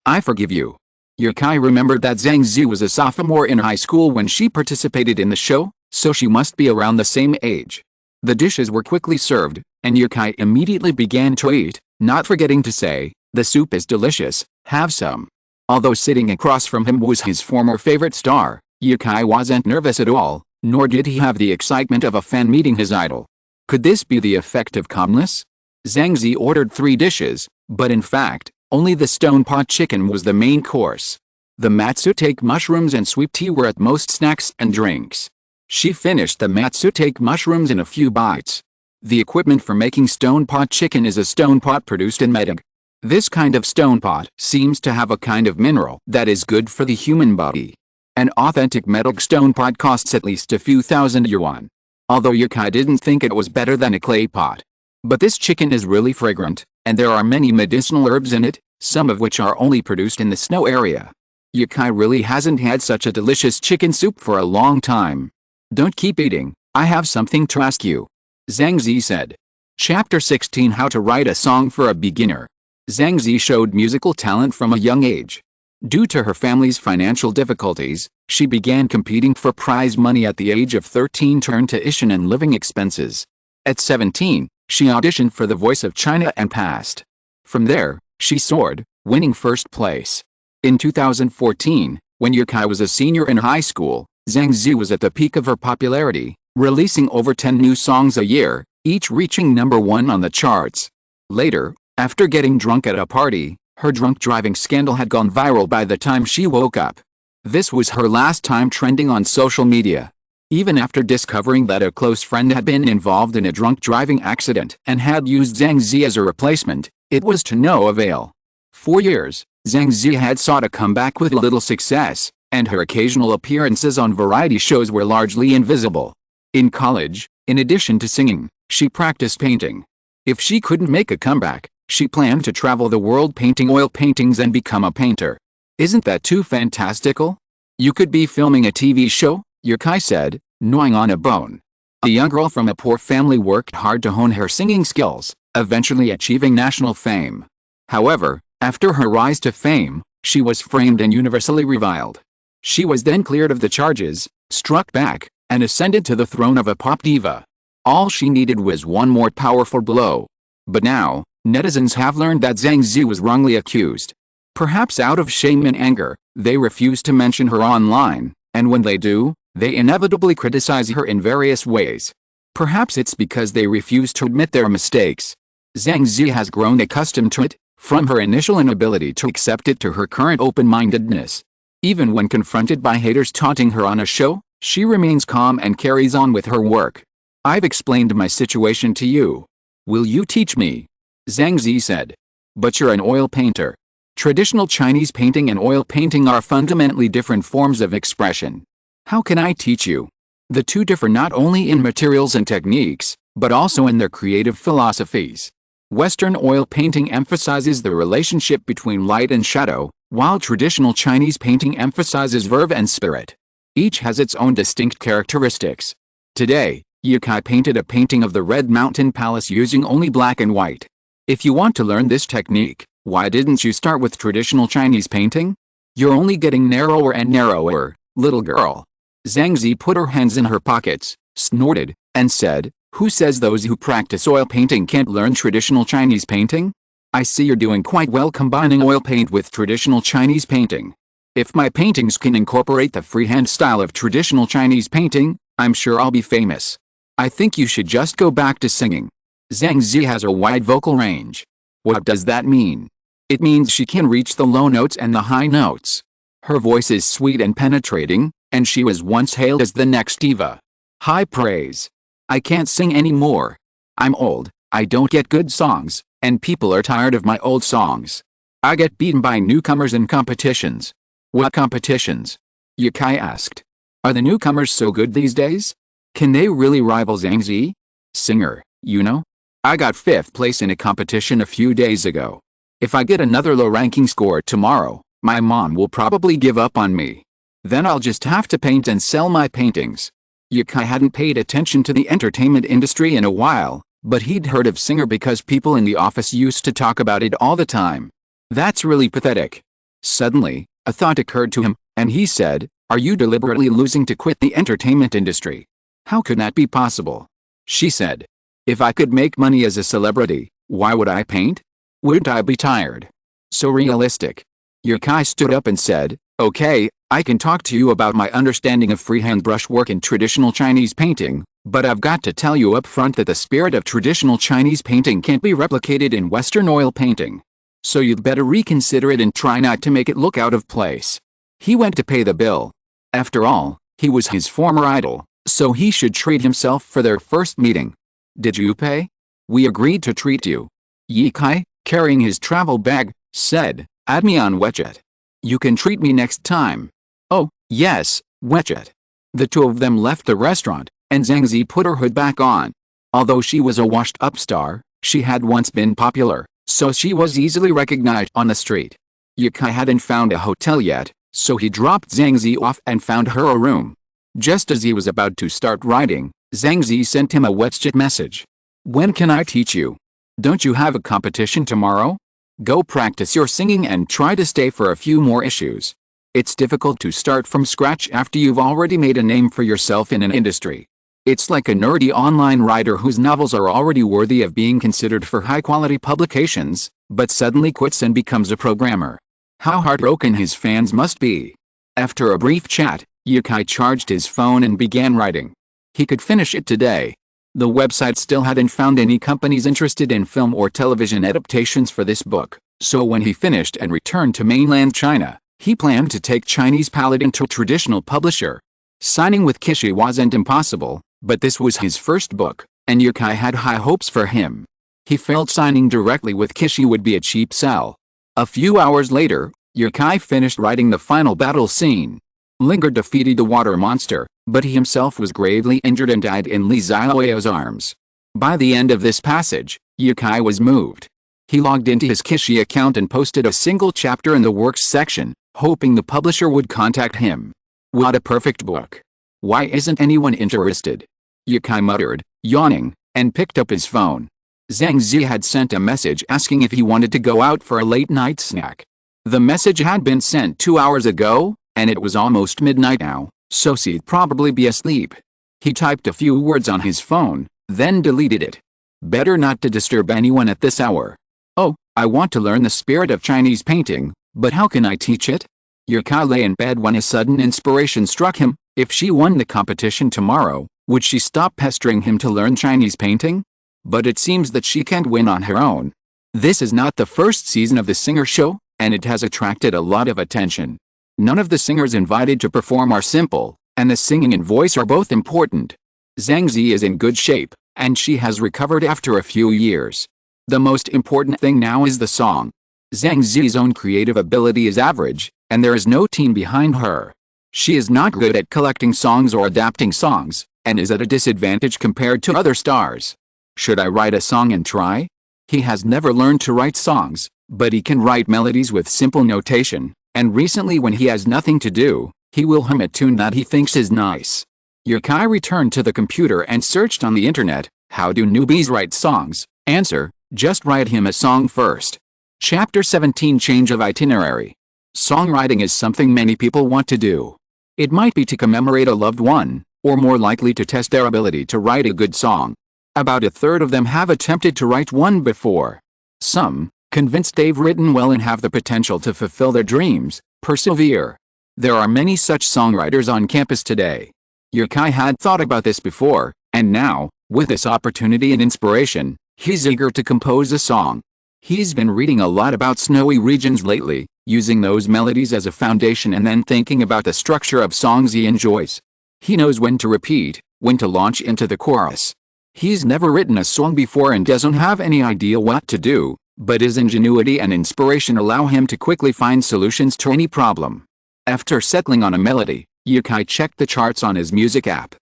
S1: I forgive you." Yukai remembered that Zhang Zi was a sophomore in high school when she participated in the show, so she must be around the same age. The dishes were quickly served, and Yukai immediately began to eat, not forgetting to say, "The soup is delicious, have some." Although sitting across from him was his former favorite star, Yukai wasn't nervous at all, nor did he have the excitement of a fan meeting his idol. Could this be the effect of calmness? Zhang Zi ordered 3 dishes, but in fact, only the stone pot chicken was the main course. The matsutake mushrooms and sweet tea were at most snacks and drinks. She finished the matsutake mushrooms in a few bites. The equipment for making stone pot chicken is a stone pot produced in mediocre. This kind of stone pot seems to have a kind of mineral that is good for the human body. An authentic mediocre stone pot costs at least a few thousand yuan. Although Yukai didn't think it was better than a clay pot. But this chicken is really fragrant, and there are many medicinal herbs in it, some of which are only produced in the snow area. Yukai really hasn't had such a delicious chicken soup for a long time. Don't keep eating, I have something to ask you. Zhang Zi said. Chapter 16 How to Write a Song for a Beginner. Zhang Zi showed musical talent from a young age. Due to her family's financial difficulties, she began competing for prize money at the age of 13 to earn tuition and living expenses. At 17, she auditioned for The Voice of China and passed. From there, she soared, winning first place. In 2014, when Yukai was a senior in high school, Zhang Zi was at the peak of her popularity, releasing over 10 new songs a year, each reaching #1 on the charts. Later, after getting drunk at a party, her drunk driving scandal had gone viral by the time she woke up. This was her last time trending on social media. Even after discovering that a close friend had been involved in a drunk driving accident and had used Zhang Zi as a replacement, it was to no avail. For years, Zhang Zi had sought a comeback with little success, and her occasional appearances on variety shows were largely invisible. In college, in addition to singing, she practiced painting. If she couldn't make a comeback, she planned to travel the world painting oil paintings and become a painter. Isn't that too fantastical? You could be filming a TV show, Yukai said, gnawing on a bone. A young girl from a poor family worked hard to hone her singing skills, eventually achieving national fame. However, after her rise to fame, she was framed and universally reviled. She was then cleared of the charges, struck back, and ascended to the throne of a pop diva. All she needed was one more powerful blow. But now, netizens have learned that Zhang Zi was wrongly accused. Perhaps out of shame and anger, they refuse to mention her online, and when they do, they inevitably criticize her in various ways. Perhaps it's because they refuse to admit their mistakes. Zhang Zi has grown accustomed to it, from her initial inability to accept it to her current open-mindedness. Even when confronted by haters taunting her on a show, she remains calm and carries on with her work. I've explained my situation to you. Will you teach me? Zhang Zi said. But you're an oil painter. Traditional Chinese painting and oil painting are fundamentally different forms of expression. How can I teach you? The two differ not only in materials and techniques, but also in their creative philosophies. Western oil painting emphasizes the relationship between light and shadow, while traditional Chinese painting emphasizes verve and spirit. Each has its own distinct characteristics. Today, Yukai painted a painting of the Red Mountain Palace using only black and white. If you want to learn this technique, why didn't you start with traditional Chinese painting? You're only getting narrower and narrower, little girl. Zhang Zi put her hands in her pockets, snorted, and said, "Who says those who practice oil painting can't learn traditional Chinese painting? I see you're doing quite well combining oil paint with traditional Chinese painting. If my paintings can incorporate the freehand style of traditional Chinese painting, I'm sure I'll be famous. I think you should just go back to singing." Zhang Zi has a wide vocal range. What does that mean? It means she can reach the low notes and the high notes. Her voice is sweet and penetrating, and she was once hailed as the next diva. High praise. I can't sing anymore. I'm old, I don't get good songs, and people are tired of my old songs. I get beaten by newcomers in competitions. What competitions? Yukai asked. Are the newcomers so good these days? Can they really rival Zhang Zi? Singer, you know? I got 5th place in a competition a few days ago. If I get another low-ranking score tomorrow, my mom will probably give up on me. Then I'll just have to paint and sell my paintings. Yukai hadn't paid attention to the entertainment industry in a while, but he'd heard of Singer because people in the office used to talk about it all the time. That's really pathetic. Suddenly, a thought occurred to him, and he said, "Are you deliberately losing to quit the entertainment industry?" "How could that be possible?" She said. "If I could make money as a celebrity, why would I paint? Wouldn't I be tired?" So realistic. Yukai stood up and said, "Okay, I can talk to you about my understanding of freehand brushwork in traditional Chinese painting, but I've got to tell you up front that the spirit of traditional Chinese painting can't be replicated in Western oil painting. So you'd better reconsider it and try not to make it look out of place." He went to pay the bill. After all, he was his former idol, so he should treat himself for their first meeting. Did you pay? We agreed to treat you. Ye Kai, carrying his travel bag, said, add me on WeChat. You can treat me next time. Oh, yes, WeChat. The two of them left the restaurant, and Zhang Zi put her hood back on. Although she was a washed-up star, she had once been popular, so she was easily recognized on the street. Ye Kai hadn't found a hotel yet, so he dropped Zhang Zi off and found her a room. Just as he was about to start writing, Zhang Zi sent him a WeChat message. When can I teach you? Don't you have a competition tomorrow? Go practice your singing and try to stay for a few more issues. It's difficult to start from scratch after you've already made a name for yourself in an industry. It's like a nerdy online writer whose novels are already worthy of being considered for high-quality publications, but suddenly quits and becomes a programmer. How heartbroken his fans must be. After a brief chat, Ye Kai charged his phone and began writing. He could finish it today. The website still hadn't found any companies interested in film or television adaptations for this book, so when he finished and returned to mainland China, he planned to take Chinese Paladin to a traditional publisher. Signing with Kishi wasn't impossible, but this was his first book, and Ye Kai had high hopes for him. He felt signing directly with Kishi would be a cheap sell. A few hours later, Ye Kai finished writing the final battle scene. Linger defeated the water monster, but he himself was gravely injured and died in Li Xiaoyao's arms. By the end of this passage, Ye Kai was moved. He logged into his Kishi account and posted a single chapter in the works section, hoping the publisher would contact him. What a perfect book. Why isn't anyone interested? Ye Kai muttered, yawning, and picked up his phone. Zhang Zi had sent a message asking if he wanted to go out for a late-night snack. The message had been sent 2 hours ago, and it was almost midnight now, so she'd probably be asleep. He typed a few words on his phone, then deleted it. Better not to disturb anyone at this hour. Oh, I want to learn the spirit of Chinese painting, but how can I teach it? Ye Kai lay in bed when a sudden inspiration struck him. If she won the competition tomorrow, would she stop pestering him to learn Chinese painting? But it seems that she can't win on her own. This is not the first season of the Singer Show, and it has attracted a lot of attention. None of the singers invited to perform are simple, and the singing and voice are both important. Zhang Zi is in good shape, and she has recovered after a few years. The most important thing now is the song. Zhang Zi's own creative ability is average, and there is no team behind her. She is not good at collecting songs or adapting songs, and is at a disadvantage compared to other stars. Should I write a song and try? He has never learned to write songs, but he can write melodies with simple notation, and recently when he has nothing to do, he will hum a tune that he thinks is nice. Ye Kai returned to the computer and searched on the internet, how do newbies write songs? Answer, just write him a song first. Chapter 17 Change of itinerary. Songwriting is something many people want to do. It might be to commemorate a loved one, or more likely to test their ability to write a good song. About a third of them have attempted to write one before. Some, convinced they've written well and have the potential to fulfill their dreams, persevere. There are many such songwriters on campus today. Ye Kai had thought about this before, and now, with this opportunity and inspiration, he's eager to compose a song. He's been reading a lot about snowy regions lately, using those melodies as a foundation and then thinking about the structure of songs he enjoys. He knows when to repeat, when to launch into the chorus. He's never written a song before and doesn't have any idea what to do, but his ingenuity and inspiration allow him to quickly find solutions to any problem. After settling on a melody, Ye Kai checked the charts on his music app.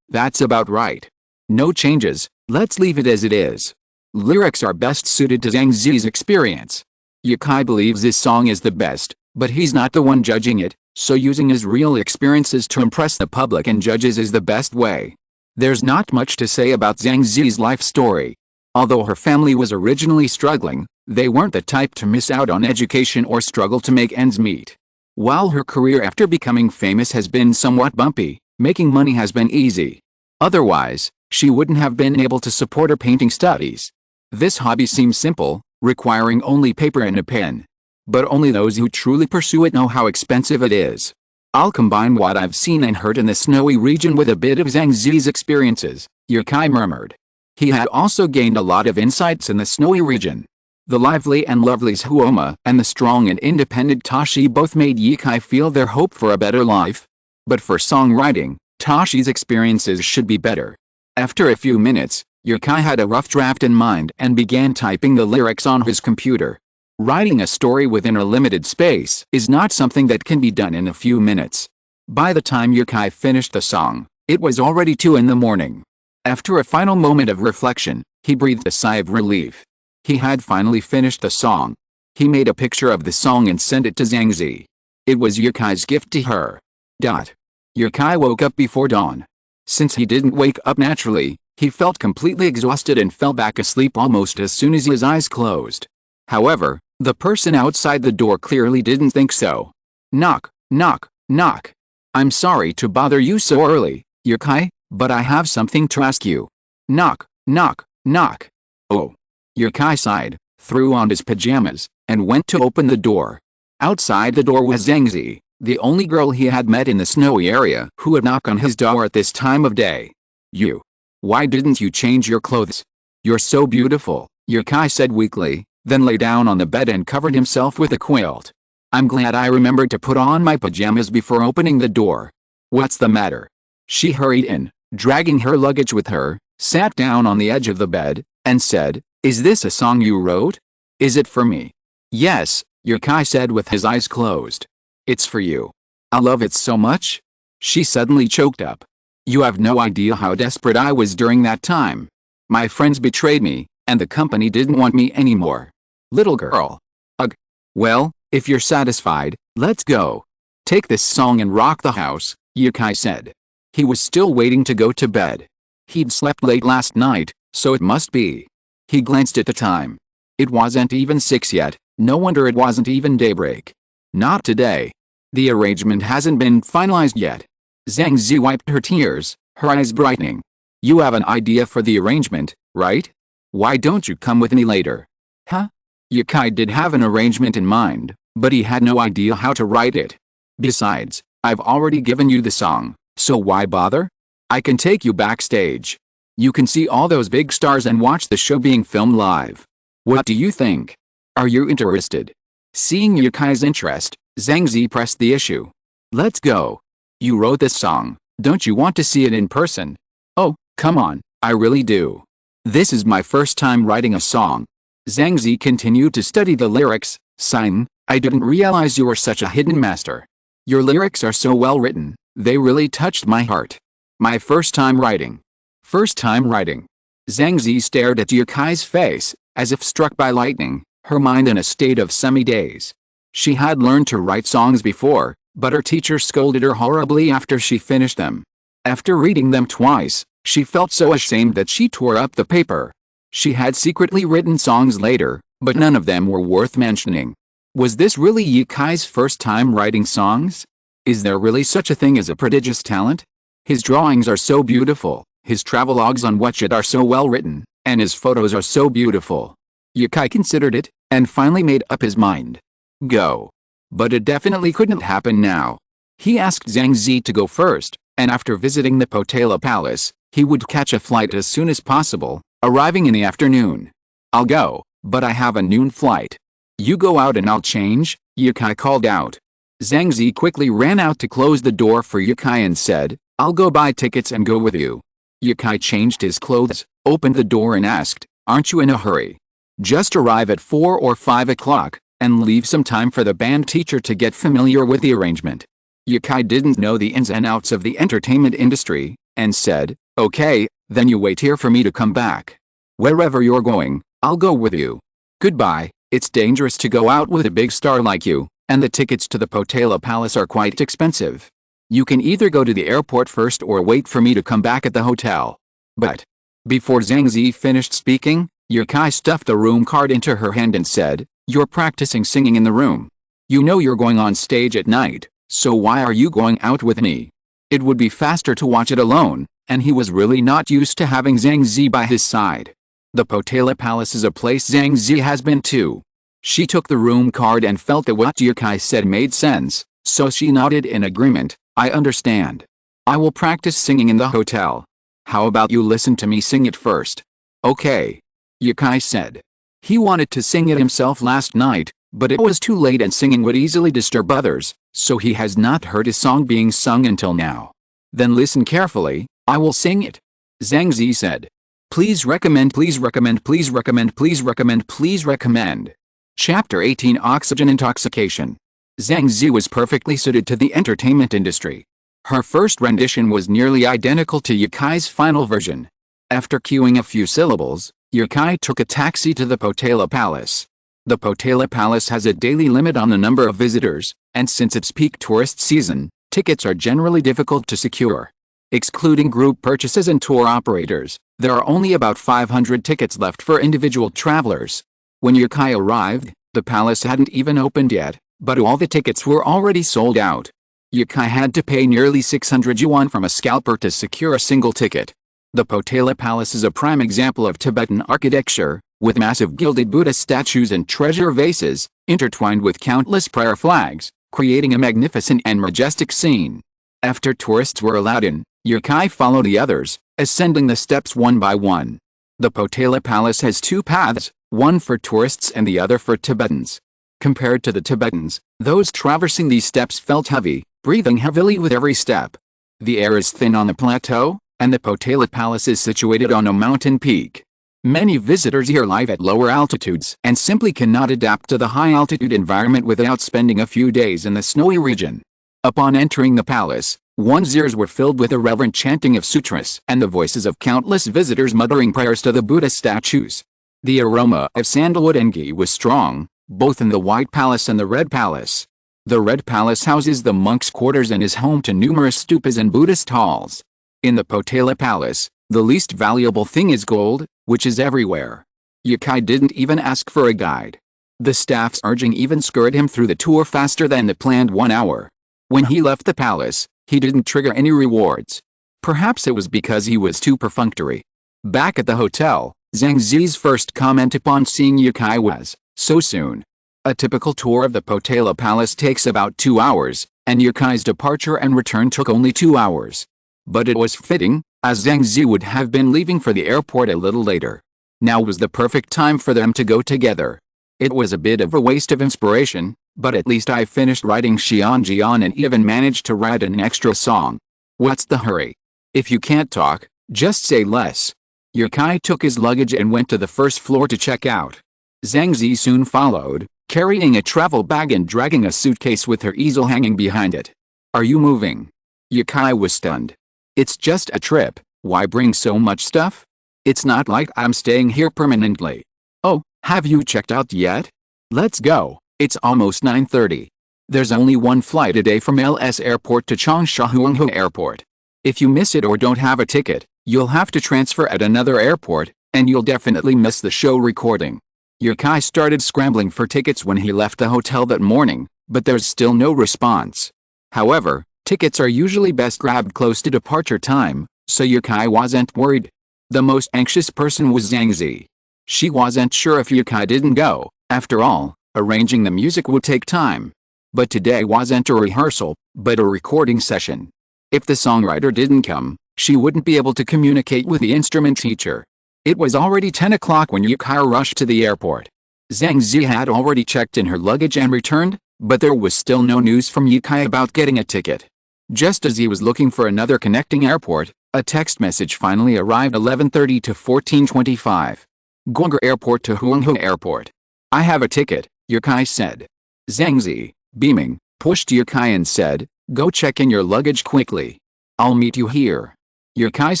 S1: That's about right. No changes, let's leave it as it is. Lyrics are best suited to Zhang Zi's experience. Ye Kai believes this song is the best, but he's not the one judging it, so using his real experiences to impress the public and judges is the best way. There's not much to say about Zhang Zi's life story. Although her family was originally struggling, they weren't the type to miss out on education or struggle to make ends meet. While her career after becoming famous has been somewhat bumpy, making money has been easy. Otherwise, she wouldn't have been able to support her painting studies. This hobby seems simple, requiring only paper and a pen. But only those who truly pursue it know how expensive it is. I'll combine what I've seen and heard in the snowy region with a bit of Zhang Zi's experiences, Ye Kai murmured. He had also gained a lot of insights in the snowy region. The lively and lovely Suoma and the strong and independent Tashi both made Yukai feel their hope for a better life. But for songwriting, Tashi's experiences should be better. After a few minutes, Yukai had a rough draft in mind and began typing the lyrics on his computer. Writing a story within a limited space is not something that can be done in a few minutes. By the time Yukai finished the song, it was already 2 in the morning. After a final moment of reflection, he breathed a sigh of relief. He had finally finished the song. He made a picture of the song and sent it to Zhangzi. It was Yukai's gift to her. Yukai woke up before dawn. Since he didn't wake up naturally, he felt completely exhausted and fell back asleep almost as soon as his eyes closed. However, the person outside the door clearly didn't think so. Knock, knock, knock. I'm sorry to bother you so early, Yukai, but I have something to ask you. Knock, knock, knock. Oh. Yukai sighed, threw on his pajamas, and went to open the door. Outside the door was Zhangzi, the only girl he had met in the snowy area who would knock on his door at this time of day. You. Why didn't you change your clothes? You're so beautiful, Yukai said weakly, then lay down on the bed and covered himself with a quilt. I'm glad I remembered to put on my pajamas before opening the door. What's the matter? She hurried in, dragging her luggage with her, sat down on the edge of the bed, and said, Is this a song you wrote? Is it for me? Yes, Yukai said with his eyes closed. It's for you. I love it so much. She suddenly choked up. You have no idea how desperate I was during that time. My friends betrayed me, and the company didn't want me anymore. Little girl. Ugh. Well, if you're satisfied, let's go. Take this song and rock the house, Yukai said. He was still waiting to go to bed. He'd slept late last night, so it must be. He glanced at the time. It wasn't even 6 yet, no wonder it wasn't even daybreak. Not today. The arrangement hasn't been finalized yet. Zhangzi wiped her tears, her eyes brightening. You have an idea for the arrangement, right? Why don't you come with me later? Huh? Yukai did have an arrangement in mind, but he had no idea how to write it. Besides, I've already given you the song, so why bother? I can take you backstage. You can see all those big stars and watch the show being filmed live. What do you think? Are you interested? Seeing Yukai's interest, Zhangzi pressed the issue. Let's go. You wrote this song, don't you want to see it in person? Oh, come on, I really do. This is my first time writing a song. Zhangzi continued to study the lyrics, sighing, I didn't realize you were such a hidden master. Your lyrics are so well written, they really touched my heart. My first time writing. First time writing. Zhangzi stared at Yukai's face, as if struck by lightning, her mind in a state of semi-daze. She had learned to write songs before, but her teacher scolded her horribly after she finished them. After reading them twice, she felt so ashamed that she tore up the paper. She had secretly written songs later, but none of them were worth mentioning. Was this really Yukai's first time writing songs? Is there really such a thing as a prodigious talent? His drawings are so beautiful, his travelogues on Watchit are so well written, and his photos are so beautiful. Yukai considered it, and finally made up his mind. Go. But it definitely couldn't happen now. He asked Zhangzi to go first, and after visiting the Potala Palace, he would catch a flight as soon as possible, arriving in the afternoon. I'll go, but I have a noon flight. You go out and I'll change, Yukai called out. Zhangzi quickly ran out to close the door for Yukai and said, I'll go buy tickets and go with you. Yukai changed his clothes, opened the door and asked, Aren't you in a hurry? Just arrive at 4 or 5 o'clock, and leave some time for the band teacher to get familiar with the arrangement. Yukai didn't know the ins and outs of the entertainment industry, and said, Okay, then you wait here for me to come back. Wherever you're going, I'll go with you. Goodbye, it's dangerous to go out with a big star like you, and the tickets to the Potala Palace are quite expensive. You can either go to the airport first or wait for me to come back at the hotel. But, before Zhangzi finished speaking, Yukai stuffed a room card into her hand and said, You're practicing singing in the room. You know you're going on stage at night, so why are you going out with me? It would be faster to watch it alone, and he was really not used to having Zhangzi by his side. The Potala Palace is a place Zhangzi has been to. She took the room card and felt that what Yukai said made sense, so she nodded in agreement. I understand. I will practice singing in the hotel. How about you listen to me sing it first? Okay. Yukai said. He wanted to sing it himself last night, but it was too late and singing would easily disturb others, so he has not heard his song being sung until now. Then listen carefully, I will sing it. Zhang Zi said. Please recommend, please recommend, please recommend, please recommend, please recommend. Chapter 18 Oxygen Intoxication. Zhang Zi was perfectly suited to the entertainment industry. Her first rendition was nearly identical to Yukai's final version. After cueing a few syllables, Yukai took a taxi to the Potala Palace. The Potala Palace has a daily limit on the number of visitors, and since it's peak tourist season, tickets are generally difficult to secure. Excluding group purchases and tour operators, there are only about 500 tickets left for individual travelers. When Yukai arrived, the palace hadn't even opened yet, but all the tickets were already sold out. Yukai had to pay nearly 600 yuan from a scalper to secure a single ticket. The Potala Palace is a prime example of Tibetan architecture, with massive gilded Buddha statues and treasure vases, intertwined with countless prayer flags, creating a magnificent and majestic scene. After tourists were allowed in, Yukai followed the others, ascending the steps one by one. The Potala Palace has two paths, one for tourists and the other for Tibetans. Compared to the Tibetans, those traversing these steps felt heavy, breathing heavily with every step. The air is thin on the plateau, and the Potala Palace is situated on a mountain peak. Many visitors here live at lower altitudes and simply cannot adapt to the high-altitude environment without spending a few days in the snowy region. Upon entering the palace, one's ears were filled with a reverent chanting of sutras and the voices of countless visitors muttering prayers to the Buddha statues. The aroma of sandalwood and ghee was strong, both in the White Palace and the Red Palace. The Red Palace houses the monks' quarters and is home to numerous stupas and Buddhist halls. In the Potala Palace, the least valuable thing is gold, which is everywhere. Yukai didn't even ask for a guide. The staff's urging even scurried him through the tour faster than the planned 1 hour. When he left the palace, he didn't trigger any rewards. Perhaps it was because he was too perfunctory. Back at the hotel, Zhang Zi's first comment upon seeing Yukai was, "So soon." A typical tour of the Potala Palace takes about 2 hours, and Yukai's departure and return took only 2 hours. But it was fitting, as Zhang Zi would have been leaving for the airport a little later. Now was the perfect time for them to go together. It was a bit of a waste of inspiration, but at least I finished writing Xianjian and even managed to write an extra song. What's the hurry? If you can't talk, just say less. Yukai took his luggage and went to the first floor to check out. Zhang Zi soon followed, carrying a travel bag and dragging a suitcase with her easel hanging behind it. Are you moving? Yukai was stunned. It's just a trip, why bring so much stuff? It's not like I'm staying here permanently. Oh, have you checked out yet? Let's go, it's almost 9:30. There's only one flight a day from LS Airport to Changsha Huanghe Airport. If you miss it or don't have a ticket, you'll have to transfer at another airport, and you'll definitely miss the show recording. Yukai started scrambling for tickets when he left the hotel that morning, but there's still no response. However, tickets are usually best grabbed close to departure time, so Yukai wasn't worried. The most anxious person was Zhang Zi. She wasn't sure if Yukai didn't go. After all, arranging the music would take time. But today wasn't a rehearsal, but a recording session. If the songwriter didn't come, she wouldn't be able to communicate with the instrument teacher. It was already 10 o'clock when Yukai rushed to the airport. Zhang Zi had already checked in her luggage and returned, but there was still no news from Yukai about getting a ticket. Just as he was looking for another connecting airport, a text message finally arrived 11:30 to 14:25. Gongor Airport to Huanghe Airport. I have a ticket, Yukai said. Zhang Zi, beaming, pushed Yukai and said, go check in your luggage quickly. I'll meet you here. Yukai's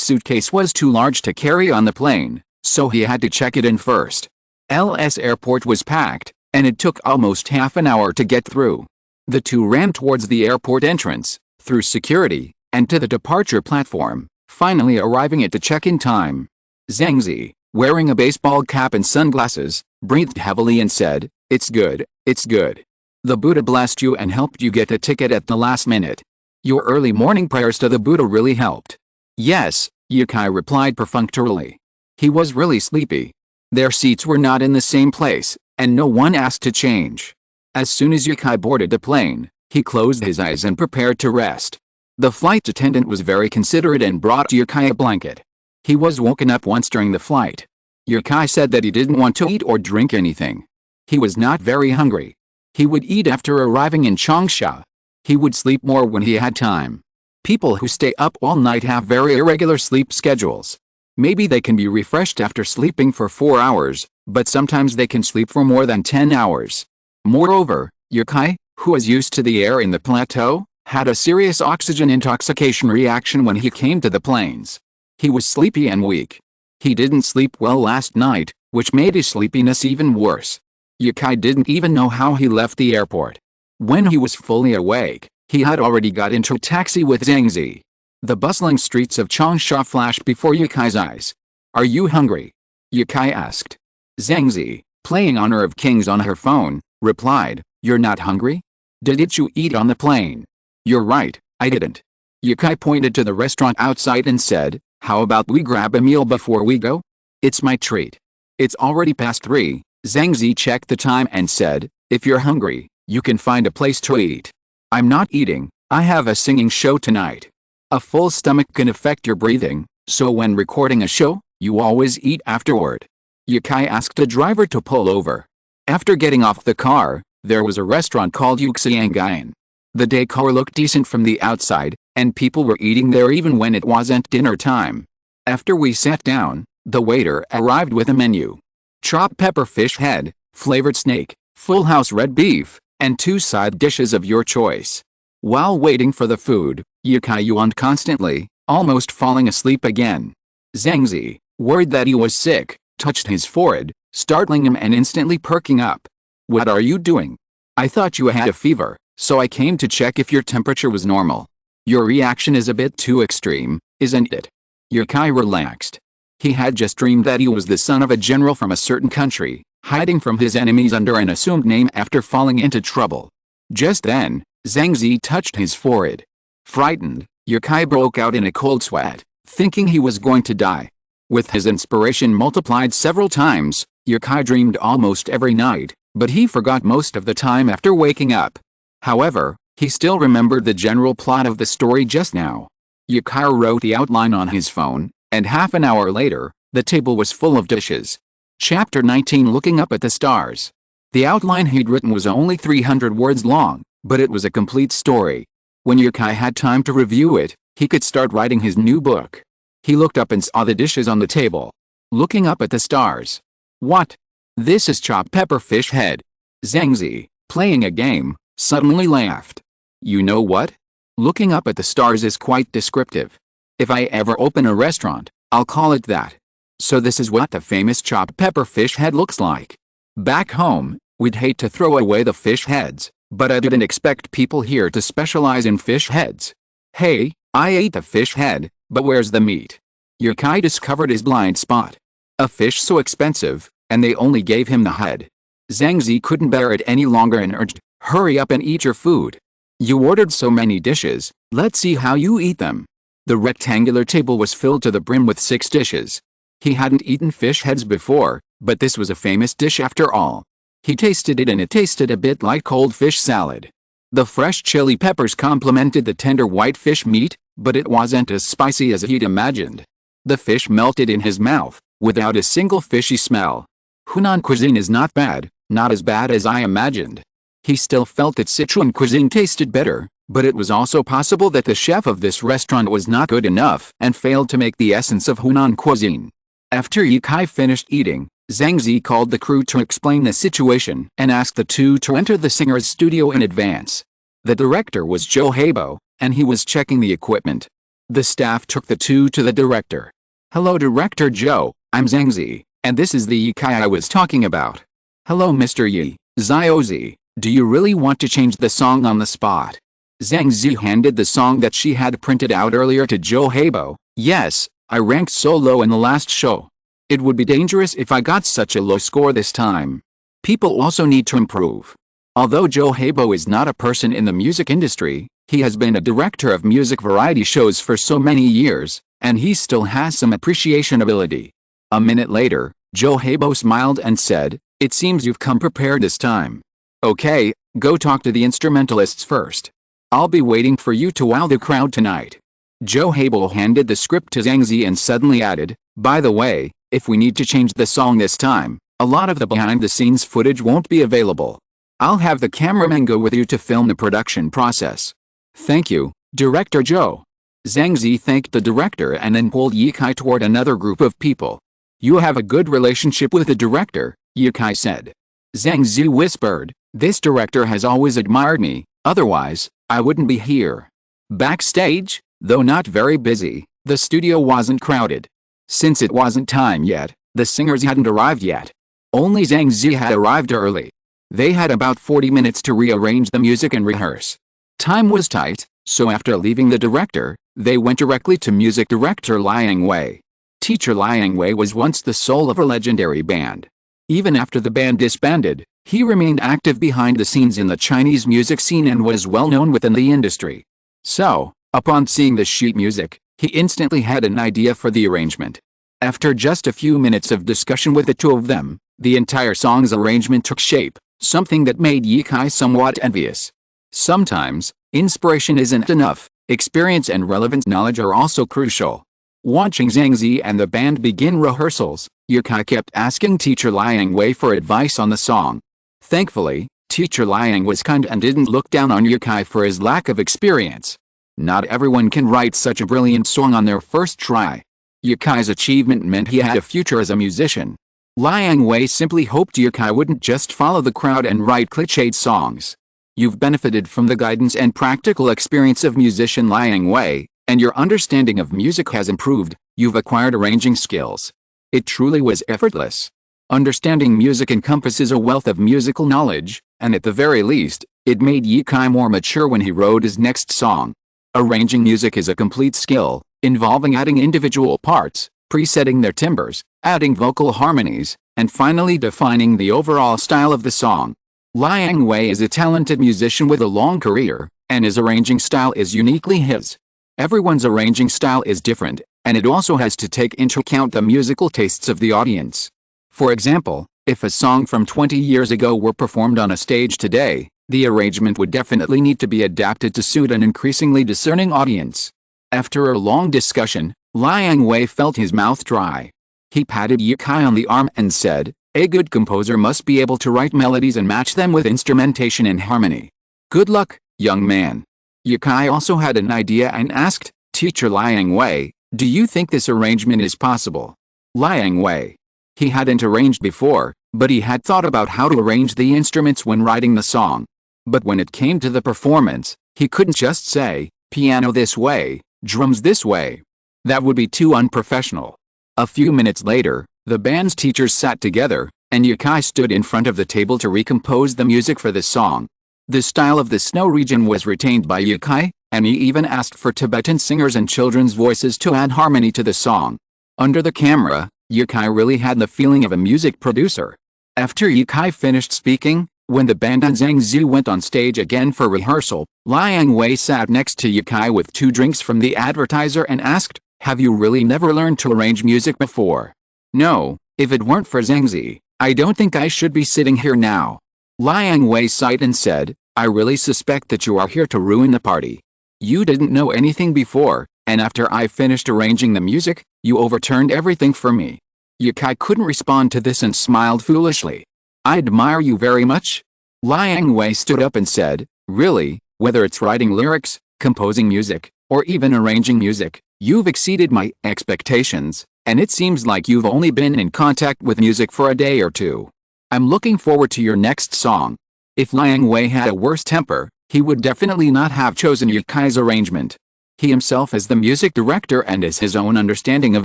S1: suitcase was too large to carry on the plane, so he had to check it in first. LS Airport was packed, and it took almost half an hour to get through. The two ran towards the airport entrance, through security, and to the departure platform, finally arriving at the check-in time. Zhang Zi, wearing a baseball cap and sunglasses, breathed heavily and said, it's good, it's good. The Buddha blessed you and helped you get a ticket at the last minute. Your early morning prayers to the Buddha really helped. Yes, Yukai replied perfunctorily. He was really sleepy. Their seats were not in the same place, and no one asked to change. As soon as Yukai boarded the plane, he closed his eyes and prepared to rest. The flight attendant was very considerate and brought Yukai a blanket. He was woken up once during the flight. Yukai said that he didn't want to eat or drink anything. He was not very hungry. He would eat after arriving in Changsha. He would sleep more when he had time. People who stay up all night have very irregular sleep schedules. Maybe they can be refreshed after sleeping for 4 hours, but sometimes they can sleep for more than 10 hours. Moreover, Yukai, who was used to the air in the plateau, had a serious oxygen intoxication reaction when he came to the plains. He was sleepy and weak. He didn't sleep well last night, which made his sleepiness even worse. Yukai didn't even know how he left the airport. When he was fully awake, he had already got into a taxi with Zhangzi. The bustling streets of Changsha flashed before Yukai's eyes. "Are you hungry?" Yukai asked. Zhangzi, playing Honor of Kings on her phone, replied, "You're not hungry? Didn't you eat on the plane?" "You're right, I didn't." Yukai pointed to the restaurant outside and said, "How about we grab a meal before we go? It's my treat." "It's already past 3, Zhangzi checked the time and said, "If you're hungry, you can find a place to eat." "I'm not eating, I have a singing show tonight." A full stomach can affect your breathing, so when recording a show, you always eat afterward. Yukai asked the driver to pull over. After getting off the car, there was a restaurant called Yuxiangayan. The decor looked decent from the outside, and people were eating there even when it wasn't dinner time. After we sat down, the waiter arrived with a menu. Chopped pepper fish head, flavored snake, full house red beef, and 2 side dishes of your choice. While waiting for the food, Yukai yawned constantly, almost falling asleep again. Zhangzi, worried that he was sick, touched his forehead, startling him and instantly perking up. "What are you doing? I thought you had a fever, so I came to check if your temperature was normal. Your reaction is a bit too extreme, isn't it?" Yukai relaxed. He had just dreamed that he was the son of a general from a certain country, hiding from his enemies under an assumed name after falling into trouble. Just then, Zhangzi touched his forehead. Frightened, Yukai broke out in a cold sweat, thinking he was going to die. With his inspiration multiplied several times, Yukai dreamed almost every night, but he forgot most of the time after waking up. However, he still remembered the general plot of the story just now. Yukai wrote the outline on his phone, and half an hour later, the table was full of dishes. Chapter 19 Looking Up at the Stars. The outline he'd written was only 300 words long, but it was a complete story. When Yukai had time to review it, he could start writing his new book. He looked up and saw the dishes on the table. Looking up at the stars. "What? This is chopped pepper fish head." Zhangzi, playing a game, suddenly laughed. "You know what? Looking up at the stars is quite descriptive. If I ever open a restaurant, I'll call it that." So this is what the famous chopped pepper fish head looks like. Back home, we'd hate to throw away the fish heads, but I didn't expect people here to specialize in fish heads. "Hey, I ate the fish head, but where's the meat?" Yukai discovered his blind spot. A fish so expensive, and they only gave him the head. Zhangzi couldn't bear it any longer and urged, "Hurry up and eat your food. You ordered so many dishes, let's see how you eat them." The rectangular table was filled to the brim with 6 dishes. He hadn't eaten fish heads before, but this was a famous dish after all. He tasted it and it tasted a bit like cold fish salad. The fresh chili peppers complemented the tender white fish meat, but it wasn't as spicy as he'd imagined. The fish melted in his mouth, without a single fishy smell. Hunan cuisine is not bad, not as bad as I imagined. He still felt that Sichuan cuisine tasted better, but it was also possible that the chef of this restaurant was not good enough and failed to make the essence of Hunan cuisine. After Yukai finished eating, Zhangzi called the crew to explain the situation and asked the 2 to enter the singer's studio in advance. The director was Joe Habo, and he was checking the equipment. The staff took the 2 to the director. "Hello Director Joe, I'm Zhangzi, and this is the Yukai I was talking about." "Hello Mr. Yi, Ziozi, do you really want to change the song on the spot?" Zhangzi handed the song that she had printed out earlier to Joe Habo. "Yes, I ranked so low in the last show. It would be dangerous if I got such a low score this time. People also need to improve." Although Joe Habo is not a person in the music industry, he has been a director of music variety shows for so many years, and he still has some appreciation ability. A minute later, Joe Habo smiled and said, "It seems you've come prepared this time. Okay, go talk to the instrumentalists first. I'll be waiting for you to wow the crowd tonight." Joe Habo handed the script to Zhangzi and suddenly added, "By the way, If we need to change the song this time, a lot of the behind-the-scenes footage won't be available. I'll have the cameraman go with you to film the production process. Thank you, Director Joe. Zhang Zi thanked the director and then pulled Ye Kai toward another group of people. You have a good relationship with the director, Ye Kai said. Zhang Zi whispered, this director has always admired me, otherwise, I wouldn't be here. Backstage, though not very busy, the studio wasn't crowded. Since it wasn't time yet, the singers hadn't arrived yet. Only Zhang Zi had arrived early. They had about 40 minutes to rearrange the music and rehearse. Time was tight, so after leaving the director, they went directly to music director Liang Wei. Teacher Liang Wei was once the soul of a legendary band. Even after the band disbanded, he remained active behind the scenes in the Chinese music scene and was well known within the industry. So, upon seeing the sheet music, he instantly had an idea for the arrangement. After just a few minutes of discussion with the two of them, the entire song's arrangement took shape, something that made Ye Kai somewhat envious. Sometimes, inspiration isn't enough, experience and relevant knowledge are also crucial. Watching Zhang Zi and the band begin rehearsals, Ye Kai kept asking Teacher Liang Wei for advice on the song. Thankfully, Teacher Liang was kind and didn't look down on Ye Kai for his lack of experience. Not everyone can write such a brilliant song on their first try. Ye Kai's achievement meant he had a future as a musician. Liang Wei simply hoped Ye Kai wouldn't just follow the crowd and write cliched songs. You've benefited from the guidance and practical experience of musician Liang Wei, and your understanding of music has improved. You've acquired arranging skills. It truly was effortless. Understanding music encompasses a wealth of musical knowledge, and at the very least, it made Ye Kai more mature when he wrote his next song. Arranging music is a complete skill, involving adding individual parts, presetting their timbres, adding vocal harmonies, and finally defining the overall style of the song. Liang Wei is a talented musician with a long career, and his arranging style is uniquely his. Everyone's arranging style is different, and it also has to take into account the musical tastes of the audience. For example, if a song from 20 years ago were performed on a stage today, the arrangement would definitely need to be adapted to suit an increasingly discerning audience. After a long discussion, Liang Wei felt his mouth dry. He patted Ye Kai on the arm and said, a good composer must be able to write melodies and match them with instrumentation and harmony. Good luck, young man. Ye Kai also had an idea and asked, Teacher Liang Wei, do you think this arrangement is possible? Liang Wei. He hadn't arranged before, but he had thought about how to arrange the instruments when writing the song. But when it came to the performance, he couldn't just say, piano this way, drums this way. That would be too unprofessional. A few minutes later, the band's teachers sat together, and Ye Kai stood in front of the table to recompose the music for the song. The style of the snow region was retained by Ye Kai, and he even asked for Tibetan singers and children's voices to add harmony to the song. Under the camera, Ye Kai really had the feeling of a music producer. After Ye Kai finished speaking, when the band and Zhang Zi went on stage again for rehearsal, Liang Wei sat next to Ye Kai with 2 drinks from the advertiser and asked, have you really never learned to arrange music before? No, if it weren't for Zhang Zi, I don't think I should be sitting here now. Liang Wei sighed and said, I really suspect that you are here to ruin the party. You didn't know anything before, and after I finished arranging the music, you overturned everything for me. Ye Kai couldn't respond to this and smiled foolishly. I admire you very much. Liang Wei stood up and said, really, whether it's writing lyrics, composing music, or even arranging music, you've exceeded my expectations, and it seems like you've only been in contact with music for a day or two. I'm looking forward to your next song. If Liang Wei had a worse temper, he would definitely not have chosen Ye Kai's arrangement. He himself is the music director and has his own understanding of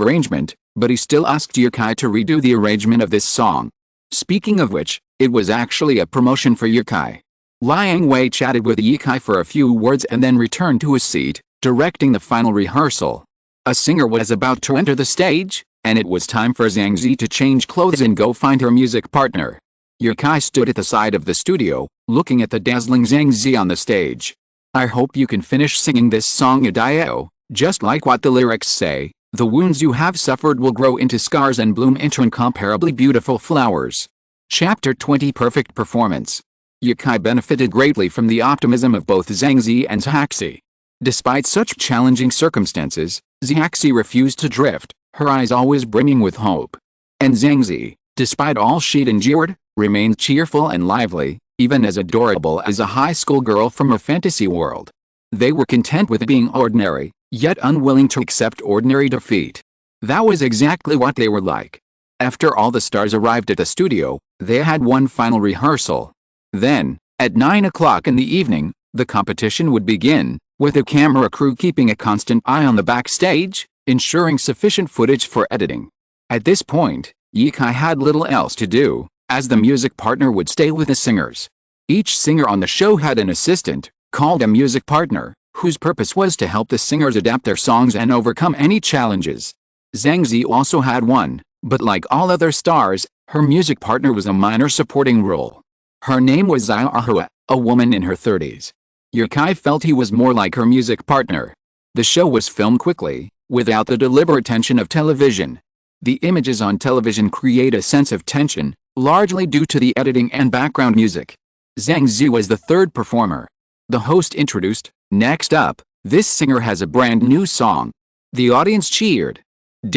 S1: arrangement, but he still asked Ye Kai to redo the arrangement of this song. Speaking of which, it was actually a promotion for Ye Kai. Liang Wei chatted with Ye Kai for a few words and then returned to his seat, directing the final rehearsal. A singer was about to enter the stage, and it was time for Zhang Zi to change clothes and go find her music partner. Ye Kai stood at the side of the studio, looking at the dazzling Zhang Zi on the stage. I hope you can finish singing this song Idio, just like what the lyrics say, the wounds you have suffered will grow into scars and bloom into incomparably beautiful flowers. Chapter 20 Perfect Performance. Ye Kai benefited greatly from the optimism of both Zhang Zi and Zhaxi. Despite such challenging circumstances, Zhaxi refused to drift, her eyes always brimming with hope. And Zhang Zi, despite all she'd endured, remained cheerful and lively, even as adorable as a high school girl from a fantasy world. They were content with being ordinary, yet unwilling to accept ordinary defeat. That was exactly what they were like. After all the stars arrived at the studio, they had one final rehearsal. Then, at 9 o'clock in the evening, the competition would begin, with a camera crew keeping a constant eye on the backstage, ensuring sufficient footage for editing. At this point, Yikai had little else to do, as the music partner would stay with the singers. Each singer on the show had an assistant, called a music partner, whose purpose was to help the singers adapt their songs and overcome any challenges. Zhang Zi also had one, but like all other stars, her music partner was a minor supporting role. Her name was Zaya Ahua, a woman in her 30s. Yikai felt he was more like her music partner. The show was filmed quickly, without the deliberate tension of television. The images on television create a sense of tension, largely due to the editing and background music. Zhang Zi was the third performer. The host introduced, "Next up, this singer has a brand new song." The audience cheered.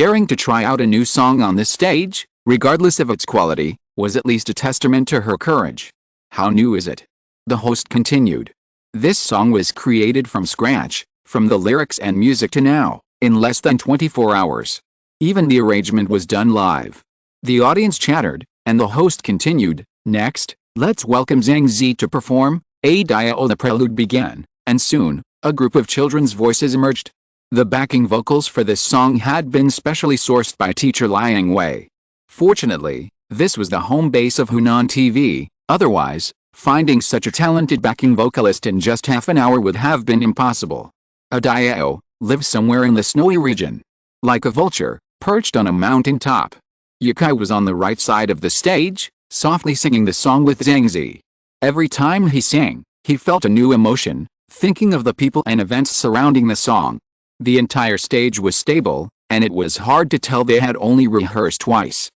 S1: Daring to try out a new song on this stage, regardless of its quality, was at least a testament to her courage. "How new is it?" the host continued. "This song was created from scratch, from the lyrics and music to now, in less than 24 hours. Even the arrangement was done live." The audience chattered, and the host continued, "Next, let's welcome Zhang Zi to perform." The prelude began, and soon, a group of children's voices emerged. The backing vocals for this song had been specially sourced by teacher Liang Wei. Fortunately, this was the home base of Hunan TV, otherwise, finding such a talented backing vocalist in just half an hour would have been impossible. Diao lives somewhere in the snowy region. Like a vulture, perched on a mountain top. Yikai was on the right side of the stage, softly singing the song with Zhang Zi. Every time he sang, he felt a new emotion, thinking of the people and events surrounding the song. The entire stage was stable, and it was hard to tell they had only rehearsed twice.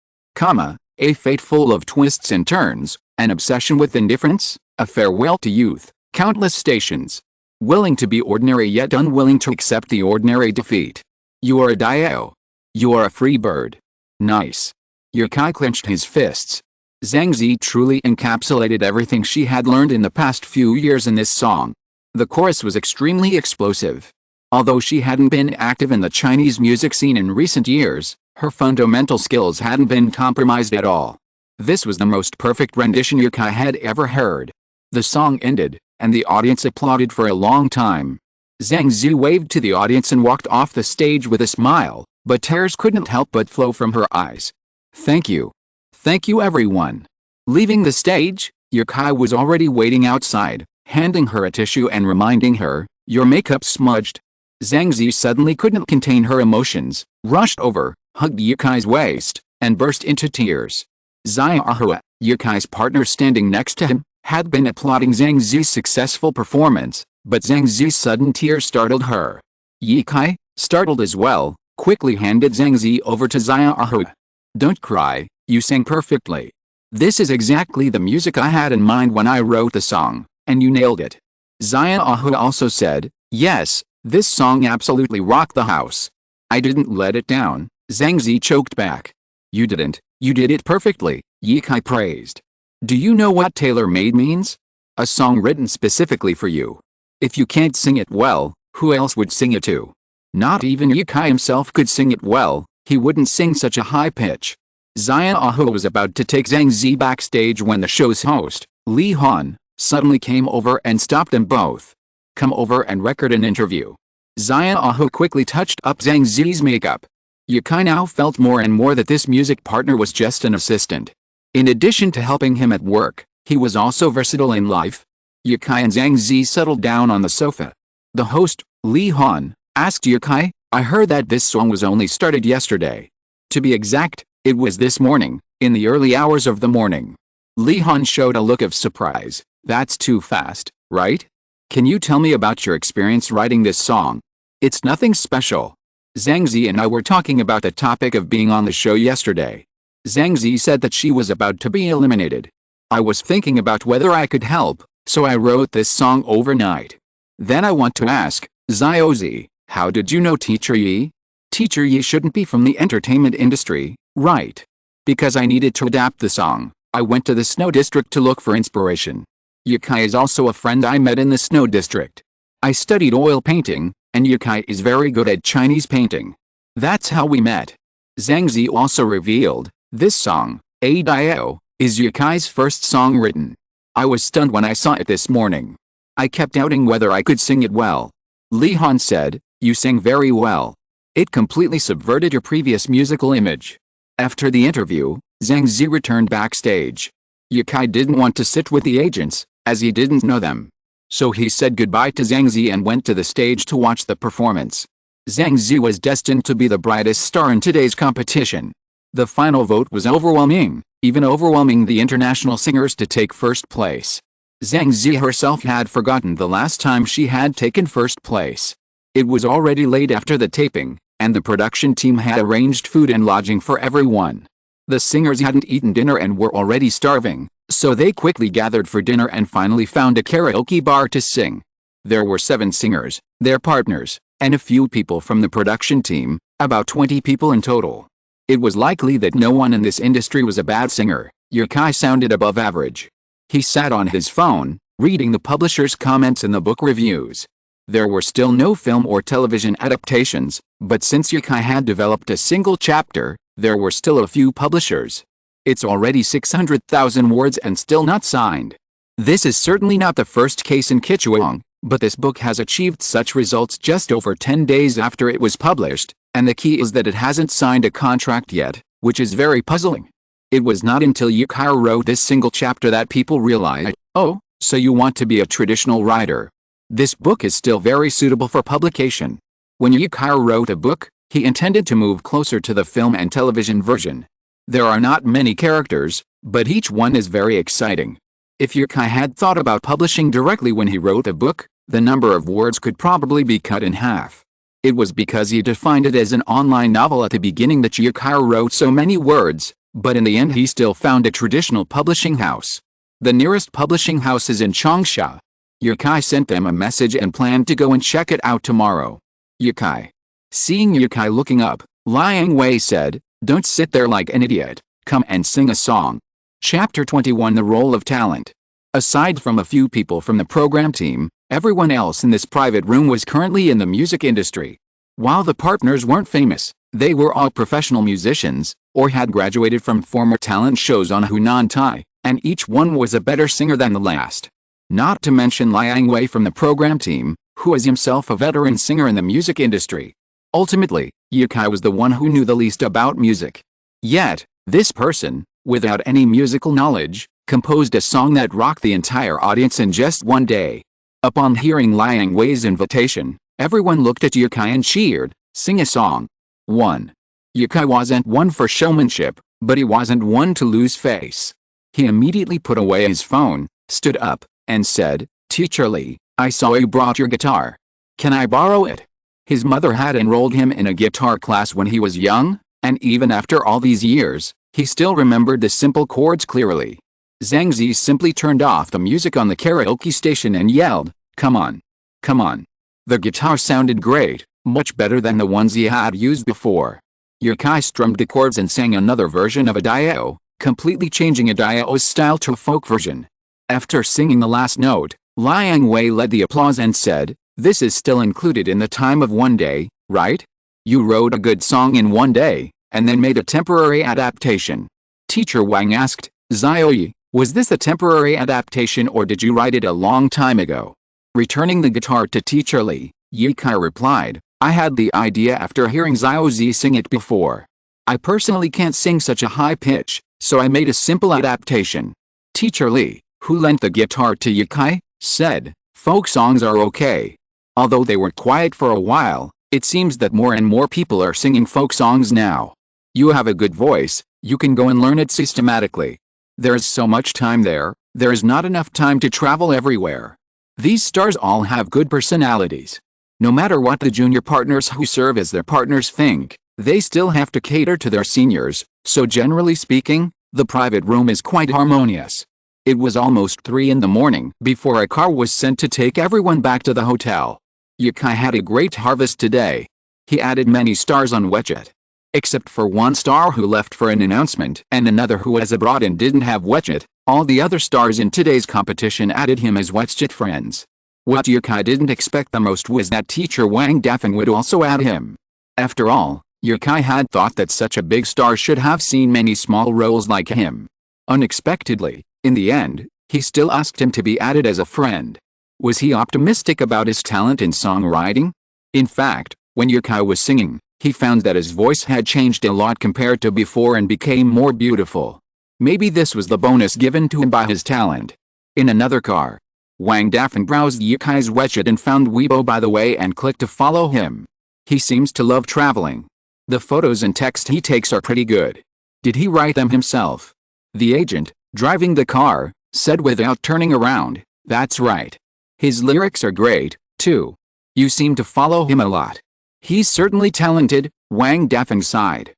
S1: A fate full of twists and turns, an obsession with indifference, a farewell to youth, countless stations. Willing to be ordinary yet unwilling to accept the ordinary defeat. You are a Diao. You are a free bird. Nice. Yikai clenched his fists. Zhang Zi truly encapsulated everything she had learned in the past few years in this song. The chorus was extremely explosive. Although she hadn't been active in the Chinese music scene in recent years, her fundamental skills hadn't been compromised at all. This was the most perfect rendition Yikai had ever heard. The song ended, and the audience applauded for a long time. Zhang Zi waved to the audience and walked off the stage with a smile, but tears couldn't help but flow from her eyes. "Thank you. Thank you everyone." Leaving the stage, Yikai was already waiting outside, handing her a tissue and reminding her, "Your makeup's smudged." Zhang Zi suddenly couldn't contain her emotions, rushed over, hugged Yikai's waist, and burst into tears. Zaya Ahua, Yikai's partner standing next to him, had been applauding Zhang Zi's successful performance, but Zhang Zi's sudden tears startled her. Yikai, startled as well, quickly handed Zhang Zi over to Zaya Ahua. "Don't cry, you sang perfectly. This is exactly the music I had in mind when I wrote the song, and you nailed it." Zaya Ahua also said, "Yes, this song absolutely rocked the house." "I didn't let it down," Zhang Zi choked back. "You didn't, you did it perfectly," Yikai praised. "Do you know what tailor-made means? A song written specifically for you. If you can't sing it well, who else would sing it to? Not even Yikai himself could sing it well, he wouldn't sing such a high pitch." Zaya Ahua was about to take Zhang Zi backstage when the show's host, Li Han, suddenly came over and stopped them both. "Come over and record an interview." Zaya Ahua quickly touched up Zhang Zi's makeup. Yikai now felt more and more that this music partner was just an assistant. In addition to helping him at work, he was also versatile in life. Yikai and Zhang Zi settled down on the sofa. The host, Li Han, asked Yikai, "I heard that this song was only started yesterday." To be exact, it was this morning, in the early hours of the morning. Li Han showed a look of surprise. "That's too fast, right? Can you tell me about your experience writing this song?" "It's nothing special. Zhang Zi and I were talking about the topic of being on the show yesterday. Zhang Zi said that she was about to be eliminated. I was thinking about whether I could help, so I wrote this song overnight. Then I want to ask, Ziozi, how did you know Teacher Yi? Teacher Yi shouldn't be from the entertainment industry, right? Because I needed to adapt the song, I went to the snow district to look for inspiration. Yukai is also a friend I met in the snow district. I studied oil painting, and Yukai is very good at Chinese painting. That's how we met. Zhang Zi also revealed, this song, A-Dio, is Yukai's first song written. I was stunned when I saw it this morning. I kept doubting whether I could sing it well. Li Han said, you sang very well. It completely subverted your previous musical image. After the interview, Zhang Zi returned backstage. Yukai didn't want to sit with the agents, as he didn't know them. So he said goodbye to Zhang Zi and went to the stage to watch the performance. Zhang Zi was destined to be the brightest star in today's competition. The final vote was overwhelming, even overwhelming the international singers to take first place. Zhang Zi herself had forgotten the last time she had taken first place. It was already late after the taping, and the production team had arranged food and lodging for everyone. The singers hadn't eaten dinner and were already starving, so they quickly gathered for dinner and finally found a karaoke bar to sing. There were 7 singers, their partners, and a few people from the production team, about 20 people in total. It was likely that no one in this industry was a bad singer. Yukai sounded above average. He sat on his phone, reading the publisher's comments in the book reviews. There were still no film or television adaptations, but since Yukai had developed a single chapter, there were still a few publishers. It's already 600,000 words and still not signed. This is certainly not the first case in Kichuang, but this book has achieved such results just over 10 days after it was published, and the key is that it hasn't signed a contract yet, which is very puzzling. It was not until Yukai wrote this single chapter that people realized, oh, so you want to be a traditional writer. This book is still very suitable for publication. When Yukai wrote a book, he intended to move closer to the film and television version. There are not many characters, but each one is very exciting. If Yukai had thought about publishing directly when he wrote a book, the number of words could probably be cut in half. It was because he defined it as an online novel at the beginning that Yukai wrote so many words, but in the end he still found a traditional publishing house. The nearest publishing house is in Changsha. Yukai sent them a message and planned to go and check it out tomorrow. Yukai. Seeing Yukai looking up, Liang Wei said, don't sit there like an idiot, come and sing a song. Chapter 21 The Role of Talent. Aside from a few people from the program team, everyone else in this private room was currently in the music industry. While the partners weren't famous, they were all professional musicians, or had graduated from former talent shows on Hunan Tai, and each one was a better singer than the last. Not to mention Liang Wei from the program team, who is himself a veteran singer in the music industry. Ultimately, Yukai was the one who knew the least about music. Yet, this person, without any musical knowledge, composed a song that rocked the entire audience in just one day. Upon hearing Liang Wei's invitation, everyone looked at Yukai and cheered, sing a song. 1. Yukai wasn't one for showmanship, but he wasn't one to lose face. He immediately put away his phone, stood up, and said, Teacher Lee, I saw you brought your guitar. Can I borrow it? His mother had enrolled him in a guitar class when he was young, and even after all these years, he still remembered the simple chords clearly. Zhang Zi simply turned off the music on the karaoke station and yelled, come on. Come on. The guitar sounded great, much better than the ones he had used before. Yukai strummed the chords and sang another version of A-Dio, completely changing A-Dio's style to a folk version. After singing the last note, Liang Wei led the applause and said, this is still included in the time of one day, right? You wrote a good song in one day, and then made a temporary adaptation. Teacher Wang asked, Zioyi, was this a temporary adaptation or did you write it a long time ago? Returning the guitar to Teacher Lee, Yukai replied, I had the idea after hearing Ziozi sing it before. I personally can't sing such a high pitch, so I made a simple adaptation. Teacher Lee, who lent the guitar to Yukai, said, folk songs are okay. Although they were quiet for a while, it seems that more and more people are singing folk songs now. You have a good voice, you can go and learn it systematically. There's so much time there is not enough time to travel everywhere. These stars all have good personalities. No matter what the junior partners who serve as their partners think, they still have to cater to their seniors, so generally speaking, the private room is quite harmonious. It was almost 3 in the morning before a car was sent to take everyone back to the hotel. Yukai had a great harvest today. He added many stars on WeChat. Except for one star who left for an announcement and another who was abroad and didn't have WeChat, all the other stars in today's competition added him as WeChat friends. What Yukai didn't expect the most was that teacher Wang Dafeng would also add him. After all, Yukai had thought that such a big star should have seen many small roles like him. Unexpectedly, in the end, he still asked him to be added as a friend. Was he optimistic about his talent in songwriting? In fact, when Yukai was singing, he found that his voice had changed a lot compared to before and became more beautiful. Maybe this was the bonus given to him by his talent. In another car, Wang Dafeng browsed Yukai's WeChat and found Weibo by the way and clicked to follow him. He seems to love traveling. The photos and text he takes are pretty good. Did he write them himself? The agent, driving the car, said without turning around, "That's right. His lyrics are great, too. You seem to follow him a lot." "He's certainly talented," Wang Dafeng sighed.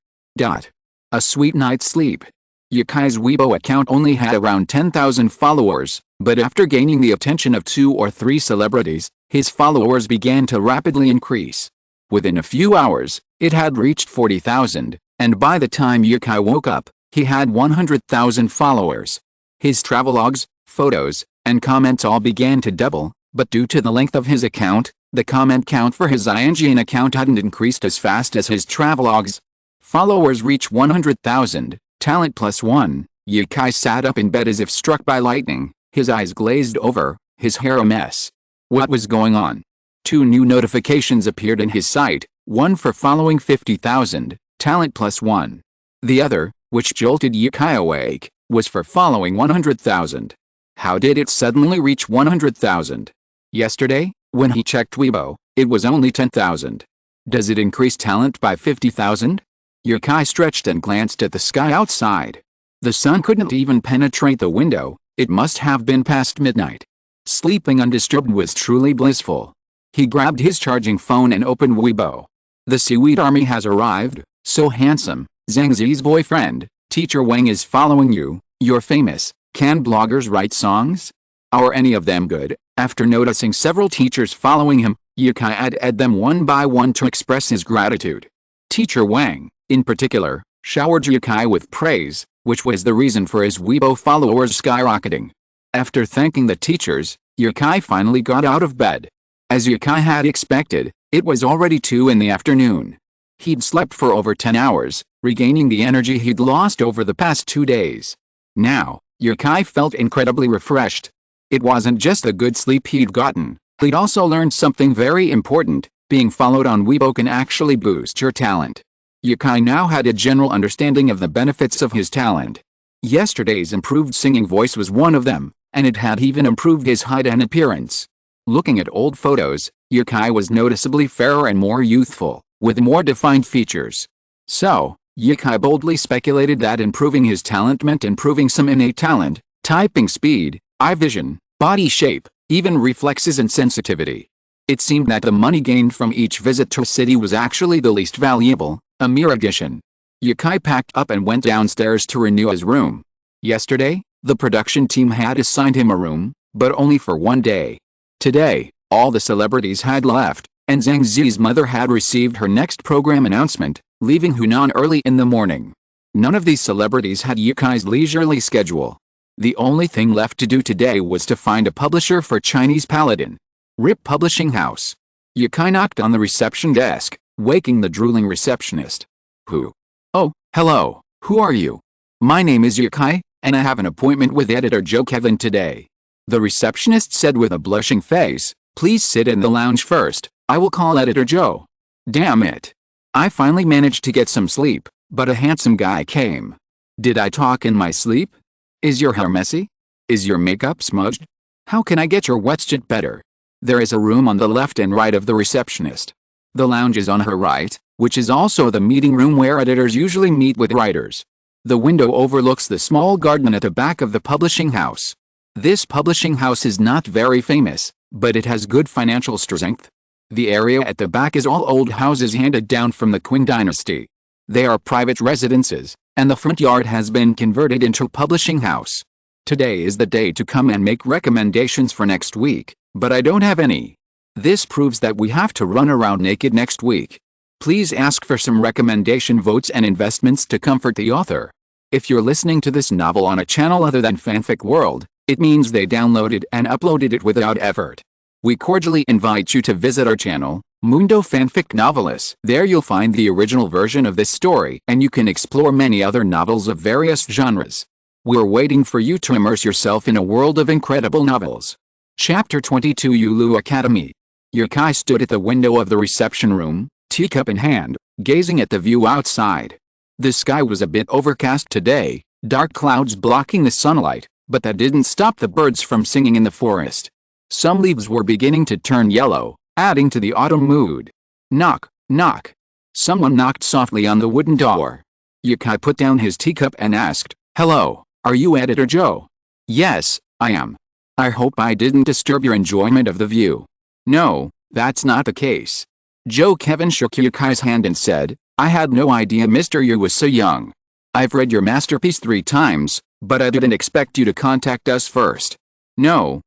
S1: A sweet night's sleep. Yukai's Weibo account only had around 10,000 followers, but after gaining the attention of 2 or 3 celebrities, his followers began to rapidly increase. Within a few hours, it had reached 40,000, and by the time Yukai woke up, he had 100,000 followers. His travelogues, photos, and comments all began to double, but due to the length of his account, the comment count for his INGN account hadn't increased as fast as his travelogues. Followers reach 100,000, talent +1. Yukai sat up in bed as if struck by lightning, his eyes glazed over, his hair a mess. What was going on? 2 new notifications appeared in his sight, one for following 50,000, talent +1. The other, which jolted Yukai awake, was for following 100,000. How did it suddenly reach 100,000? Yesterday, when he checked Weibo, it was only 10,000. Does it increase talent by 50,000? Yukai stretched and glanced at the sky outside. The sun couldn't even penetrate the window, it must have been past midnight. Sleeping undisturbed was truly blissful. He grabbed his charging phone and opened Weibo. "The Seaweed Army has arrived, so handsome, Zhang Zi's boyfriend, Teacher Wang is following you, you're famous, can bloggers write songs? Are any of them good?" After noticing several teachers following him, Yukai added them one by one to express his gratitude. Teacher Wang, in particular, showered Yukai with praise, which was the reason for his Weibo followers skyrocketing. After thanking the teachers, Yukai finally got out of bed. As Yukai had expected, it was already 2 in the afternoon. He'd slept for over 10 hours, regaining the energy he'd lost over the past 2 days. Now, Yukai felt incredibly refreshed. It wasn't just the good sleep he'd gotten, he'd also learned something very important: being followed on Weibo can actually boost your talent. Yukai now had a general understanding of the benefits of his talent. Yesterday's improved singing voice was one of them, and it had even improved his height and appearance. Looking at old photos, Yukai was noticeably fairer and more youthful, with more defined features. So, Yukai boldly speculated that improving his talent meant improving some innate talent, typing speed, eye vision, body shape, even reflexes and sensitivity. It seemed that the money gained from each visit to a city was actually the least valuable, a mere addition. Yukai packed up and went downstairs to renew his room. Yesterday, the production team had assigned him a room, but only for 1 day. Today, all the celebrities had left, and Zhang Zi's mother had received her next program announcement, leaving Hunan early in the morning. None of these celebrities had Yukai's leisurely schedule. The only thing left to do today was to find a publisher for Chinese Paladin. RIP Publishing House. Yukai knocked on the reception desk, waking the drooling receptionist. "Who? Oh, hello, who are you?" "My name is Yukai, and I have an appointment with editor Joe Kevin today," the receptionist said with a blushing face. "Please sit in the lounge first, I will call editor Joe." Damn it. I finally managed to get some sleep, but a handsome guy came. Did I talk in my sleep? Is your hair messy? Is your makeup smudged? How can I get your WeChat better? There is a room on the left and right of the receptionist. The lounge is on her right, which is also the meeting room where editors usually meet with writers. The window overlooks the small garden at the back of the publishing house. This publishing house is not very famous, but it has good financial strength. The area at the back is all old houses handed down from the Qing dynasty. They are private residences, and the front yard has been converted into a publishing house. Today is the day to come and make recommendations for next week, but I don't have any. This proves that we have to run around naked next week. Please ask for some recommendation votes and investments to comfort the author. If you're listening to this novel on a channel other than Fanfic World, it means they downloaded and uploaded it without effort. We cordially invite you to visit our channel, Mundo Fanfic Novelis. There you'll find the original version of this story, and you can explore many other novels of various genres. We're waiting for you to immerse yourself in a world of incredible novels. Chapter 22 Yulu Academy. Yukai stood at the window of the reception room, teacup in hand, gazing at the view outside. The sky was a bit overcast today, dark clouds blocking the sunlight, but that didn't stop the birds from singing in the forest. Some leaves were beginning to turn yellow, adding to the autumn mood. Knock, knock. Someone knocked softly on the wooden door. Yukai put down his teacup and asked, "Hello, are you Editor Joe?" "Yes, I am. I hope I didn't disturb your enjoyment of the view." "No, that's not the case." Joe Kevin shook Yukai's hand and said, "I had no idea Mr. Yu was so young. I've read your masterpiece 3 times, but I didn't expect you to contact us first." No,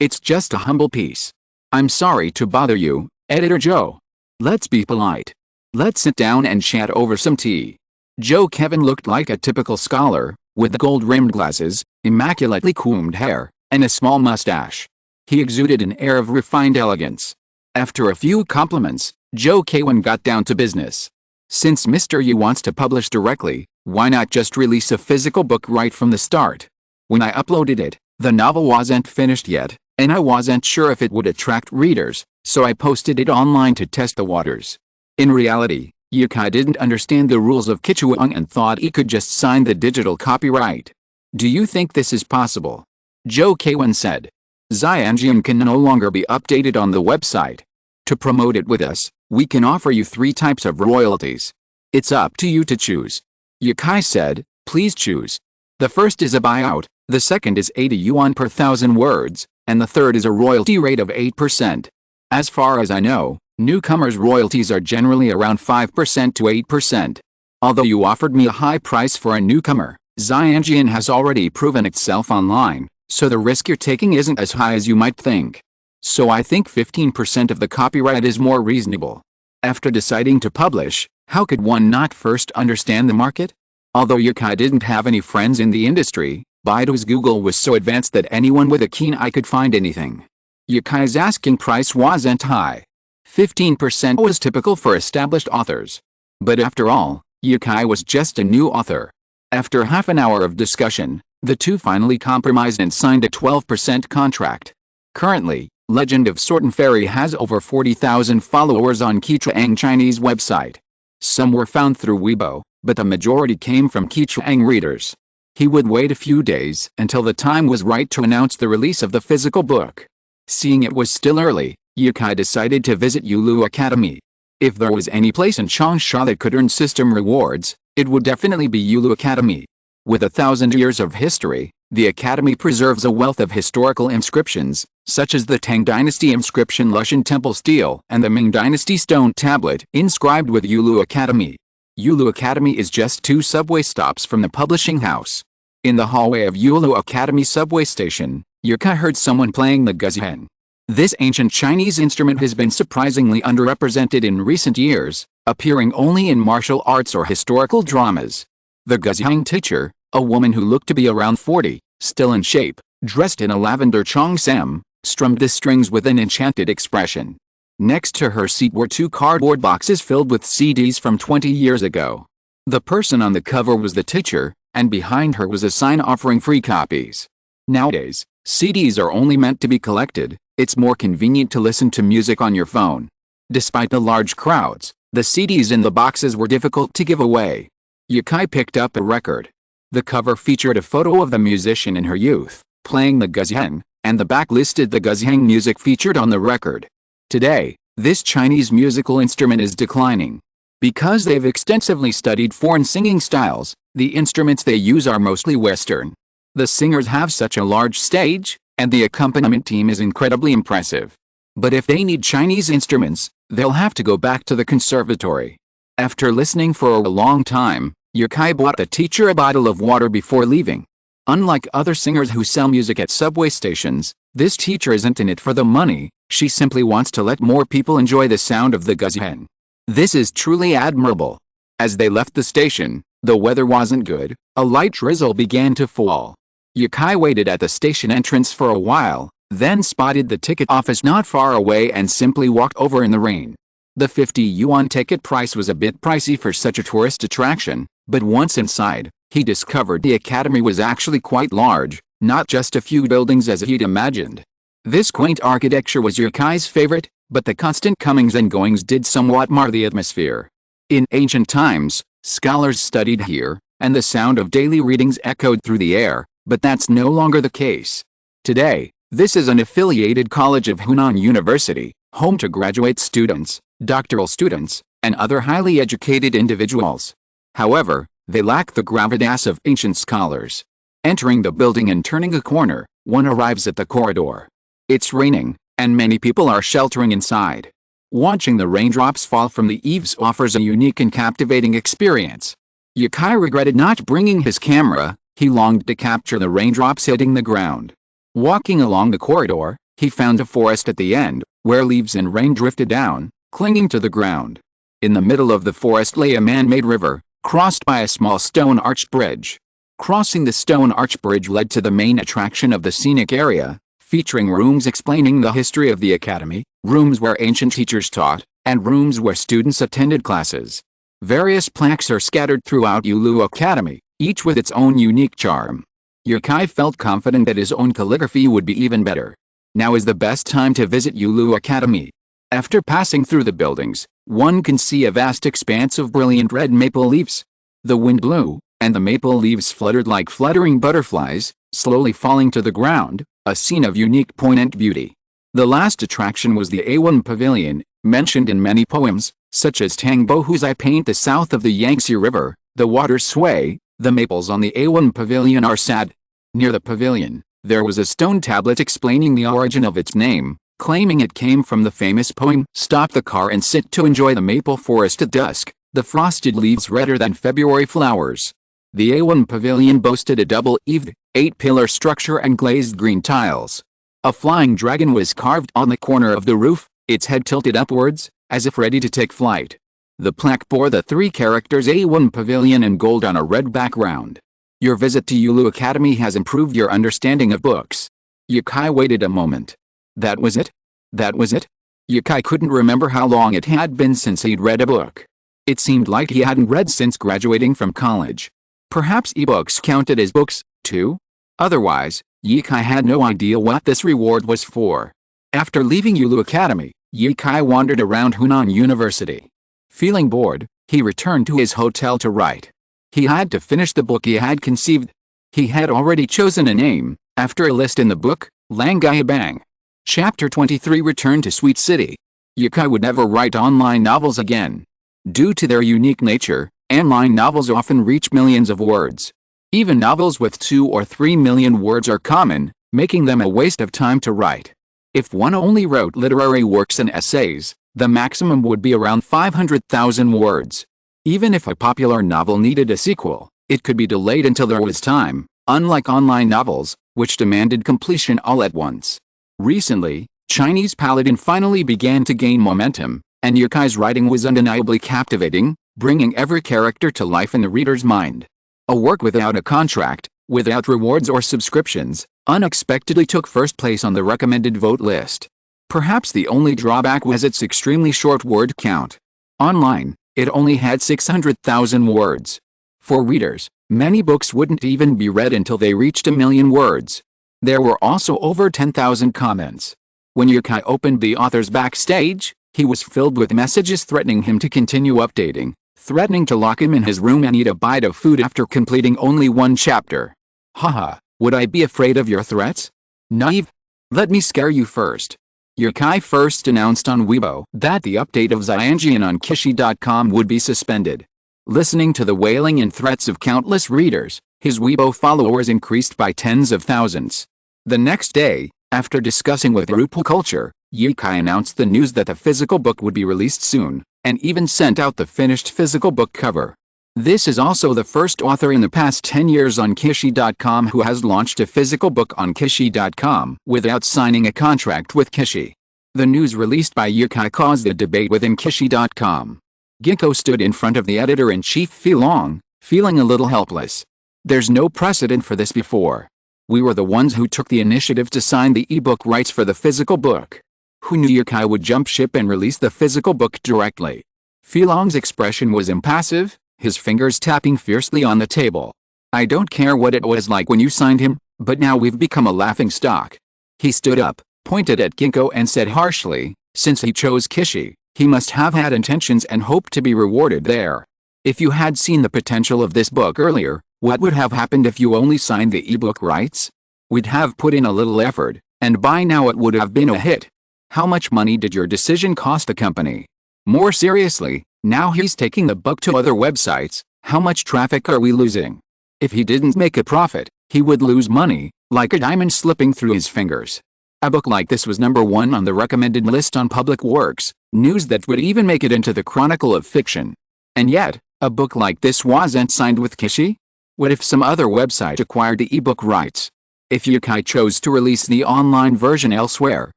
S1: it's just a humble piece. I'm sorry to bother you, Editor Joe. Let's be polite. Let's sit down and chat over some tea." Joe Kevin looked like a typical scholar, with gold-rimmed glasses, immaculately combed hair, and a small mustache. He exuded an air of refined elegance. After a few compliments, Joe Kevin got down to business. "Since Mr. Yu wants to publish directly, why not just release a physical book right from the start? When I uploaded it, the novel wasn't finished yet, and I wasn't sure if it would attract readers, so I posted it online to test the waters." In reality, Yukai didn't understand the rules of Kichuang and thought he could just sign the digital copyright. "Do you think this is possible?" Joe Kevin said. "Xianjian can no longer be updated on the website. To promote it with us, we can offer you 3 types of royalties. It's up to you to choose." Yukai said, "Please choose. The first is a buyout, the second is 80 yuan per 1,000 words, and the third is a royalty rate of 8%. As far as I know, newcomers' royalties are generally around 5% to 8%. Although you offered me a high price for a newcomer, Xianjian has already proven itself online, so the risk you're taking isn't as high as you might think. So I think 15% of the copyright is more reasonable." After deciding to publish, how could one not first understand the market? Although Yukai didn't have any friends in the industry, Baidu's Google was so advanced that anyone with a keen eye could find anything. Yukai's asking price wasn't high. 15% was typical for established authors. But after all, Yukai was just a new author. After half an hour of discussion, the two finally compromised and signed a 12% contract. Currently, Legend of Sword and Fairy has over 40,000 followers on Kichuang Chinese website. Some were found through Weibo, but the majority came from Kichuang readers. He would wait a few days until the time was right to announce the release of the physical book. Seeing it was still early, Yukai decided to visit Yulu Academy. If there was any place in Changsha that could earn system rewards, it would definitely be Yulu Academy. With 1,000 years of history, the Academy preserves a wealth of historical inscriptions, such as the Tang Dynasty inscription Lushan Temple Stele and the Ming Dynasty stone tablet inscribed with Yulu Academy. Yulu Academy is just 2 subway stops from the publishing house. In the hallway of Yulu Academy subway station, Yukai heard someone playing the guzheng. This ancient Chinese instrument has been surprisingly underrepresented in recent years, appearing only in martial arts or historical dramas. The guzheng teacher, a woman who looked to be around 40, still in shape, dressed in a lavender cheongsam, strummed the strings with an enchanted expression. Next to her seat were 2 cardboard boxes filled with CDs from 20 years ago. The person on the cover was the teacher, and behind her was a sign offering free copies. Nowadays, CDs are only meant to be collected. It's more convenient to listen to music on your phone. Despite the large crowds, the CDs in the boxes were difficult to give away. Yukai picked up a record. The cover featured a photo of the musician in her youth, playing the guzheng, and the back listed the guzheng music featured on the record. Today, this Chinese musical instrument is declining. Because they've extensively studied foreign singing styles, the instruments they use are mostly Western. The singers have such a large stage, and the accompaniment team is incredibly impressive. But if they need Chinese instruments, they'll have to go back to the conservatory. After listening for a long time, Yukai bought the teacher a bottle of water before leaving. Unlike other singers who sell music at subway stations, this teacher isn't in it for the money. She simply wants to let more people enjoy the sound of the guzheng. This is truly admirable. As they left the station, the weather wasn't good, a light drizzle began to fall. Yukai waited at the station entrance for a while, then spotted the ticket office not far away and simply walked over in the rain. The 50 yuan ticket price was a bit pricey for such a tourist attraction, but once inside, he discovered the academy was actually quite large, not just a few buildings as he'd imagined. This quaint architecture was Yukai's favorite, but the constant comings and goings did somewhat mar the atmosphere. In ancient times, scholars studied here, and the sound of daily readings echoed through the air, but that's no longer the case. Today, this is an affiliated college of Hunan University, home to graduate students, doctoral students, and other highly educated individuals. However, they lack the gravitas of ancient scholars. Entering the building and turning a corner, one arrives at the corridor. It's raining, and many people are sheltering inside. Watching the raindrops fall from the eaves offers a unique and captivating experience. Yukai regretted not bringing his camera, he longed to capture the raindrops hitting the ground. Walking along the corridor, he found a forest at the end, where leaves and rain drifted down, clinging to the ground. In the middle of the forest lay a man-made river, crossed by a small stone-arched bridge. Crossing the stone-arched bridge led to the main attraction of the scenic area, featuring rooms explaining the history of the academy, rooms where ancient teachers taught, and rooms where students attended classes. Various plaques are scattered throughout Yulu Academy, each with its own unique charm. Yukai felt confident that his own calligraphy would be even better. Now is the best time to visit Yulu Academy. After passing through the buildings, one can see a vast expanse of brilliant red maple leaves. The wind blew, and the maple leaves fluttered like fluttering butterflies, slowly falling to the ground, a scene of unique poignant beauty. The last attraction was the A1 Pavilion, mentioned in many poems, such as Tang Bo Whose I Paint the South of the Yangtze River, the waters sway, the maples on the A1 Pavilion are sad. Near the pavilion, there was a stone tablet explaining the origin of its name, claiming it came from the famous poem, Stop the car and sit to enjoy the maple forest at dusk, the frosted leaves redder than February flowers. The A1 Pavilion boasted a double-eaved, 8-pillar structure and glazed green tiles. A flying dragon was carved on the corner of the roof, its head tilted upwards, as if ready to take flight. The plaque bore the 3 characters A1 Pavilion in gold on a red background. Your visit to Yulu Academy has improved your understanding of books. Yukai waited a moment. That was it? That was it? Yukai couldn't remember how long it had been since he'd read a book. It seemed like he hadn't read since graduating from college. Perhaps ebooks counted as books, too? Otherwise, Yukai had no idea what this reward was for. After leaving Yulu Academy, Yukai wandered around Hunan University. Feeling bored, he returned to his hotel to write. He had to finish the book he had conceived. He had already chosen a name, after a list in the book, Langai Bang. Chapter 23 Return to Sweet City. Yukai would never write online novels again. Due to their unique nature, online novels often reach millions of words. Even novels with 2 or 3 million words are common, making them a waste of time to write. If one only wrote literary works and essays, the maximum would be around 500,000 words. Even if a popular novel needed a sequel, it could be delayed until there was time, unlike online novels, which demanded completion all at once. Recently, Chinese Paladin finally began to gain momentum, and Yukai's writing was undeniably captivating, bringing every character to life in the reader's mind. A work without a contract, without rewards or subscriptions, unexpectedly took first place on the recommended vote list. Perhaps the only drawback was its extremely short word count. Online, it only had 600,000 words. For readers, many books wouldn't even be read until they reached 1 million words. There were also over 10,000 comments. When Yukai opened the author's backstage, he was filled with messages threatening him to continue updating, threatening to lock him in his room and eat a bite of food after completing only 1 chapter. Haha, would I be afraid of your threats? Naive. Let me scare you first. Yukai first announced on Weibo that the update of Xianjian on Kishi.com would be suspended. Listening to the wailing and threats of countless readers, his Weibo followers increased by tens of thousands. The next day, after discussing with Rupa Culture, Yukai announced the news that the physical book would be released soon, and even sent out the finished physical book cover. This is also the first author in the past 10 years on Kishi.com who has launched a physical book on Kishi.com without signing a contract with Kishi. The news released by Yukai caused a debate within Kishi.com. Ginkgo stood in front of the editor-in-chief Filong, feeling a little helpless. There's no precedent for this before. We were the ones who took the initiative to sign the ebook rights for the physical book. Who knew Yukai would jump ship and release the physical book directly? Filong's expression was impassive, his fingers tapping fiercely on the table. I don't care what it was like when you signed him, but now we've become a laughingstock. He stood up, pointed at Ginkgo and said harshly, since he chose Kishi, he must have had intentions and hoped to be rewarded there. If you had seen the potential of this book earlier, what would have happened if you only signed the ebook rights? We'd have put in a little effort, and by now it would have been a hit. How much money did your decision cost the company? More seriously, now he's taking the book to other websites, how much traffic are we losing? If he didn't make a profit, he would lose money, like a diamond slipping through his fingers. A book like this was #1 on the recommended list on Public Works, news that would even make it into the Chronicle of Fiction. And yet, a book like this wasn't signed with Kishi? What if some other website acquired the ebook rights? If Yukai chose to release the online version elsewhere,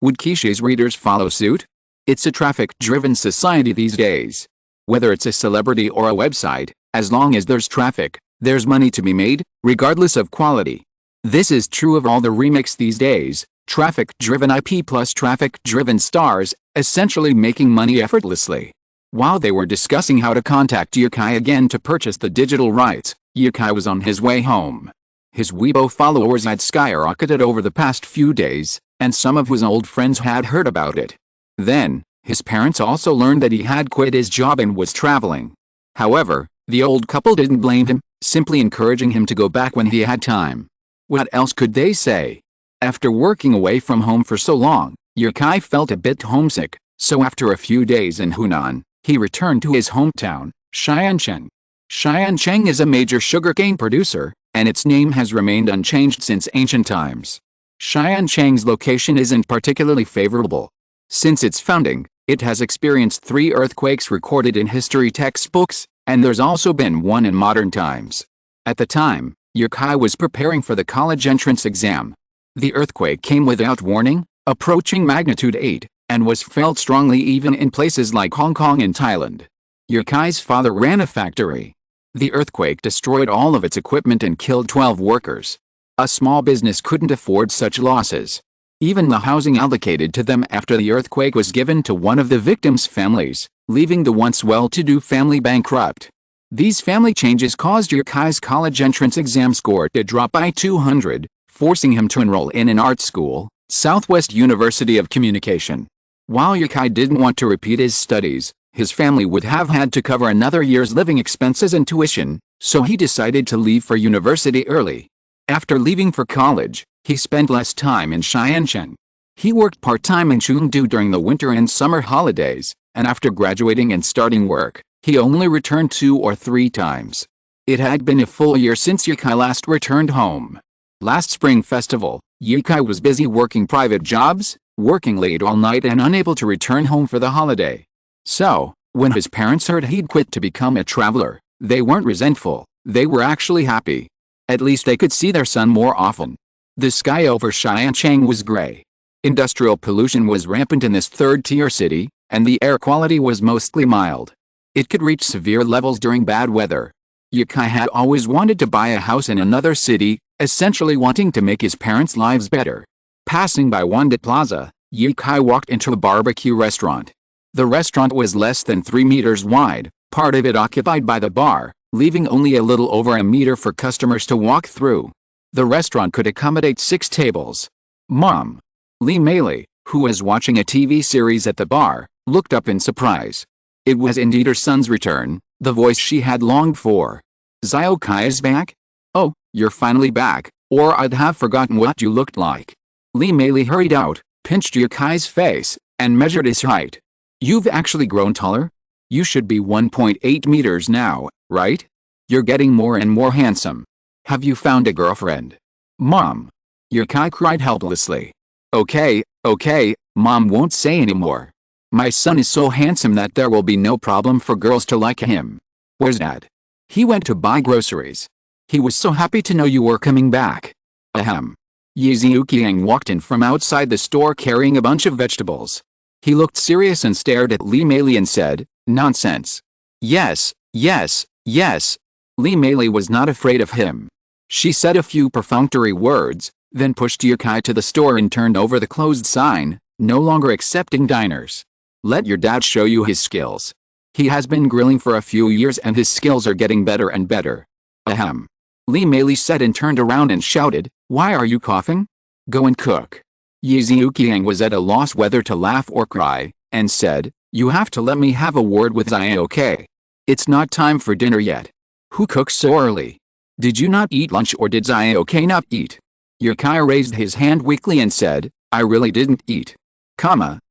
S1: would Kishi's readers follow suit? It's a traffic-driven society these days. Whether it's a celebrity or a website, as long as there's traffic, there's money to be made, regardless of quality. This is true of all the remakes these days, traffic-driven IP plus traffic-driven stars, essentially making money effortlessly. While they were discussing how to contact Yukai again to purchase the digital rights, Yukai was on his way home. His Weibo followers had skyrocketed over the past few days, and some of his old friends had heard about it. Then, his parents also learned that he had quit his job and was traveling. However, the old couple didn't blame him, simply encouraging him to go back when he had time. What else could they say? After working away from home for so long, Yukai felt a bit homesick, so after a few days in Hunan, he returned to his hometown, Xiancheng. Xiancheng is a major sugarcane producer, and its name has remained unchanged since ancient times. Xiancheng's location isn't particularly favorable. Since its founding, it has experienced 3 earthquakes recorded in history textbooks, and there's also been one in modern times. At the time, Yukai was preparing for the college entrance exam. The earthquake came without warning, approaching magnitude 8, and was felt strongly even in places like Hong Kong and Thailand. Yukai's father ran a factory. The earthquake destroyed all of its equipment and killed 12 workers. A small business couldn't afford such losses. Even the housing allocated to them after the earthquake was given to one of the victims' families, leaving the once well-to-do family bankrupt. These family changes caused Yukai's college entrance exam score to drop by 200, forcing him to enroll in an art school, Southwest University of Communication. While Yukai didn't want to repeat his studies, his family would have had to cover another year's living expenses and tuition, so he decided to leave for university early. After leaving for college, he spent less time in Xiancheng. He worked part-time in Chengdu during the winter and summer holidays, and after graduating and starting work, he only returned 2 or 3 times. It had been a full year since Yukai last returned home. Last spring festival, Yukai was busy working private jobs, working late all night and unable to return home for the holiday. So, when his parents heard he'd quit to become a traveler, they weren't resentful, they were actually happy. At least they could see their son more often. The sky over Xiancheng was gray. Industrial pollution was rampant in this third-tier city, and the air quality was mostly mild. It could reach severe levels during bad weather. Yukai had always wanted to buy a house in another city, essentially wanting to make his parents' lives better. Passing by Wanda Plaza, Yukai walked into a barbecue restaurant. The restaurant was less than 3 meters wide, part of it occupied by the bar, leaving only a little over a meter for customers to walk through. The restaurant could accommodate 6 tables. Mom. Lee Meili, who was watching a TV series at the bar, looked up in surprise. It was indeed her son's return, the voice she had longed for. Ziokai is back? Oh, you're finally back, or I'd have forgotten what you looked like. Lee Meili hurried out, pinched Yukai's face, and measured his height. You've actually grown taller? You should be 1.8 meters now, right? You're getting more and more handsome. Have you found a girlfriend? Mom. Yukai cried helplessly. Okay, Mom won't say anymore. My son is so handsome that there will be no problem for girls to like him. Where's Dad? He went to buy groceries. He was so happy to know you were coming back. Ahem. Ye Ziuqiang walked in from outside the store carrying a bunch of vegetables. He looked serious and stared at Lee Meili and said, Nonsense. Yes, yes, yes. Lee Mei was not afraid of him. She said a few perfunctory words, then pushed Yukai to the store and turned over the closed sign, no longer accepting diners. Let your dad show you his skills. He has been grilling for a few years and his skills are getting better and better. Ahem. Lee Mei said and turned around and shouted, "Why are you coughing? Go and cook." Yi Xiuqiang was at a loss whether to laugh or cry, and said, "You have to let me have a word with Zioke. It's not time for dinner yet. Who cooks so early? Did you not eat lunch or did Zioke not eat?" Yukai raised his hand weakly and said, "I really didn't eat.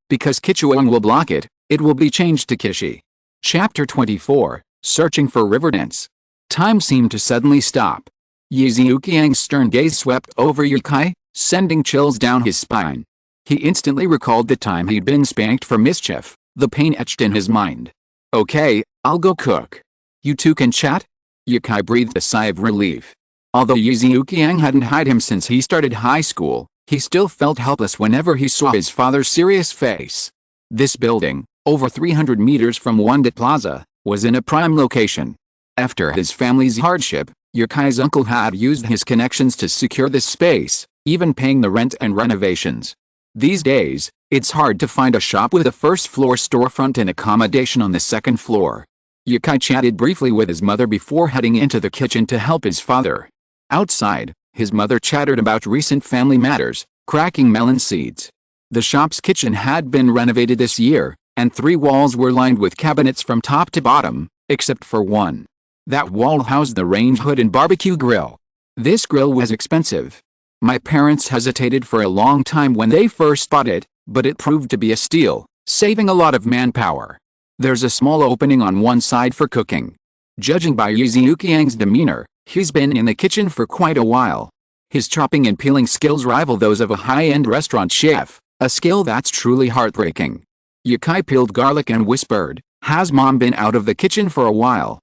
S1: Because Kichuang will block it, it will be changed to Kishi." Chapter 24, Searching for Riverdance. Time seemed to suddenly stop. Yi Xiuqiang's stern gaze swept over Yukai, sending chills down his spine. He instantly recalled the time he'd been spanked for mischief, the pain etched in his mind. "Okay, I'll go cook. You two can chat?" Yukai breathed a sigh of relief. Although Yi Xiuqiang hadn't hired him since he started high school, he still felt helpless whenever he saw his father's serious face. This building, over 300 meters from Wondet Plaza, was in a prime location. After his family's hardship, Yukai's uncle had used his connections to secure this space, even paying the rent and renovations. These days, it's hard to find a shop with a first-floor storefront and accommodation on the second floor. Yukai chatted briefly with his mother before heading into the kitchen to help his father. Outside, his mother chattered about recent family matters, cracking melon seeds. The shop's kitchen had been renovated this year, and 3 walls were lined with cabinets from top to bottom, except for one. That wall housed the range hood and barbecue grill. This grill was expensive. My parents hesitated for a long time when they first bought it, but it proved to be a steal, saving a lot of manpower. There's a small opening on one side for cooking. Judging by Yi Xiuqiang's demeanor, he's been in the kitchen for quite a while. His chopping and peeling skills rival those of a high-end restaurant chef, a skill that's truly heartbreaking. Yukai peeled garlic and whispered, "Has Mom been out of the kitchen for a while?"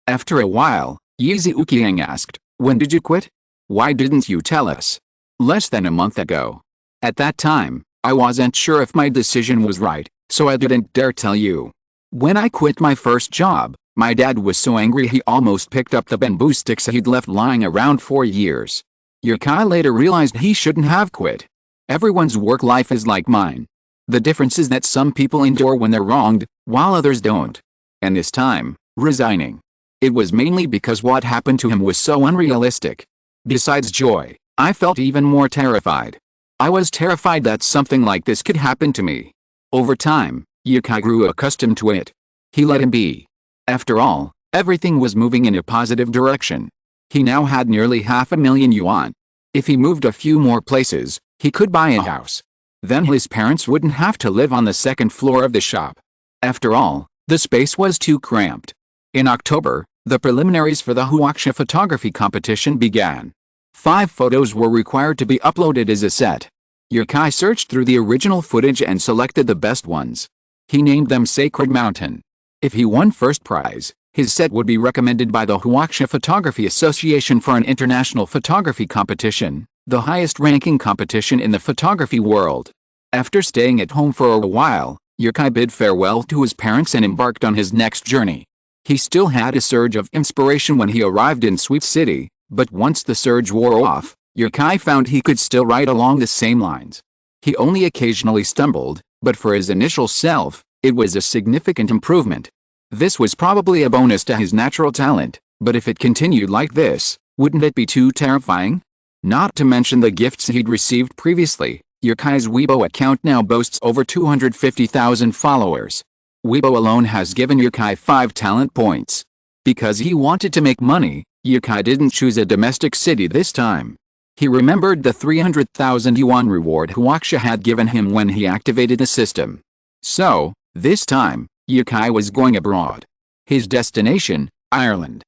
S1: After a while, Yi Xiuqiang asked, "When did you quit? Why didn't you tell us?" "Less than a month ago. At that time, I wasn't sure if my decision was right, so I didn't dare tell you. When I quit my first job, my dad was so angry he almost picked up the bamboo sticks he'd left lying around for years." Yukai later realized he shouldn't have quit. Everyone's work life is like mine. The difference is that some people endure when they're wronged, while others don't. And this time, resigning. It was mainly because what happened to him was so unrealistic. Besides joy, I felt even more terrified. I was terrified that something like this could happen to me. Over time, Yukai grew accustomed to it. He let him be. After all, everything was moving in a positive direction. He now had nearly 500,000 yuan. If he moved a few more places, he could buy a house. Then his parents wouldn't have to live on the second floor of the shop. After all, the space was too cramped. In October, the preliminaries for the Huaxia photography competition began. 5 photos were required to be uploaded as a set. Yukai searched through the original footage and selected the best ones. He named them Sacred Mountain. If he won first prize, his set would be recommended by the Huaxia Photography Association for an international photography competition, the highest-ranking competition in the photography world. After staying at home for a while, Yukai bid farewell to his parents and embarked on his next journey. He still had a surge of inspiration when he arrived in Sweet City, but once the surge wore off, Yukai found he could still write along the same lines. He only occasionally stumbled, but for his initial self, it was a significant improvement. This was probably a bonus to his natural talent, but if it continued like this, wouldn't it be too terrifying? Not to mention the gifts he'd received previously, Yukai's Weibo account now boasts over 250,000 followers. Weibo alone has given Yukai 5 talent points. Because he wanted to make money, Yukai didn't choose a domestic city this time. He remembered the 300,000 yuan reward Huaxia had given him when he activated the system. So, this time, Yukai was going abroad. His destination, Ireland.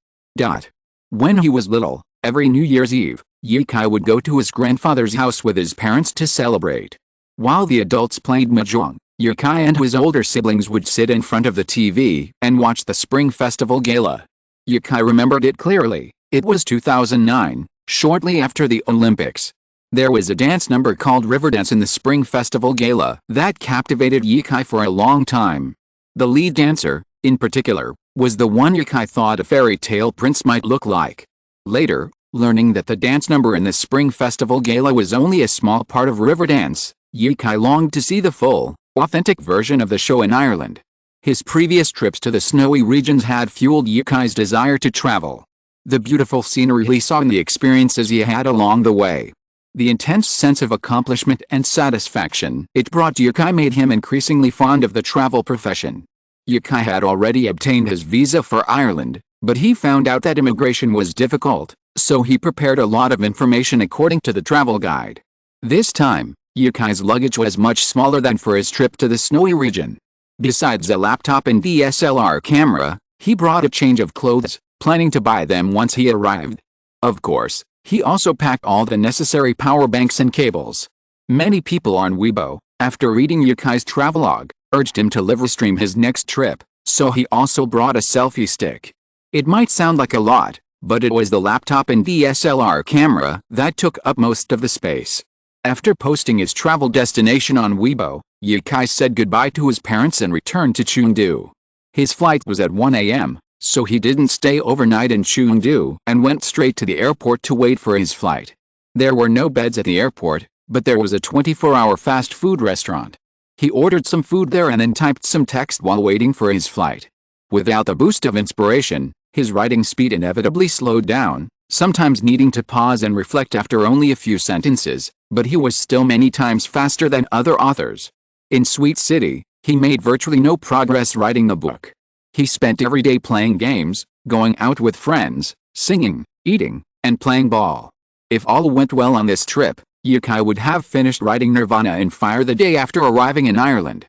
S1: When he was little, every New Year's Eve, Yukai would go to his grandfather's house with his parents to celebrate. While the adults played mahjong, Yukai and his older siblings would sit in front of the TV and watch the Spring Festival Gala. Yukai remembered it clearly. It was 2009, shortly after the Olympics. There was a dance number called Riverdance in the Spring Festival Gala that captivated Yukai for a long time. The lead dancer, in particular, was the one Yukai thought a fairy tale prince might look like. Later, learning that the dance number in the Spring Festival Gala was only a small part of river dance, Yukai longed to see the full, authentic version of the show in Ireland. His previous trips to the snowy regions had fueled Yukai's desire to travel. The beautiful scenery he saw and the experiences he had along the way, the intense sense of accomplishment and satisfaction it brought Yukai made him increasingly fond of the travel profession. Yukai had already obtained his visa for Ireland, but he found out that immigration was difficult, so he prepared a lot of information according to the travel guide. This time, Yukai's luggage was much smaller than for his trip to the snowy region. Besides a laptop and DSLR camera, he brought a change of clothes, planning to buy them once he arrived. Of course, he also packed all the necessary power banks and cables. Many people on Weibo, after reading Yukai's travelogue, urged him to live stream his next trip, so he also brought a selfie stick. It might sound like a lot, but it was the laptop and DSLR camera that took up most of the space. After posting his travel destination on Weibo, Yukai said goodbye to his parents and returned to Chengdu. His flight was at 1 a.m., so he didn't stay overnight in Chengdu and went straight to the airport to wait for his flight. There were no beds at the airport, but there was a 24-hour fast food restaurant. He ordered some food there and then typed some text while waiting for his flight. Without the boost of inspiration, his writing speed inevitably slowed down, sometimes needing to pause and reflect after only a few sentences, but he was still many times faster than other authors. In Sweet City, he made virtually no progress writing the book. He spent every day playing games, going out with friends, singing, eating, and playing ball. If all went well on this trip, Yukai would have finished writing Nirvana and Fire the day after arriving in Ireland.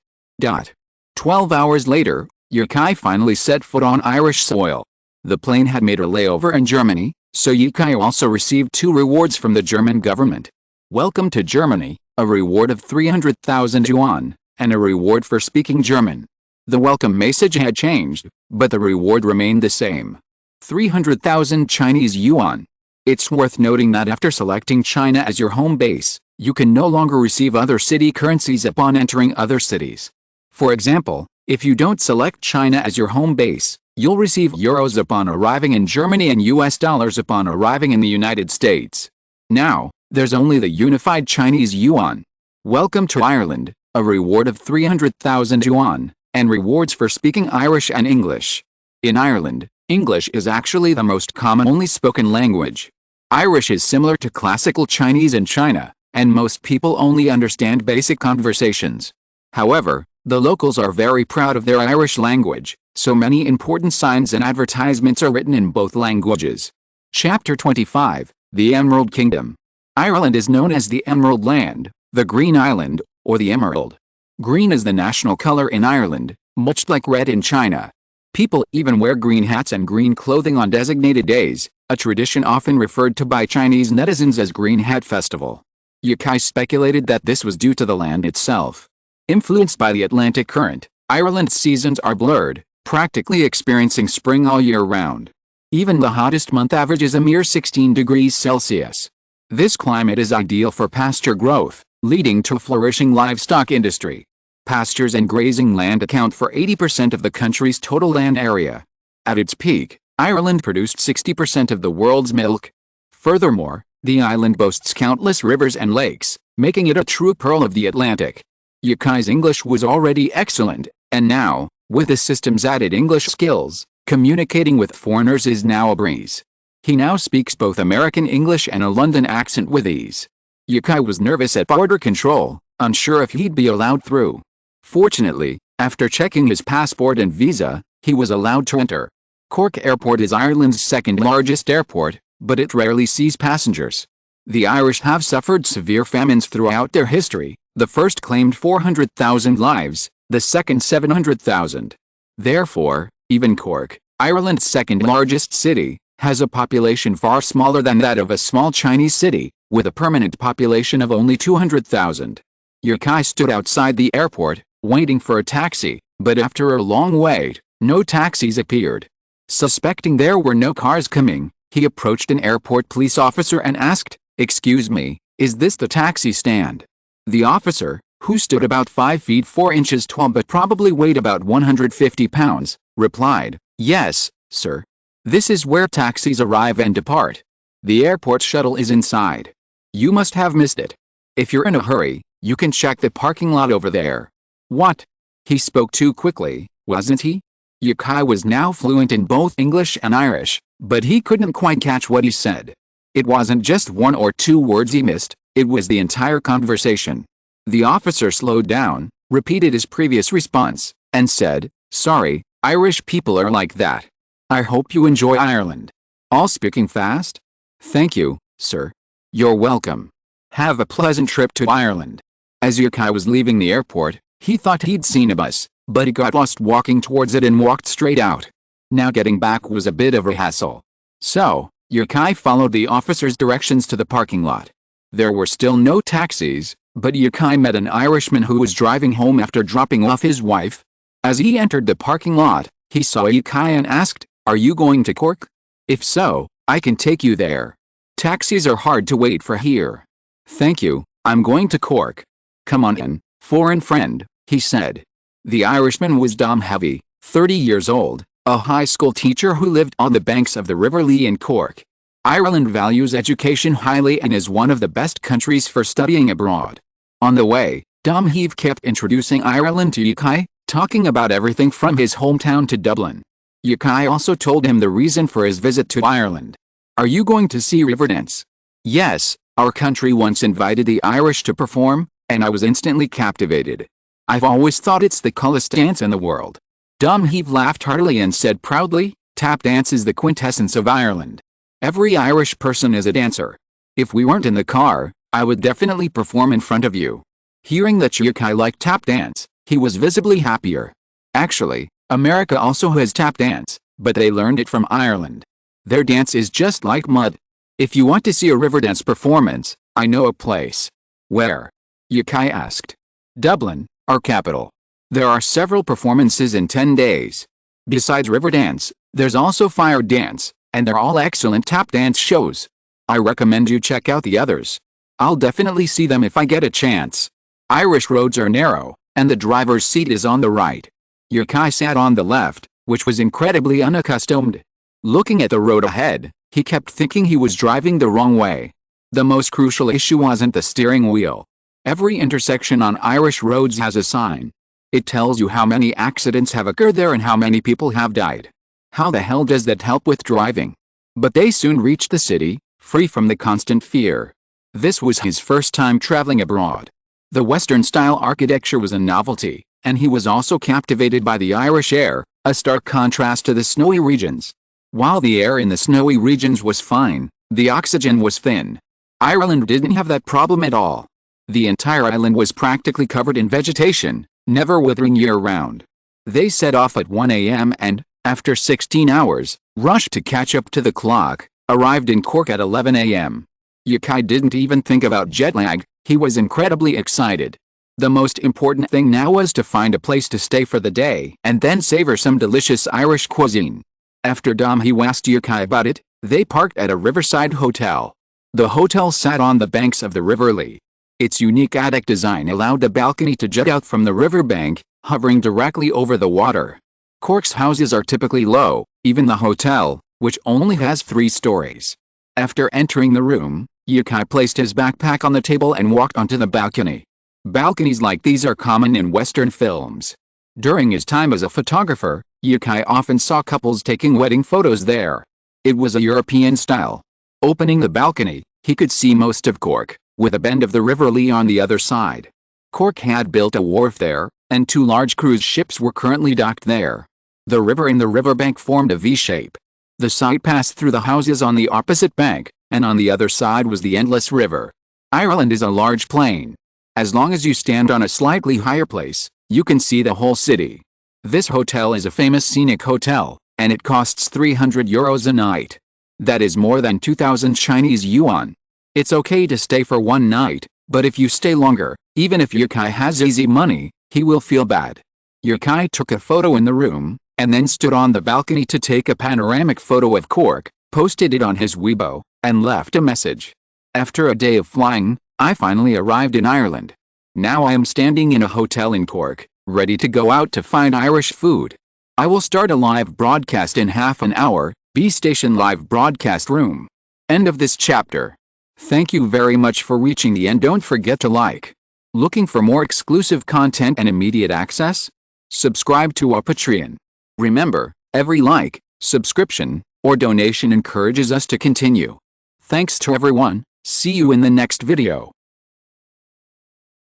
S1: 12 hours later, Yukai finally set foot on Irish soil. The plane had made a layover in Germany, so Yukai also received 2 rewards from the German government. Welcome to Germany, a reward of 300,000 yuan, and a reward for speaking German. The welcome message had changed, but the reward remained the same. 300,000 Chinese yuan. It's worth noting that after selecting China as your home base, you can no longer receive other city currencies upon entering other cities. For example, if you don't select China as your home base, you'll receive euros upon arriving in Germany and US dollars upon arriving in the United States. Now, there's only the unified Chinese yuan. Welcome to Ireland, a reward of 300,000 yuan, and rewards for speaking Irish and English. In Ireland, English is actually the most commonly spoken language. Irish is similar to classical Chinese in China, and most people only understand basic conversations. However, the locals are very proud of their Irish language, so many important signs and advertisements are written in both languages. Chapter 25, The Emerald Kingdom. Ireland is known as the Emerald Land, the Green Island, or the Emerald. Green is the national color in Ireland, much like red in China. People even wear green hats and green clothing on designated days, a tradition often referred to by Chinese netizens as Green Hat Festival. Yukai speculated that this was due to the land itself. Influenced by the Atlantic current, Ireland's seasons are blurred, practically experiencing spring all year round. Even the hottest month averages a mere 16 degrees Celsius. This climate is ideal for pasture growth, leading to a flourishing livestock industry. Pastures and grazing land account for 80% of the country's total land area. At its peak, Ireland produced 60% of the world's milk. Furthermore, the island boasts countless rivers and lakes, making it a true pearl of the Atlantic. Yukai's English was already excellent, and now, with the system's added English skills, communicating with foreigners is now a breeze. He now speaks both American English and a London accent with ease. Yukai was nervous at border control, unsure if he'd be allowed through. Fortunately, after checking his passport and visa, he was allowed to enter. Cork Airport is Ireland's second largest airport, but it rarely sees passengers. The Irish have suffered severe famines throughout their history. The first claimed 400,000 lives, the second 700,000. Therefore, even Cork, Ireland's second largest city, has a population far smaller than that of a small Chinese city, with a permanent population of only 200,000. Yukai stood outside the airport, waiting for a taxi, but after a long wait, no taxis appeared. Suspecting there were no cars coming, he approached an airport police officer and asked, "Excuse me, is this the taxi stand?" The officer, who stood about 5 feet 4 inches tall but probably weighed about 150 pounds, replied, "Yes, sir. This is where taxis arrive and depart. The airport shuttle is inside. You must have missed it. If you're in a hurry, you can check the parking lot over there." What? He spoke too quickly, wasn't he? Yukai was now fluent in both English and Irish, but he couldn't quite catch what he said. It wasn't just one or two words he missed, it was the entire conversation. The officer slowed down, repeated his previous response, and said, "Sorry, Irish people are like that. I hope you enjoy Ireland." All speaking fast? "Thank you, sir. You're welcome. Have a pleasant trip to Ireland." As Yukai was leaving the airport, he thought he'd seen a bus, but he got lost walking towards it and walked straight out. Now getting back was a bit of a hassle. So, Yukai followed the officer's directions to the parking lot. There were still no taxis, but Yukai met an Irishman who was driving home after dropping off his wife. As he entered the parking lot, he saw Yukai and asked, "Are you going to Cork? If so, I can take you there. Taxis are hard to wait for here." "Thank you, I'm going to Cork." "Come on in, foreign friend," he said. The Irishman was Dom Heavy, 30 years old, a high school teacher who lived on the banks of the River Lee in Cork. Ireland values education highly and is one of the best countries for studying abroad. On the way, Dom Heave kept introducing Ireland to Yukai, talking about everything from his hometown to Dublin. Yukai also told him the reason for his visit to Ireland. "Are you going to see Riverdance?" "Yes, our country once invited the Irish to perform, and I was instantly captivated. I've always thought it's the coolest dance in the world." Dom Heave laughed heartily and said proudly, "Tap dance is the quintessence of Ireland. Every Irish person is a dancer. If we weren't in the car, I would definitely perform in front of you." Hearing that Yukai liked tap dance, he was visibly happier. Actually, America also has tap dance, but they learned it from Ireland. Their dance is just like mud. "If you want to see a Riverdance performance, I know a place." "Where?" Yukai asked. "Dublin, our capital. There are several performances in 10 days. Besides Riverdance, there's also Fire Dance, and they're all excellent tap dance shows. I recommend you check out the others. I'll definitely see them if I get a chance. Irish roads are narrow, and the driver's seat is on the right." Yukai sat on the left, which was incredibly unaccustomed. Looking at the road ahead, he kept thinking he was driving the wrong way. The most crucial issue wasn't the steering wheel. Every intersection on Irish roads has a sign. It tells you how many accidents have occurred there and how many people have died. How the hell does that help with driving? But they soon reached the city, free from the constant fear. This was his first time traveling abroad. The Western-style architecture was a novelty, and he was also captivated by the Irish air, a stark contrast to the snowy regions. While the air in the snowy regions was fine, the oxygen was thin. Ireland didn't have that problem at all. The entire island was practically covered in vegetation, never withering year-round. They set off at 1 a.m. and, after 16 hours, rushed to catch up to the clock, arrived in Cork at 11 a.m. Yukai didn't even think about jet lag, he was incredibly excited. The most important thing now was to find a place to stay for the day and then savor some delicious Irish cuisine. After Dom he asked Yukai about it, they parked at a riverside hotel. The hotel sat on the banks of the River Lee. Its unique attic design allowed the balcony to jut out from the riverbank, hovering directly over the water. Cork's houses are typically low, even the hotel, which only has 3 stories. After entering the room, Yukai placed his backpack on the table and walked onto the balcony. Balconies like these are common in Western films. During his time as a photographer, Yukai often saw couples taking wedding photos there. It was a European style. Opening the balcony, he could see most of Cork, with a bend of the River Lee on the other side. Cork had built a wharf there, and 2 large cruise ships were currently docked there. The river in the riverbank formed a V-shape. The site passed through the houses on the opposite bank, and on the other side was the endless river. Ireland is a large plain. As long as you stand on a slightly higher place, you can see the whole city. This hotel is a famous scenic hotel, and it costs €300 a night. That is more than 2,000 Chinese yuan. It's okay to stay for one night, but if you stay longer, even if Yukai has easy money, he will feel bad. Yukai took a photo in the room, and then stood on the balcony to take a panoramic photo of Cork, posted it on his Weibo, and left a message. After a day of flying, I finally arrived in Ireland. Now I am standing in a hotel in Cork, ready to go out to find Irish food. I will start a live broadcast in half an hour, B Station Live Broadcast Room. End of this chapter. Thank you very much for reaching the end. Don't forget to like. Looking for more exclusive content and immediate access? Subscribe to our Patreon. Remember, every like, subscription, or donation encourages us to continue. Thanks to everyone. See you in the next video.